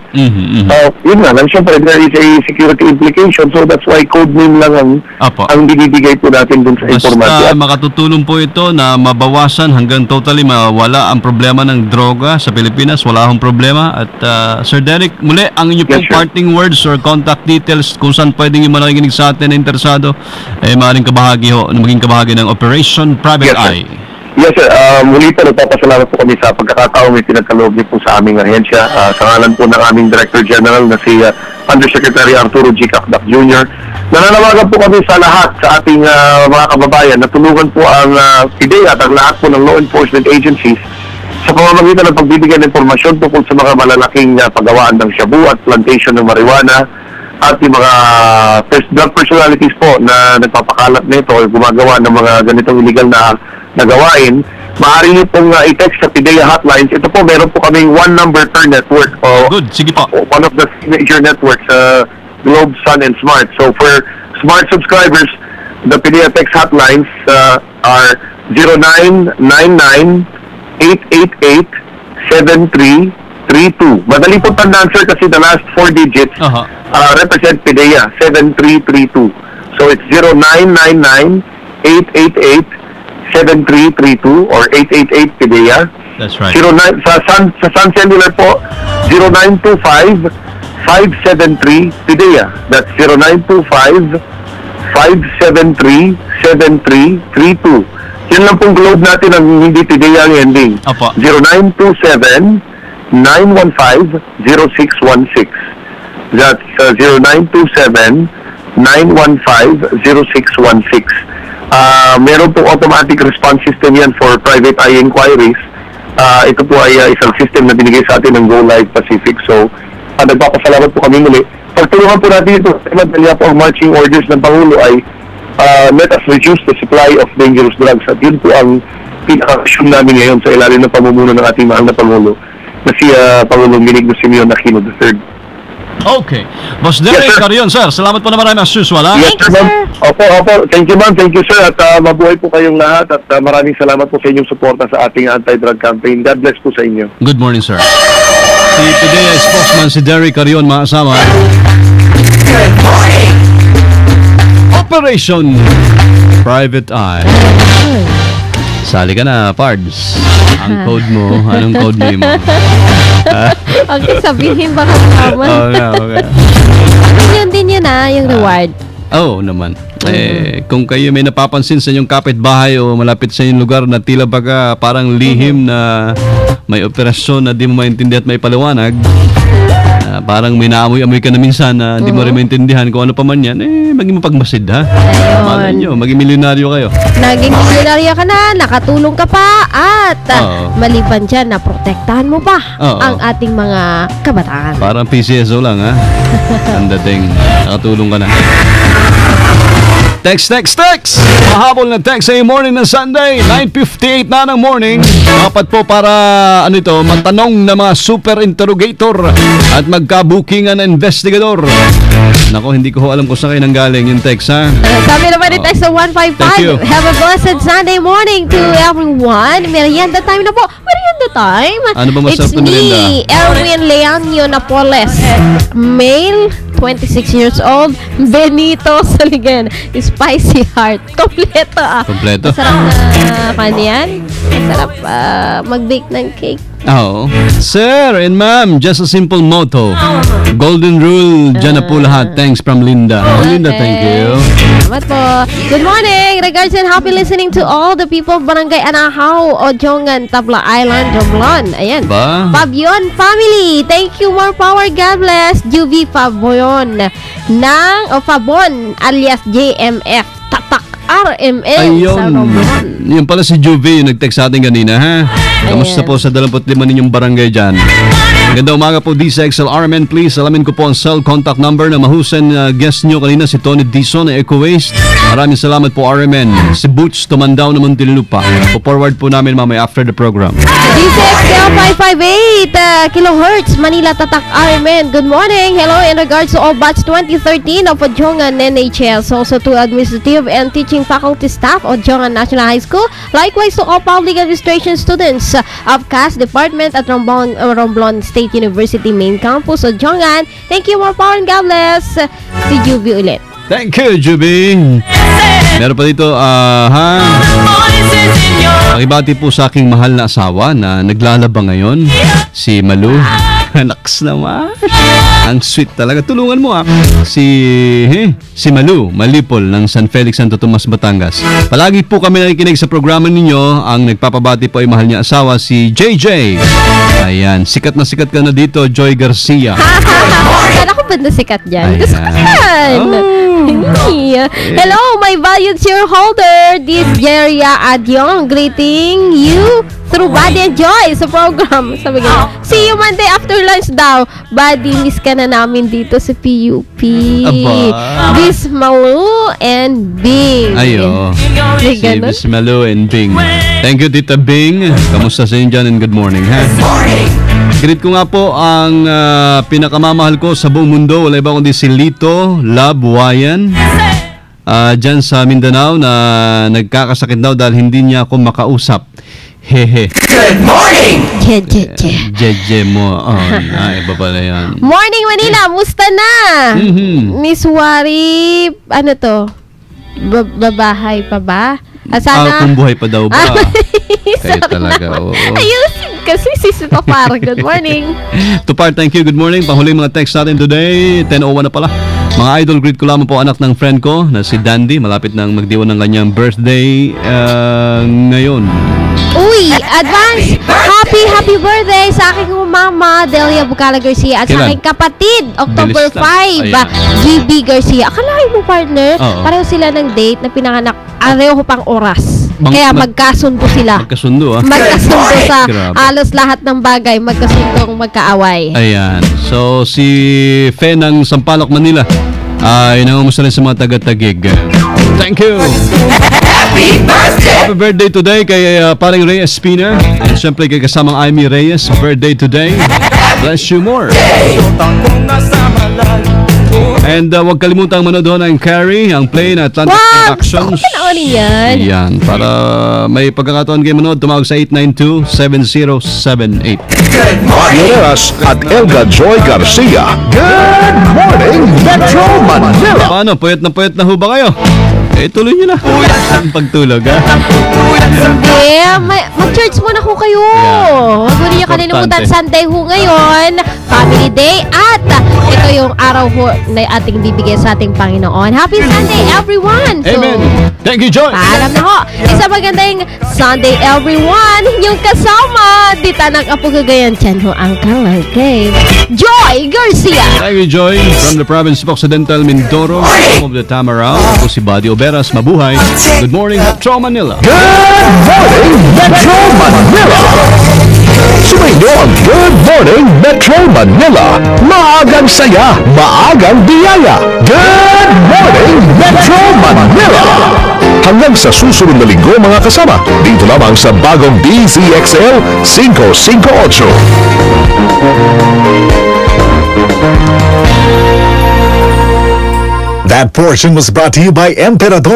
yun nga lang, syempre there is a security implication, so that's why code name lang ang binibigay po natin dun sa informasyon. Basta makatutulong po ito na mabawasan hanggang totally mawala ang problema ng droga sa Pilipinas, wala akong problema. At Sir Derek, muli ang inyo pong parting words or contact details kung saan pwedeng yung makikinig sa atin na interesado, maaaring maging kabahagi ng Operation Private Eye. Yes, sir. Muli po, nagpapasalamat po kami sa pagkakataong may pinagkaloob niyo po sa aming ahensya. Sa ngalan po ng aming Director General na si Undersecretary Arturo G. Cacdac Jr. Nananawagan po kami sa lahat sa ating mga kababayan na tulungan po ang PDEA at ang lahat po ng law enforcement agencies sa pamamagitan ng pagbibigay ng impormasyon tungkol sa mga malalaking paggawaan ng shabu at plantation ng marijuana at yung mga drug personalities po na nagpapakalat nito o gumagawa ng mga ganitong illegal na gawain. Maaari niyo pong i-text sa PDEA hotlines. Ito po, meron po kaming one number per network. Good, sige po. One of the major networks, Globe, Sun, and Smart. So for Smart subscribers, the PDEA text hotlines are 0999 888-7332. Madali po tandaan, sir, kasi the last 4 digits represent PIDEA, 7332. So it's 0999-888-7332 or 888 PIDEA. That's right. 09 sa Sun Cellular po, 0925-573 PIDEA. That's 0925-573-7332. Yan lang pong globe natin ang hindi PIDEA ang ending. 0927-915-0616. That's 0927-915-0616. Meron pong automatic response system yan for private eye inquiries. Ito po ay isang system na binigay sa atin ng Go Live Pacific. So, nagpapasalamat po kami muli. Pagtulungan po natin ito, madali po ang marching orders ng Pangulo ay let us reduce the supply of dangerous drugs. At yun po ang pinaka-assume namin ngayon sa ilalim ng pamumuno ng ating mahal na Pangulo na si Pangulong Benigno Simeon Aquino III. Okay. Boss Derek Carion, sir. Salamat po na marami as usual, ha? Yes, sir, ma'am. Opo. Thank you, ma'am. Thank you, sir. At mabuhay po kayong lahat. At maraming salamat po sa inyong suporta sa ating anti-drug campaign. God bless po sa inyo. Good morning, sir. Si PIDEA spokesman si Derek Carion, mga kasama. Good morning! Operation Private Eye. Sali ka na, Pards. Ang code mo, anong code name mo? Okay, sabihin baka naman. Okay. Yun din yun yung reward. Oo naman. Kung kayo may napapansin sa inyong kapitbahay o malapit sa inyong lugar na tila baga parang lihim na may operasyon na di mo maintindihan at may paliwanag, parang may naamoy-amoy ka na minsan na hindi mo rin maintindihan kung ano pa man yan, maging mapagmasid, ha? Malay nyo, maging milyonaryo kayo. Naging milyonaryo ka na, nakatulong ka pa, at maliban dyan, naprotektahan mo pa ang ating mga kabataan. Parang PCSO lang, ha? Ang dating, nakatulong ka na. Text! Mahabol na text sa morning ng Sunday, 9:58 na ng morning. Dapat po para, matanong na mga super interrogator at magkabukingan na investigador. Nako, hindi ko alam kung saan kayo nanggaling yung text, ha? Sabi naman ni text sa 155. Have a blessed Sunday morning to everyone. Merienda time na po. Merienda time. Ano ba masarap na merienda? It's me, Erwin Leanio Napoles. Male, 26 years old. Benito Saligen. Spicy heart. Kompleto, Kompleto? Masarap na kanyan. Masarap mag-bake ng cake. Oo. Sir and ma'am, just a simple motto. Golden rule, dyan na po lahat. Thanks from Linda. Linda, thank you. Salamat po. Good morning. Regards and happy listening to all the people of Barangay Anahaw, Ojongan, Tabla Island, Romblon. Ayan. Ba? Fabion family. Thank you, more power. God bless. Juvi Fabion Fabon alias JMF. Tatak RML sa Romblon. Yung pala si Juve yung nag-text sa atin kanina, ha? Kamusta po sa 25 ninyong barangay dyan? Ganda umaga po, DCXL RMN, please. Alamin ko po ang cell contact number na mahusan guest nyo kanina, si Tony Dizon ng Eco Waste. Maraming salamat po, RMN. Si Boots Tumandaw ng Muntinlupa. Po-forward po namin mamaya after the program. DCXL 558 kilohertz Manila Tatak RMN. Good morning. Hello in regards to all batch 2013 of Ojongan NHS. Also to administrative and teaching faculty staff of Ojongan National High School. Likewise to all public administration students of CAS Department at Romblon State University Main Campus Ojongan. Thank you, more power and God bless. Si Juby ulit. Thank you, Juby. Meron pa dito, pakibati po sa aking mahal na asawa na naglalaba ngayon, si Malu. Naks naman. Ang sweet talaga. Tulungan mo, si Malu Malipol ng San Felix, Santo Tomas, Batangas. Palagi po kami nakikinig sa programa ninyo. Ang nagpapabati po ay mahal niya asawa, si JJ. Ayan, sikat na sikat ka na dito, Joy Garcia. Kala ko ba na sikat dyan? Gusto ko yan. Hello, my valued shareholder. This Jeria Adyong greeting you through Buddy and Joy sa program. Sabi ko, see you Monday after lunch daw. Buddy, miss ka na namin dito sa PUP. Miss Malu and Bing. Ayo. Si Miss Malu and Bing. Thank you, Tita Bing. Kamusta sa inyo dyan and good morning, ha? Good morning. Greet ko nga po ang pinakamamahal ko sa buong mundo. Wala iba kundi si Lito Labwayan. Dyan sa Mindanao na nagkakasakit daw dahil hindi niya ako makausap. Hehe. Good morning! Jeje mo. Oh, iba pala yan. Morning Manila, musta na? Miss Wari, ano to? Babahay pa ba? Sana... kung buhay pa daw ba? Kaya talaga, oo. Ayusin kasi si Tupar. Good morning. Tupar, thank you. Good morning. Panghuling mga text natin today. 10:01 na pala. Mga idol, greet ko lamang po anak ng friend ko na si Dandy. Malapit nang magdiwan ng kanyang birthday ngayon. Uy, advance happy birthday sa aking mama Delia Bucala Garcia at sa aking kapatid October 5 GB Garcia. Akalain mo partner, pareho sila ng date na pinanganak pareho pang oras. Kaya magkasundo sila. Magkasundo sa halos lahat ng bagay, magkasundong magkaaway. Ayan. So si Fe ng Sampaloc, Manila ay nangungusta rin sa mga taga-Tagig. Thank you. Happy birthday today kay paring Reyes Spina. And syempre kay kasamang Amy Reyes. Birthday today. Bless you more. And huwag kalimutang manood ng Carrie, ang play na Atlantic Productions. Yan. Para may pagkakataon kayo manood, tumawag sa 892-7078. Mayoneras at Elga Joy Garcia. Good morning, Metro Manila. Paano? Puyat na ho ba kayo? Tuloy nyo na. Ang pagtulog, ha? Mag-church muna ho kayo. Huwag mo niyo kalilimutan, Sunday ho ngayon, Family Day, at ito yung araw ho na ating bibigyan sa ating Panginoon. Happy Sunday, everyone! Amen! Thank you, Joy! Paalam na ho. Isa magandang Sunday, everyone! Yung kasama, Dita ng Apo Cagayan, tiyan ho ang kalagay. Joy Garcia! Thank you, Joy! From the province of Occidental Mindoro, home of the Tamaraw, ako si Buddy Oberas, mabuhay. Good morning, Metro Manila! Good morning, Metro Manila! Sumainyo ang Good Morning Metro Manila. Maagang saya, maagang biyaya. Good morning Metro Manila. Hanggang sa susunod na linggo mga kasama, dito lamang sa bagong DZXL 558. That portion was brought to you by Emperador